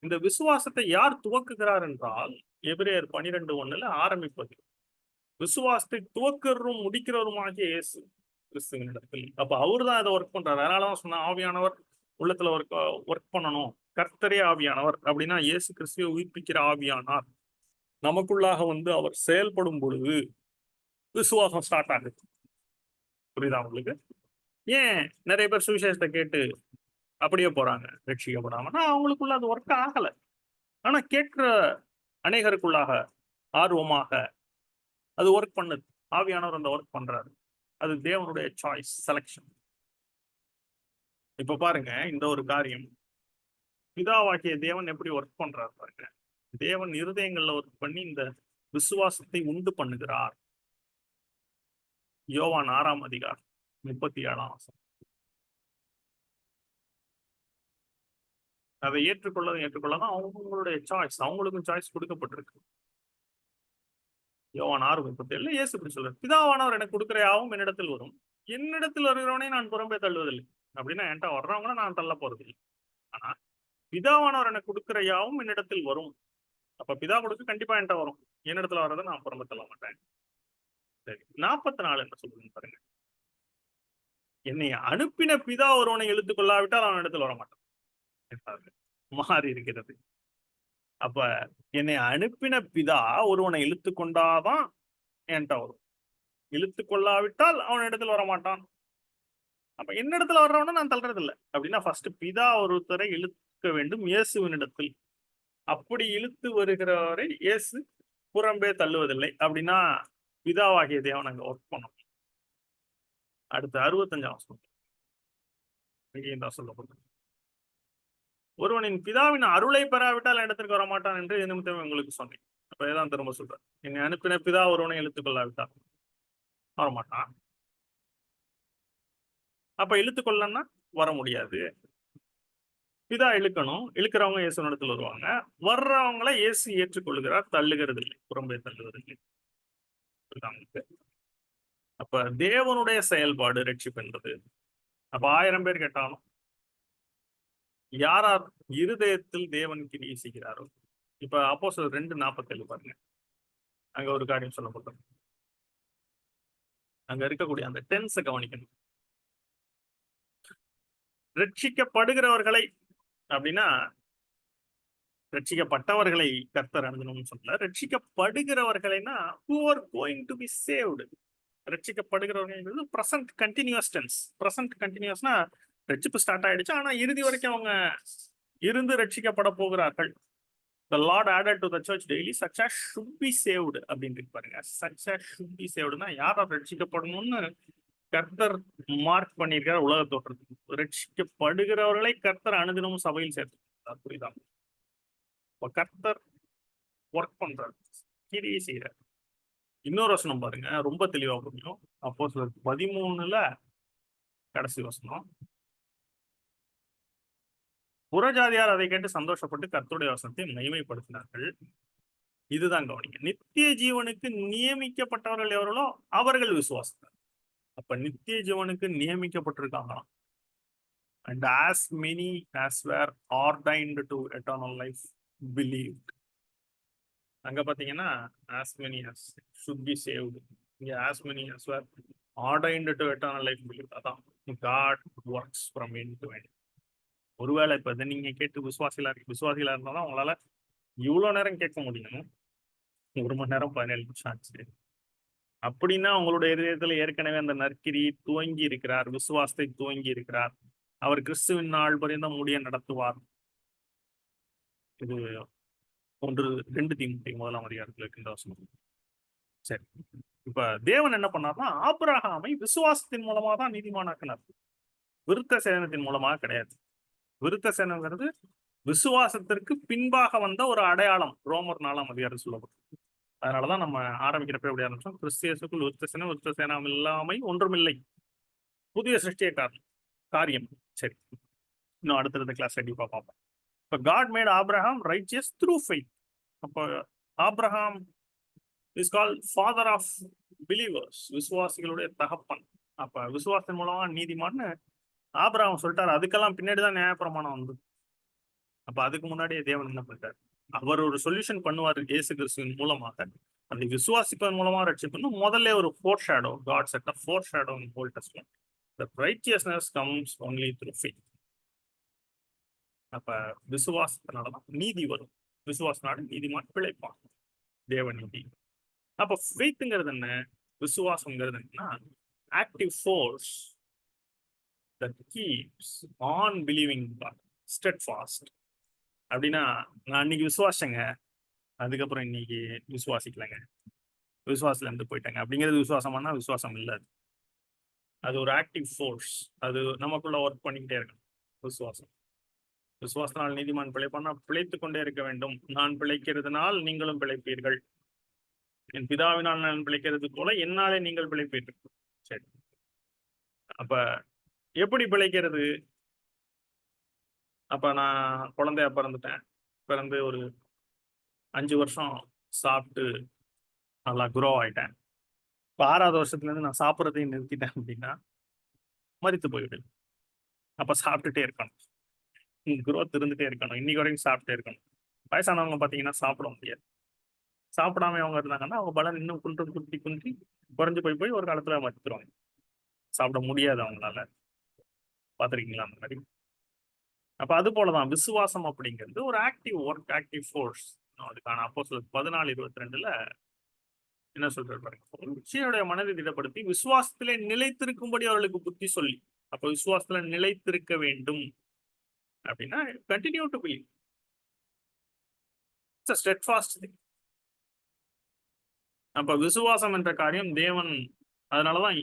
இந்த விசுவாசத்தை யார் துவக்குகிறார் என்றால், எபிரேயர் 12:1 ஆரம்பிப்பது. விசுவாசத்தை துவக்கரும் முடிக்கிறவருமாகிய இயேசு கிறிஸ்துவின் இடத்தில். அப்ப அவரு தான் அதை ஒர்க் பண்றாரு. அதனாலதான் சொன்ன ஆவியானவர் உள்ளத்துல ஒர்க் பண்ணணும். கர்த்தரே ஆவியானவர் அப்படின்னா இயேசு கிறிஸ்துவை உயிர்ப்பிக்கிற ஆவியானார் நமக்குள்ளாக அவர் செயல்படும் பொழுது விசுவாசம் ஸ்டார்ட் ஆகுது. புரியுதா உங்களுக்கு? ஏன் நிறைய பேர் சுவிசேஷத்தை கேட்டு அப்படியே போறாங்க ரட்சிக்கப்படாம? அவங்களுக்குள்ள அது ஒர்க் ஆகல. ஆனா கேட்கிற அநேகருக்குள்ளாக ஆர்வமாக அது ஒர்க் பண்ணுது. ஆவியானவர் அந்த ஒர்க் பண்றாரு. அது தேவனுடைய சாய்ஸ், செலக்ஷன். இப்ப பாருங்க, இந்த ஒரு காரியம் பிதாவாகிய தேவன் எப்படி ஒர்க் பண்றாரு பாருங்க. தேவன் இருதயங்கள்ல ஒர்க் பண்ணி இந்த விசுவாசத்தை உண்டு பண்ணுகிறார். யோவான் 6:37 அதை ஏற்றுக்கொள்ளதான் அவங்களுடைய சாய்ஸ். அவங்களுக்கும் சாய்ஸ் கொடுக்கப்பட்டிருக்கு. யோவான் 6:37 இயேசு இப்படி சொல்றாரு, பிதாவானவர் எனக்கு கொடுக்கிற யாவும் என்னிடத்தில் வரும், என்னிடத்தில் வருகிறவனை நான் புறம்பே தள்ளுவதில்லை. அப்படின்னா என்கிட்ட வர்றவங்கள நான் தள்ள போறதில்லை. ஆனா பிதாவானவர் எனக்கு கொடுக்கிற யாவும் என்னிடத்தில் வரும். அப்ப பிதா கொடுக்க கண்டிப்பா என்கிட்ட வரும். என்னிடத்துல வர்றதை நான் புறம்பே தள்ள மாட்டேன். சரி, 44 என்ன சொல்லுங்க பாருங்க. என்னை அனுப்பின பிதா ஒருவனை இழுத்துக் கொள்ளாவிட்டால் அவன் இடத்துல வர மாட்டான். மாறி இருக்கிறது. அப்ப என்னை அனுப்பின பிதா ஒருவனை இழுத்து கொண்டாதான் என்கிட்ட வரும். இழுத்து கொள்ளாவிட்டால் அவன் இடத்துல வர மாட்டான். அப்ப என்னிடத்துல வர்றவன நான் தள்ளுறது இல்லை. அப்படின்னா ஃபர்ஸ்ட் பிதா ஒருத்தரை இழுக்க வேண்டும் இயேசுவின் இடத்தில். அப்படி இழுத்து வருகிறவரை இயேசு புறம்பே தள்ளுவதில்லை. அப்படின்னா பிதாவாகிய தேவன் அங்க ஒர்க் பண்ணும். அடுத்து 65 இங்கேயும் தான் சொல்லப்பட்டது, ஒருவனின் பிதாவின் அருளை பெறாவிட்டால் இடத்திற்கு வரமாட்டான் என்று நிமித்தம் உங்களுக்கு சொன்னேன். அப்ப இதான் திரும்ப சொல்றேன், என்னை அனுப்பின பிதா ஒருவனை இழுத்துக் கொள்ளாவிட்டால் வரமாட்டான். அப்ப இழுத்துக்கொள்ளன்னா வர முடியாது. பிதா இழுக்கணும், இழுக்கிறவங்க இயேசு இடத்துல வருவாங்க, வர்றவங்களை இயேசு ஏற்றுக்கொள்கிறார், தள்ளுகிறது இல்லை, புறம்பே தள்ளுவதில்லை. அப்ப தேவனுடைய செயல்பாடு ரட்சிப்பு என்பது அப்ப 1000 பேர் கேட்டாலும் யார் யார் இருதயத்தில் தேவன் கிரியை செய்கிறாரோ. இப்ப அப்போஸ்தலர் 2:47 பாருங்க. அங்க ஒரு காரியம் சொல்லப்பட்டது. அங்க இருக்கக்கூடிய அந்த டென்ஸை கவனிக்கணும். ரட்சிக்கப்படுகிறவர்களை அப்படின்னா ரட்சிக்கப்பட்டவர்களை கர்த்தர் அணுகணும்னு சொல்லல. ரட்சிக்கப்படுகிறவர்களைனா who are going to be saved. ரட்சிக்கப்படுகிறவர்கள் பிரசன்ட் கண்டினியூஸ் டென்ஸ். பிரசன்ட் கண்டினியூஸ்னா ரட்சிப்பு ஸ்டார்ட் ஆயிடுச்சு, ஆனா இறுதி வரைக்கும் அவங்க இருந்து ரட்சிக்கப்பட போகிறார்கள். The Lord added to the church daily such as should be saved அப்படின்னு பாருங்க. such as should be savedனா யாரா ரட்சிக்கப்படணும்னு கர்த்தர் மார்க் பண்ணியிருக்கார் உலக தோற்றத்துக்கு. ரட்சிக்கப்படுகிறவர்களை கர்த்தர் அணுதினமும் சபையில் சேர்த்து புரியுதா? கர்த்தர் ஒர்க் பண்றாரு, கிரியை செய்யறாரு. இன்னொரு வசனம் பாருங்க, ரொம்ப தெளிவா புரியும். அப்போஸ்தலர் 13 கடைசி வசனம். புறஜாதியார் அதை கேட்டு சந்தோஷப்பட்டு கர்த்தருடைய வசனத்தை மகிமைப்படுத்தினார்கள். இதுதான் கவனிங்க. நித்திய ஜீவனுக்கு நியமிக்கப்பட்டவர்கள் எவர்களோ அவர்கள் விசுவாசித்தார். அப்ப நித்திய ஜீவனுக்கு நியமிக்கப்பட்டிருக்காங்களாம். And as many as were ordained to eternal life believed. அங்க பாத்தீங்கன்னா as many as should be saved. இங்க as many as were ordained to eternal life believed. அதான் God works from end to end. ஒருவேளை இப்ப இதை நீங்க கேட்டு விசுவாசிகளா இருந்தாலும் உங்களால இவ்வளவு நேரம் கேட்க முடியும். 1 மணி நேரம் 17 நிமிஷம் ஆச்சு அப்படின்னா உங்களுடைய இதயத்துல ஏற்கனவே அந்த நற்கிரி துவங்கி இருக்கிறார், விசுவாசத்தை துவங்கி இருக்கிறார். அவர் கிறிஸ்துவின் நாள் பரிந்த முடிய நடத்துவார். இது 2 தீமோத்தேயு 1 இருக்கின்ற வசனம். சரி, இப்ப தேவன் என்ன பண்ணார்னா ஆபிரகாமை விசுவாசத்தின் மூலமா தான் நீதிமானாக்கினார், விருத்த சேதனத்தின் மூலமாக கிடையாது. விருத்த சேதனங்கிறது விசுவாசத்திற்கு பின்பாக வந்த ஒரு அடையாளம். ரோமர் 4 சொல்லப்படும். அதனாலதான் நம்ம ஆரம்பிக்கிறப்ப எப்படி ஆரம்பிச்சோம், கிறிஸ்தியசுக்குள் விருத்த சேனம் இல்லாமை ஒன்றுமில்லை, புதிய சிருஷ்டிய காரியம். சரி, இன்னும் அடுத்த கிளாஸ் கண்டிப்பா பார்ப்போம். இப்ப God made Abraham righteous through faith. அப்ப Abraham is called father of believers, விசுவாசிகளுடைய தகப்பன். அப்ப விசுவாசத்தின் மூலமா நீதிமான்னு ஆபிரகாம் சொல்லிட்டாரு. அதுக்கெல்லாம் பின்னாடிதான் நியாயப்பிரமாணம் வந்து. அப்ப அதுக்கு முன்னாடியே தேவன் என்ன பண்ணிட்டார், அவர் ஒரு சொல்யூஷன் பண்ணுவார் இயேசு கிறிஸ்துவின் மூலமாக. அந்த விசுவாசிப்பதன் மூலமா ரட்சிப்பு முதல்ல ஒரு foreshadow. God set a foreshadow in Old Testament. The righteousness comes only through faith. அப்ப விசுவாசத்தினாலதான் நீதி வரும். விசுவாசனால நீதிமான் பிழைப்பான், தேவ நீதி. அப்ப ஃபெய்த்ங்கிறது என்ன, விசுவாசம்ங்கிறது என்னன்னா active force that keeps on believing God, steadfast. அப்படின்னா நான் இன்னைக்கு விசுவாசங்க, அதுக்கப்புறம் இன்னைக்கு விசுவாசிக்கலங்க, விசுவாசத்துல இருந்து போயிட்டாங்க அப்படிங்கிறது விசுவாசமானா விசுவாசம் இல்லை. அது ஒரு ஆக்டிவ் ஃபோர்ஸ், அது நமக்குள்ள ஒர்க் பண்ணிக்கிட்டே இருக்கணும். விசுவாசத்தினால் நீதிமான் பிழைப்பானா பிழைத்து கொண்டே இருக்க வேண்டும். நான் பிழைக்கிறதுனால் நீங்களும் பிழைப்பீர்கள், என் பிதாவினால் நான் பிழைக்கிறது போல என்னாலே நீங்கள் பிழைப்பீர்கள். சரி, அப்ப எப்படி பிழைக்கிறது? அப்ப நான் குழந்தையா பிறந்து ஒரு 5 வருஷம் சாப்பிட்டு நல்லா குரோ ஆயிட்டேன். இப்ப 6வது வருஷத்துல இருந்து நான் சாப்பிட்றதையும் நிறுத்திட்டேன் அப்படின்னா மரித்து போய்விடு. அப்ப சாப்பிட்டுட்டே இருக்கணும், குரோத் இருந்துட்டே இருக்கணும், இன்னைக்கு வரைக்கும் சாப்பிட்டே இருக்கணும். வயசானவங்க பாத்தீங்கன்னா சாப்பிட முடியாது. சாப்பிடாம அவங்க இருந்தாங்கன்னா அவங்க பலன் இன்னும் குன்றி குறைஞ்சு போய் ஒரு காலத்துல மறுத்துருவாங்க. சாப்பிட முடியாது அவங்களால. பாத்திருக்கீங்களா அந்த மாதிரி? அப்ப அது போலதான் விசுவாசம் அப்படிங்கிறது ஒரு ஆக்டிவ் ஒர்க், ஆக்டிவ் ஃபோர்ஸ். அதுக்கான அப்போஸ்தலர் 14:22 என்ன சொல்றாரு பாருங்க, உச்சியுடைய மனதை திடப்படுத்தி விசுவாசத்திலே நிலைத்திருக்கும்படி அவர்களுக்கு புத்தி சொல்லி. அப்ப விசுவாசத்துல நிலைத்திருக்க வேண்டும் அப்படின்னா continue to believe. It's a steadfast thing. அப்ப விசுவாசம் என்ற காரியம் தேவன், அதனாலதான்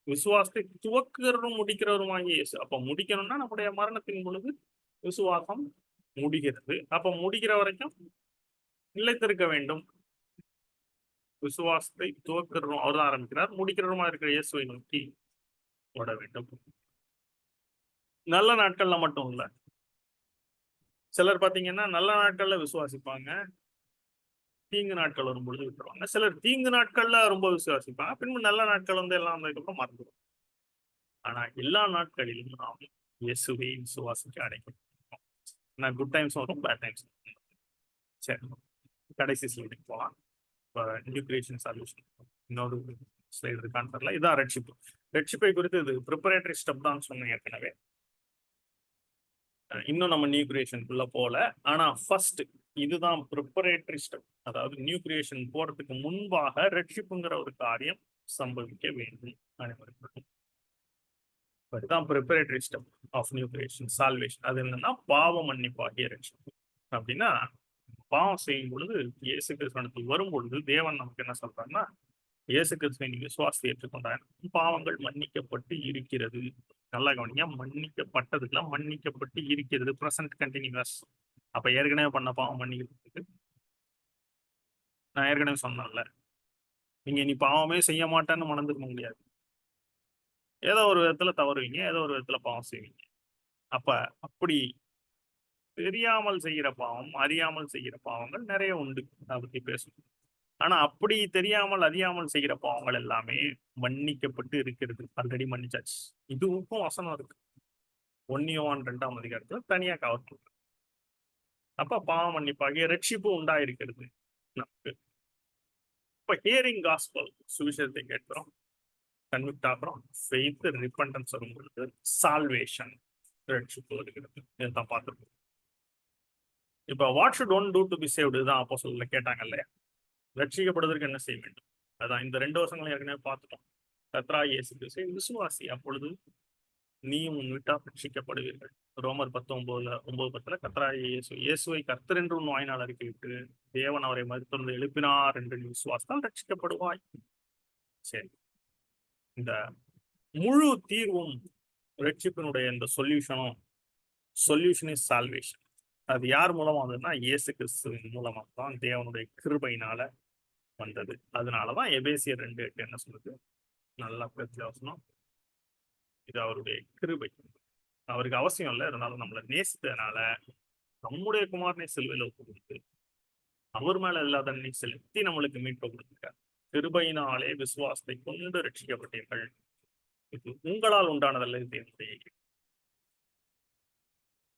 விசுவாசத்தை துவக்கிறவரும் முடிக்கிறவருமாகி இயேசு. அப்ப முடிக்கணும்னா நம்முடைய மரணத்தின் பொழுது விசுவாசம் முடிகிறது. அப்ப முடிக்கிற வரைக்கும் நிலைத்திருக்க வேண்டும். விசுவாசத்தை துவக்கிறோம் அவர் தான் ஆரம்பிக்கிறார், முடிக்கிறவருமா இருக்கிற இயேசுவை நோக்கி ஓட வேண்டும். நல்ல நாட்கள்ல மட்டும் இல்ல, சிலர் பாத்தீங்கன்னா நல்ல நாட்கள்ல விசுவாசிப்பாங்க, தீங்கு நாட்கள் வரும்பொழுது விட்டுருவாங்க. சிலர் தீங்கு நாட்கள்ல ரொம்ப விசுவாசிப்பாங்க, பின்பு நல்ல நாட்கள் வந்து எல்லாம் வந்ததுக்கப்புறம் மறந்துடும். ஆனா எல்லா நாட்களிலும் நாம் இயேசுவை விசுவாசிக்க அடைக்கணும். நான் குட் டைம்ஸ் வரும், பேட் டைம்ஸ். சரி, கடைசி ஸ்லைடுக்கு போகலாம். இப்போ நியூ கிரியேஷன் சொல்யூஷன் இன்னொரு ஸ்லைடு இருக்கான்னு தெரியல. இதான் ரெட்ஷிப். ரெட்ஷிப்பை குறித்து இது ப்ரிப்பரேட்டரி ஸ்டெப் தான் சொன்னேன் ஏற்கனவே. இன்னும் நம்ம நியூ கிரியேஷனுக்குள்ள போல. ஆனா ஃபர்ஸ்ட் இதுதான் ப்ரிப்பரேட்டரி ஸ்டெப். அதாவது நியூ கிரியேஷன் போறதுக்கு முன்பாக ரெட்ஷிப்புங்கிற ஒரு காரியம் சம்பவிக்க வேண்டும் அனைவருக்கும். இதுதான் preparatory step of new creation salvation. அது என்னன்னா பாவ மன்னிப்பாகிய ரெட்ஷிப். அப்படின்னா பாவம் செய்யும் பொழுது இயேசு கிறிஸ்துவனுக்கு வரும் பொழுது தேவன் நமக்கு என்ன சொல்றாருன்னா, இயேசு கிறிஸ்துவை நீ விசுவாசத்தை ஏற்றுக்கொண்டார், பாவங்கள் மன்னிக்கப்பட்டு இருக்கிறது. நல்லா கவனிங்க, மன்னிக்கப்பட்டதுல மன்னிக்கப்பட்டு இருக்கிறது பிரசன்ட் கண்டினியூஸ். அப்ப ஏற்கனவே பண்ண பாவம் மன்னிக்கிறதுக்கு நான் ஏற்கனவே சொன்னேன்ல, நீங்க நீ பாவமே செய்ய மாட்டேன்னு மணந்துக்க முடியாது. ஏதோ ஒரு விதத்துல தவறுவீங்க, ஏதோ ஒரு விதத்துல பாவம் செய்வீங்க. அப்ப அப்படி தெரியாமல் செய்கிற பாவம், அறியாமல் செய்கிற பாவங்கள் நிறைய உண்டு. அதை பத்தி பேசணும். ஆனா அப்படி தெரியாமல் அறியாமல் செய்கிற பாவங்கள் எல்லாமே மன்னிக்கப்பட்டு இருக்கிறது. ஆல்ரெடி மன்னிச்சாச்சு. இதுவுக்கும் வசனம் இருக்கு. 1 யோவான் 2ஆம் அதிகாரத்துல தனியா கவர் பண்றது. அப்ப பாவ மன்னிப்பாகிய ரட்சிப்பு உண்டாயிருக்கிறது நமக்கு. இப்ப ஹியரிங் காஸ்பல், சுவிசேஷத்தை கேட்கிறோம், கன்விக்ட் ஆகிறோம், ஃபெய்த் ரிப்பன்டன்ஸ் வரும் பொழுது சால்வேஷன் ரட்சிப்பு வருகிறது. இதான் பார்த்துருக்கோம். இப்ப what should one do to be saved தான் அப்போஸ்தலர்கள் கேட்டாங்க இல்லையா? ரட்சிக்கப்படுவதற்கு என்ன செய்ய வேண்டும்? அதான் இந்த 2 வருஷங்களும் ஏற்கனவே பார்த்துட்டோம். கர்த்தராகிய இயேசு கிறிஸ்துவை விசுவாசி, அப்பொழுது நீயும் உன் வீட்டார் ரட்சிக்கப்படுவீர்கள். ரோமர் 10:9 கர்த்தராகிய இயேசுவை கர்த்தர் என்று உன் வாயினால் அறிக்கையிட்டு தேவன் அவரை மரித்தோரிலிருந்து எழுப்பினார் என்று நீ விசுவாசித்தால் ரட்சிக்கப்படுவாய். சரி, இந்த முழு தீர்வும் ரட்சிப்பினுடைய இந்த சொல்யூஷன் இஸ் சால்வேஷன். அது யார் மூலமா வந்ததுன்னா இயேசு கிறிஸ்துவின் மூலமா தான், தேவனுடைய கிருபையினால வந்தது. அதனாலதான் எபேசியர் 2:8 என்ன சொல்லுது? நல்லா பிரத்யாசனம், இது அவருடைய கிருபை. அவருக்கு அவசியம் இல்லை, இருந்தாலும் நம்மளை நேசித்ததுனால நம்முடைய குமாரனை சிலுவையில் ஒப்பு கொடுத்து அவர் மேல இல்லாத செலுத்தி நம்மளுக்கு மீட்பை கொடுத்துட்டார். கிருபையினாலே விசுவாசத்தை கொண்டு ரட்சிக்கப்பட்டீர்கள். இது உங்களால் உண்டானதல்ல, இது என்னுடைய.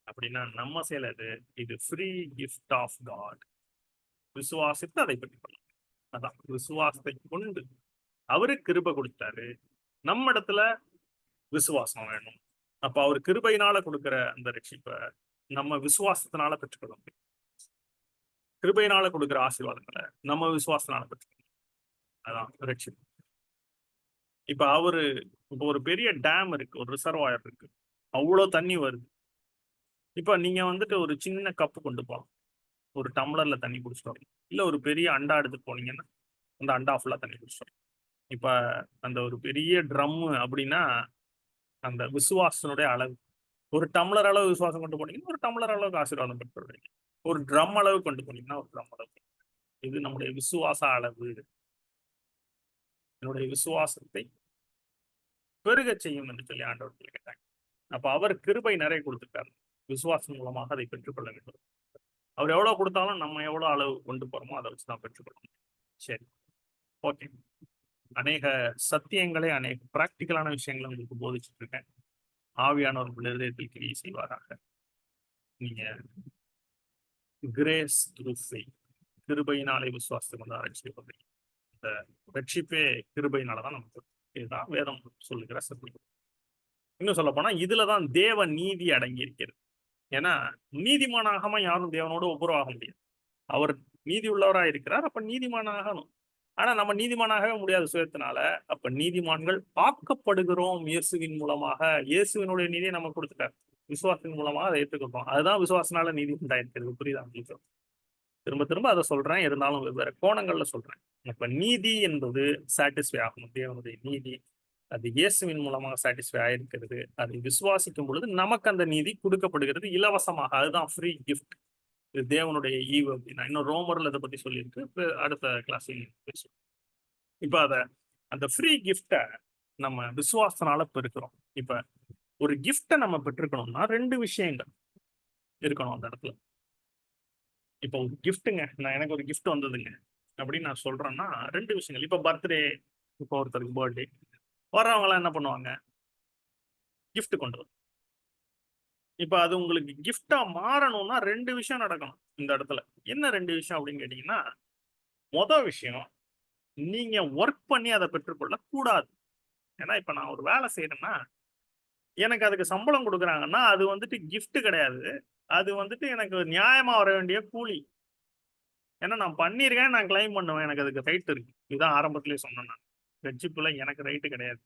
அப்படின்னா நம்ம செய்யறது இது ஃப்ரீ கிஃப்ட் ஆஃப் காட். விசுவாசித்து அதை பெற்றுக் கொள்ளலாம். அதான் விசுவாசத்தை கொண்டு அவரு கிருபை கொடுத்தாரு, நம்ம இடத்துல விசுவாசம் வேணும். அப்ப அவர் கிருபையினால கொடுக்கிற அந்த ரட்சிப்பை நம்ம விசுவாசத்தினால பெற்றுக்கொள்ள முடியும். கிருபையினால கொடுக்கிற ஆசீர்வாதங்களை நம்ம விசுவாசத்தினால பெற்றுக்கொள்ள. அதான் ரட்சிப்பு. இப்ப ஒரு பெரிய டேம் இருக்கு, ஒரு ரிசர்வாயர் இருக்கு, அவ்வளவு தண்ணி வருது. இப்ப நீங்க வந்துட்டு ஒரு சின்ன கப்பு கொண்டு போகலாம், ஒரு டம்ளர்ல தண்ணி குடிச்சிட்டு வரலாம். இல்ல ஒரு பெரிய அண்டா எடுத்துட்டு போனீங்கன்னா அந்த அண்டா ஃபுல்லா தண்ணி குடிச்சிட்டு வரலாம். இப்ப அந்த ஒரு பெரிய ட்ரம் அப்படின்னா அந்த விசுவாசனுடைய அளவு. ஒரு டம்ளர் அளவு விசுவாசம் கொண்டு போனீங்கன்னா ஒரு டம்ளர் அளவுக்கு ஆசீர்வாதம் பெற்று வருவீங்க. ஒரு ட்ரம் அளவு கொண்டு போனீங்கன்னா ஒரு ட்ரம் அளவு. இது நம்முடைய விசுவாச அளவு. என்னுடைய விசுவாசத்தை பெருக செய்யும் என்று சொல்லி ஆண்டவர் கேட்டாங்க. அப்ப அவர் கிருபை நிறைய கொடுத்துட்டார். விசுவாசம் மூலமாக அதை பெற்றுக்கொள்ள வேண்டும். அவர் எவ்வளவு கொடுத்தாலும் நம்ம எவ்வளவு அளவு கொண்டு போறோமோ அதை வச்சுதான் பெற்றுக்கொள்ளணும். சரி, ஓகே. அநேக சத்தியங்களை, அநேக பிராக்டிக்கலான விஷயங்களை உங்களுக்கு போதிச்சுட்டு இருக்கேன். ஆவியானவர் உங்கள் இதயத்தில் கிரியை செய்வாராக. நீங்க கிரேஸ் த்ரூ ஃபெய்த், கிருபையினாலே விசுவாசத்தை கொண்டு ரட்சிக்கப்படுறீங்க. இந்த ரட்சிப்பே கிருபையினாலதான் நமக்கு. இதுதான் வேதம் சொல்லுகிற சத்தியம். இன்னும் சொல்ல போனா இதுலதான் தேவ நீதி அடங்கி இருக்கிறது. ஏன்னா நீதிமானாகாம யாரும் தேவனோடு ஒப்புரவாக முடியாது. அவர் நீதி உள்ளவராக இருக்கிறார், அப்ப நீதிமானாகணும். ஆனா நம்ம நீதிமானாகவே முடியாது சுயத்தினால. அப்ப நீதிமான்கள் ஆக்கப்படுகிறோம் இயேசுவின் மூலமாக. இயேசுவினுடைய நீதியை நம்ம கொடுத்துட்டார், விசுவாசத்தின் மூலமாக அதை ஏற்றுக்கொள்றோம். அதுதான் விசுவாசனால நீதி உண்டாயிருக்கிறது. புரியுதா உங்களுக்கு? திரும்ப திரும்ப அதை சொல்றேன், இருந்தாலும் வெவ்வேறு கோணங்கள்ல சொல்றேன். இப்ப நீதி என்பது சாட்டிஸ்ஃபை ஆகணும். தேவனுடைய நீதி அது இயேசுவின் மூலமாக சாட்டிஸ்ஃபை ஆயிருக்கிறது. அதை விசுவாசிக்கும் பொழுது நமக்கு அந்த நீதி கொடுக்கப்படுகிறது இலவசமாக. அதுதான் ஃப்ரீ கிஃப்ட். இது தேவனுடைய ஈவு அப்படின்னா. இன்னும் ரோமர்ல இதை பத்தி சொல்லியிருக்கு, அடுத்த கிளாஸில் பேசுவோம். இப்ப அந்த ஃப்ரீ கிஃப்டை நம்ம விசுவாசனால பெருக்கிறோம். இப்ப ஒரு கிஃப்டை நம்ம பெற்றுக்கணும்னா 2 விஷயங்கள் இருக்கணும் அந்த இடத்துல. இப்போ ஒரு கிஃப்ட்டுங்க, எனக்கு ஒரு கிஃப்ட் வந்ததுங்க அப்படின்னு நான் சொல்றேன்னா 2 விஷயங்கள். இப்ப பர்த்டே, இப்போ ஒருத்தருக்கு பர்த்டே, வர்றவங்க எல்லாம் என்ன பண்ணுவாங்க? கிஃப்ட் கொண்டு வரும். இப்ப அது உங்களுக்கு கிஃப்டா மாறணும்னா 2 விஷயம் நடக்கணும் இந்த இடத்துல. என்ன 2 விஷயம் அப்படின்னு கேட்டீங்கன்னா, விஷயம் நீங்க ஒர்க் பண்ணி அதை பெற்றுக்கொள்ள கூடாது. ஏன்னா இப்ப நான் ஒரு வேலை செய்யறேன்னா, எனக்கு அதுக்கு சம்பளம் குடுக்குறாங்கன்னா, அது வந்துட்டு கிஃப்ட் கிடையாது. அது வந்துட்டு எனக்கு நியாயமா வர வேண்டிய கூலி. ஏன்னா நான் பண்ணியிருக்கேன், நான் கிளைம் பண்ணுவேன். எனக்கு அதுக்கு ரைட் இருக்கு. இதுதான் ஆரம்பத்திலேயே சொன்னேன் நான். ரெட்ஷிப்ல எனக்கு ரைட் கிடையாது.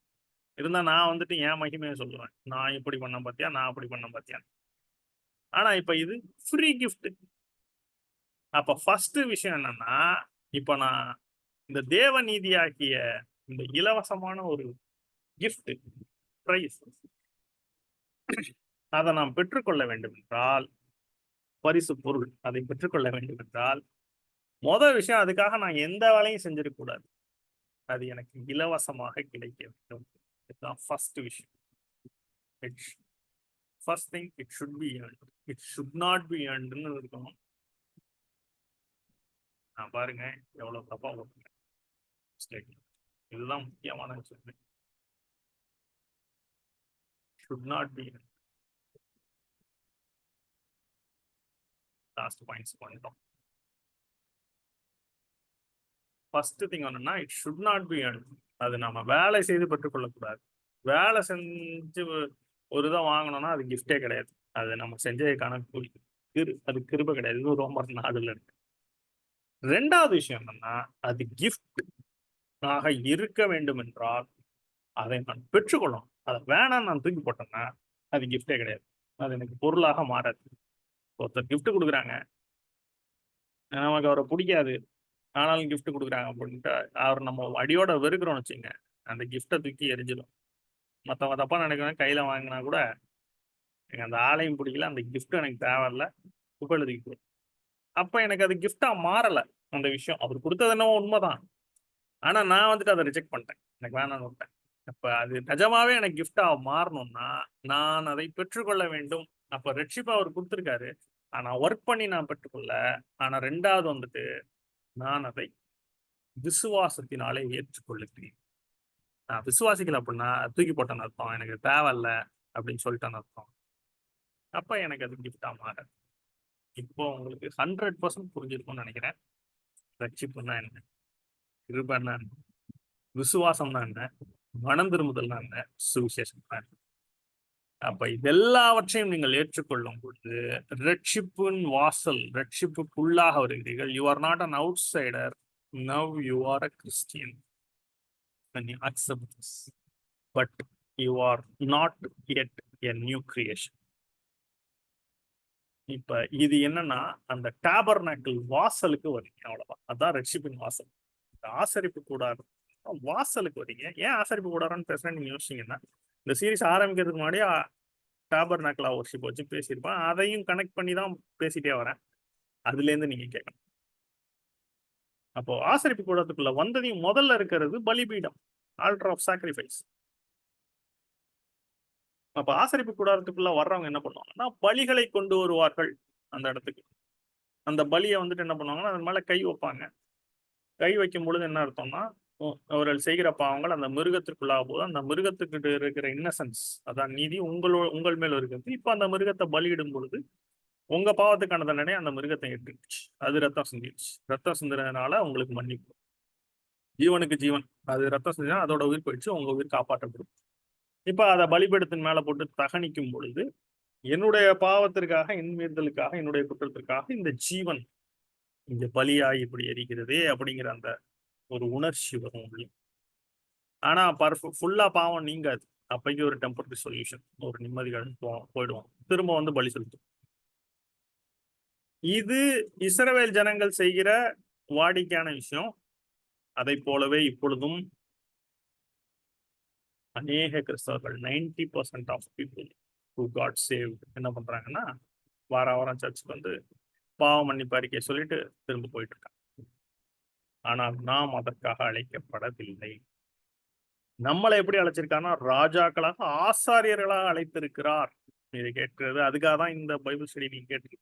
இருந்தா நான் வந்துட்டு என் மகிமைய சொல்லுவேன். நான் இப்படி பண்ணேன் பாத்தியா? நான் அப்படி பண்ணேன் பாத்தியா? ஆனா இப்ப இது ஃப்ரீ கிஃப்ட். அப்ப ஃபர்ஸ்ட் விஷயம் என்னன்னா, இப்ப நான் இந்த தேவநீதியாகிய இந்த இலவசமான ஒரு கிஃப்ட், பிரைஸ் அதை நாம் பெற்றுக்கொள்ள வேண்டும் என்றால், பரிசு பொருள் அதை பெற்றுக்கொள்ள வேண்டும் என்றால், விஷயம் அதுக்காக நான் எந்த வேலையும் செஞ்சிருக்க கூடாது. அது எனக்கு இலவசமாக கிடைக்க வேண்டும். இதுதான் ஃபர்ஸ்ட் விஷயம். First thing it should be earned. It should not be earnedன்னு இருக்கணும். நான் பாருங்க எவ்வளவு தப்பா போட்டுருக்கேன். இதுதான் முக்கியமான விஷயம். Should not be earned. Last points பண்ணிட்டோம். ஃபர்ஸ்ட் திங் என்னன்னா it should not be earned. அது நம்ம வேலை செய்து பெற்றுக்கொள்ளக்கூடாது. வேலை செஞ்சு ஒரு இதை வாங்கணும்னா அது கிஃப்டே கிடையாது. அது நம்ம செஞ்சதுக்கான கூலி. அது கிருபை கிடையாது. இது ரொம்ப நாடுல இருக்கு. 2வது விஷயம் என்னன்னா, அது கிஃப்ட் ஆக இருக்க வேண்டும் என்றால், அதை நான் பெற்றுக்கொள்ளணும். அதை வேணாம் நான் தூக்கி போட்டேன்னா, அது கிஃப்டே கிடையாது. அது எனக்கு பொருளாக மாறாது. ஒருத்தர் கிஃப்ட் குடுக்குறாங்க. நமக்கு அவரை பிடிக்காது. ஆனாலும் கிஃப்ட் குடுக்குறாங்க அப்படின்ட்டு, அவர் நம்ம அடியோட வெறுக்கிறோம்னு வச்சுக்கங்க. அந்த கிஃப்ட்ட தூக்கி எறிஞ்சிடும். மத்தவங்க தப்பா நினைக்கிறாங்க. கையில வாங்கினா கூட, எனக்கு அந்த ஆளையும் பிடிக்கல. அந்த கிஃப்ட் எனக்கு தேவையில்ல. குப்பையில தூக்கி போடு. அப்ப எனக்கு அது கிஃப்ட்டா மாறல. அந்த விஷயம். அவர் குடுத்தது என்னவோ உண்மைதான். ஆனா நான் வந்துட்டு அதை ரிஜெக்ட் பண்ணிட்டேன். எனக்கு வேணாம்னு விட்டேன். அப்ப அது நிஜமாவே எனக்கு கிஃப்ட்டா மாறணும்னா, நான் அதை பெற்றுக்கொள்ள வேண்டும். அப்ப ரட்சிப்ப அவர் குடுத்திருக்காரு. ஆனா வொர்க் பண்ணி நான் பெற்றுக்கொள்ள. ஆனா 2வது வந்துட்டு, நான் அதை விசுவாசத்தினாலே ஏற்றுக்கொள்ளுகிறேன். நான் விசுவாசிக்கல அப்படின்னா, தூக்கி போட்டேன்னு அர்த்தம். எனக்கு தேவையில்ல அப்படின்னு சொல்லிட்டேன்னு அர்த்தம். அப்ப எனக்கு அது கிஃப்ட்டா மாறாது. இப்போ உங்களுக்கு 100% புரிஞ்சிருக்கும்னு நினைக்கிறேன். ரட்சிப்புன்னா என்ன? கிருபைன்னா என்ன? விசுவாசம்னா என்ன? மனம் திரும்புதல்னா என்ன? சுவிசேஷம்னா என்ன? அப்ப இதெல்லாவற்றையும் நீங்கள் ஏற்றுக்கொள்ளும் பொழுது, ரட்சிப்பின் வாசல், ரட்சிப்புக்குள்ளாக வருகிறீர்கள். You are not an outsider. Now you are a Christian. When you accept this. But you are not yet a new creation. இப்ப இது என்னன்னா, அந்த டாபர்நாக்கிள் வாசலுக்கு வரீங்க. அவ்வளவுதான். அதான் ரட்சிப்பின் வாசல். ஆசரிப்பு கூடாரம் வாசலுக்கு வரீங்க. ஏன் ஆசரிப்பு கூடாரம்னு பேசுறேன் நீங்க யோசிச்சீங்கன்னா, இந்த சீரிஸ் ஆரம்பிக்கிறதுக்கு முன்னாடி டாபர்நாக்கிள் வொர்ஷிப் வச்சு பேசியிருப்பேன். அதையும் கனெக்ட் பண்ணி தான் பேசிட்டே வரேன். அதுல இருந்து நீங்க கேட்கணும். அப்போ ஆசரிப்பு கூடத்துக்குள்ள வந்ததையும் முதல்ல இருக்கிறது பலிபீடம், ஆல்டர் ஆஃப் சாக்ரிஃபைஸ். அப்ப ஆசரிப்பு கூடாரத்துக்குள்ள வர்றவங்க என்ன பண்ணுவாங்கன்னா, பலிகளை கொண்டு வருவார்கள் அந்த இடத்துக்கு. அந்த பலியை வந்துட்டு என்ன பண்ணுவாங்கன்னா, அது மேல கை வைப்பாங்க. கை வைக்கும் பொழுது என்ன அர்த்தம்னா, அவர்கள் செய்கிற பாவங்கள் அந்த மிருகத்திற்குள்ளாக போது, அந்த மிருகத்துக்கிட்ட இருக்கிற இன்னசென்ஸ், அதான் நீதி உங்கள் மேல இருக்கிறது. இப்ப அந்த மிருகத்தை பலியிடும் பொழுது, உங்க பாவத்துக்கான தண்டனை அந்த மிருகத்தை ஏற்றுச்சு. அது ரத்தம் சிந்திடுச்சு. ரத்தம் சிந்துறதுனால உங்களுக்கு மன்னிப்பு. ஜீவனுக்கு ஜீவன். அது ரத்தம் சிந்தினா அதோட உயிர் போயிடுச்சு. உங்க உயிர் காப்பாற்றப்படும். இப்ப அதை பலிபீடத்தின் மேல போட்டு தகனிக்கும் பொழுது, என்னுடைய பாவத்திற்காக, என் மீறுதலுக்காக, என்னுடைய குற்றத்திற்காக இந்த ஜீவன் இங்க பலியாகி இப்படி எரிக்கிறதே அப்படிங்கிற அந்த ஒரு உணர்ச்சி வரும் உள்ளே. ஆனா ஃபுல்லா பாவம் நீங்காது. அப்பைக்கு ஒரு டெம்பரரி சொல்யூஷன், ஒரு நிம்மதி போயிடுவோம். திரும்ப வந்து பலி செலுத்தும். இது இஸ்ரவேல் ஜனங்கள் செய்கிற வாடிக்கையான விஷயம். அதை போலவே இப்பொழுதும் அநேக கிறிஸ்தவர்கள் 90% of people who got saved என்ன பண்றாங்கன்னா, வாரம் சர்ச்சுக்கு வந்து பாவ மன்னிப்பு அறிக்கை சொல்லிட்டு திரும்ப போயிட்டு இருக்காங்க. ஆனால் நாம் அதற்காக அழைக்கப்படவில்லை. நம்மளை எப்படி அழைச்சிருக்காருன்னா, ராஜாக்களாக, ஆசாரியர்களாக அழைத்திருக்கிறார். இது கேட்கிறது அதுக்காக தான் இந்த பைபிள் ஸ்டடி நீங்க கேட்டு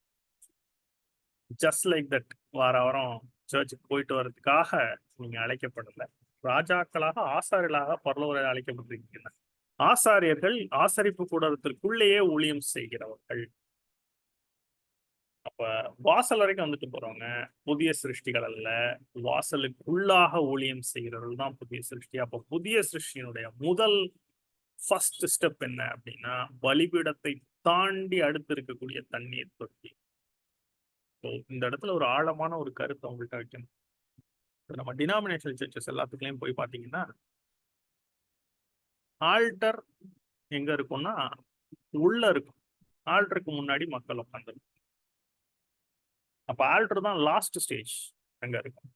ஜஸ்ட் லைக் தட் வாரம் சர்ச்சுக்கு போயிட்டு வர்றதுக்காக நீங்க அழைக்கப்படல. ராஜாக்களாக, ஆசாரியர்களாக பரலோகத்தில் அழைக்கப்பட்டிருக்கீங்க. ஆசாரியர்கள் ஆசரிப்பு கூடாரத்திற்குள்ளேயே ஊழியம் செய்கிறவர்கள். அப்ப வாசல் வரைக்கும் வந்துட்டு போறவங்க புதிய சிருஷ்டிகள் அல்ல. வாசலுக்குள்ளாக ஊழியம் செய்கிறவர்கள் தான் புதிய சிருஷ்டி. அப்ப புதிய சிருஷ்டியினுடைய முதல் ஃபர்ஸ்ட் ஸ்டெப் என்ன அப்படின்னா, பலிபீடத்தை தாண்டி அடுத்து இருக்கக்கூடிய தண்ணீர் தொட்டி. இந்த இடத்துல ஒரு ஆழமான ஒரு கருத்தை உங்கள்கிட்ட வைக்கணும். நம்ம டினாமினேஷனல் சர்ச்சஸ் எல்லாத்துக்குள்ளயும் போய் பாத்தீங்கன்னா, ஆல்டர் எங்க இருக்கும்னா உள்ள இருக்கும். ஆல்டருக்கு முன்னாடி மக்கள் உட்காந்துருக்கும். அப்ப ஆல்டர் தான் லாஸ்ட் ஸ்டேஜ் அங்க இருக்கும்.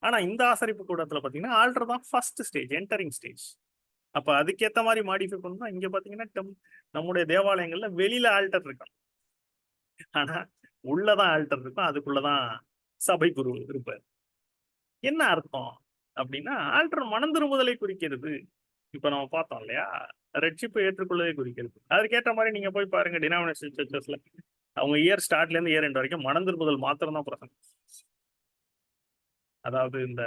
ஆனா இந்த ஆசரிப்பு கூடத்துல பாத்தீங்கன்னா ஆல்டர் தான் ஃபர்ஸ்ட் ஸ்டேஜ், என்டரிங் ஸ்டேஜ். அப்ப அதுக்கேத்த மாதிரி மாடிஃபை பண்ணா இங்க பாத்தீங்கன்னா நம்முடைய தேவாலயங்கள்ல வெளியில ஆல்டர் இருக்கும். ஆனா உள்ளதான் ஆல்டர் இருக்கும். அதுக்குள்ளதான் சபை குரு இருப்பார். என்ன அர்த்தம் அப்படின்னா, ஆல்டர் மனம் திரும்புதலை குறிக்கிறது. இப்ப நம்ம பார்த்தோம் இல்லையா, ரட்சிப்பை ஏற்றுக்கொள்ளவே குறிக்கிறது. அதுக்கேற்ற மாதிரி நீங்க போய் பாருங்க டினாமினேஷன் சர்ச்சஸ்ல அவங்க இயர் ஸ்டார்ட்ல இருந்து இயர் எண்ட் வரைக்கும் மனம் திரும்புதல் மாத்திரம் தான் பிரசங்கம். அதாவது இந்த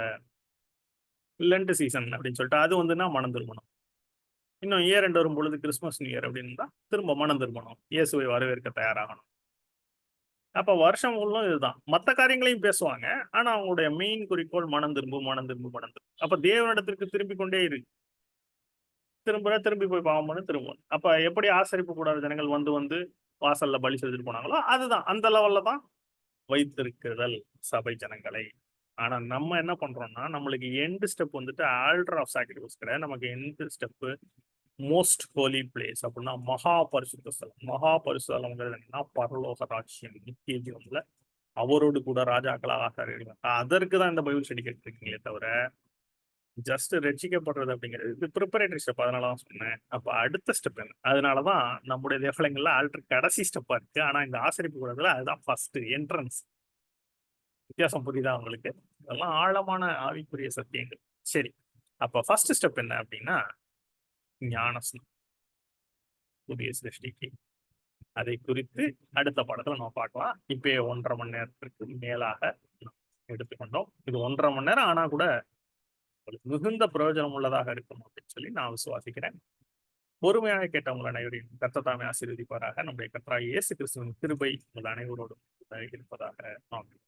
லென்ட் சீசன் அப்படின்னு சொல்லிட்டு அது வந்துன்னா மனம் திரும்பணும். இன்னும் இயர் எண்ட் வரும் பொழுது கிறிஸ்துமஸ் நியூ இயர் அப்படின்னு திரும்ப மனம் திரும்பணும். இயேசுவை வரவேற்க தயாராகணும். அப்ப வருஷம் முழுவதும் இதுதான். மற்ற காரியங்களையும் பேசுவாங்க. ஆனா அவங்களுடைய மெயின் குறிக்கோள் மனம் திரும்பு, மனம் திரும்பு, மனம் திரும்பு. அப்ப தேவனிடத்திற்கு திரும்பிக் கொண்டே இரு. திரும்பி போய் பாவம் பண்ணு திரும்பணும். அப்ப எப்படி ஆசரிப்பு கூடாத ஜனங்கள் வந்து வாசல்ல பலி செலுத்திட்டு போனாங்களோ அதுதான் அந்த லெவல்ல தான் வைத்திருக்குதல் சபை ஜனங்களை. ஆனா நம்ம என்ன பண்றோம்னா, நம்மளுக்கு எண்ட் ஸ்டெப் வந்துட்டு ஆல்டர் ஆஃப் சாக்ரிஃபைஸ் கிடையாது. நமக்கு end step most Holi place அப்படின்னா மகா பரிசுத்த ஸ்தலம். மகா பரிசுத்த ஸ்தலம்ங்கிறது என்னன்னா பரலோக ராஜ்யம், நித்திய ஜீவன்ல அவரோடு கூட ராஜாக்களாக ஆசாரியர்கள். அதற்கு தான் இந்த பைபிள் ஸ்டடி கேட்டுருக்கீங்களே தவிர ஜஸ்ட் ரட்சிக்கப்படுறது அப்படிங்கிறது இது ப்ரிப்பரேட்டரி ஸ்டெப். அதனால தான் சொன்னேன். அப்ப அடுத்த ஸ்டெப் என்ன? அதனாலதான் நம்முடைய தேவாலயங்கள்ல ஆல்டர் கடைசி ஸ்டெப்பா இருக்கு. ஆனா இந்த ஆசரிப்பு கூடத்துல அதுதான் ஃபர்ஸ்ட் என்ட்ரன்ஸ். வித்தியாசம் புரியுதா உங்களுக்கு? இதெல்லாம் ஆழமான ஆவிக்குரிய சத்தியங்கள். சரி, அப்ப ஃபர்ஸ்ட் ஸ்டெப் என்ன அப்படின்னா ஞானஸ்நானம், புதிய சிருஷ்டிக்கு. அதை குறித்து அடுத்த பாடத்துல நம்ம பார்க்கலாம். இப்பயே 1.5 மணி நேரத்திற்கு மேலாக எடுத்துக்கொண்டோம். இது 1.5 மணி நேரம் ஆனா கூட மிகுந்த பிரயோஜனம் உள்ளதாக இருக்கும் அப்படின்னு சொல்லி நான் விசுவாசிக்கிறேன். பொறுமையாக கேட்டவங்கள் அனைவரையும் கர்த்தர் தாமே ஆசீர்வதிப்பாராக. நம்முடைய கர்த்தராகிய இயேசு கிறிஸ்துவின் கிருபை உங்கள் அனைவரோடும் இருப்பதாக ஆமென்.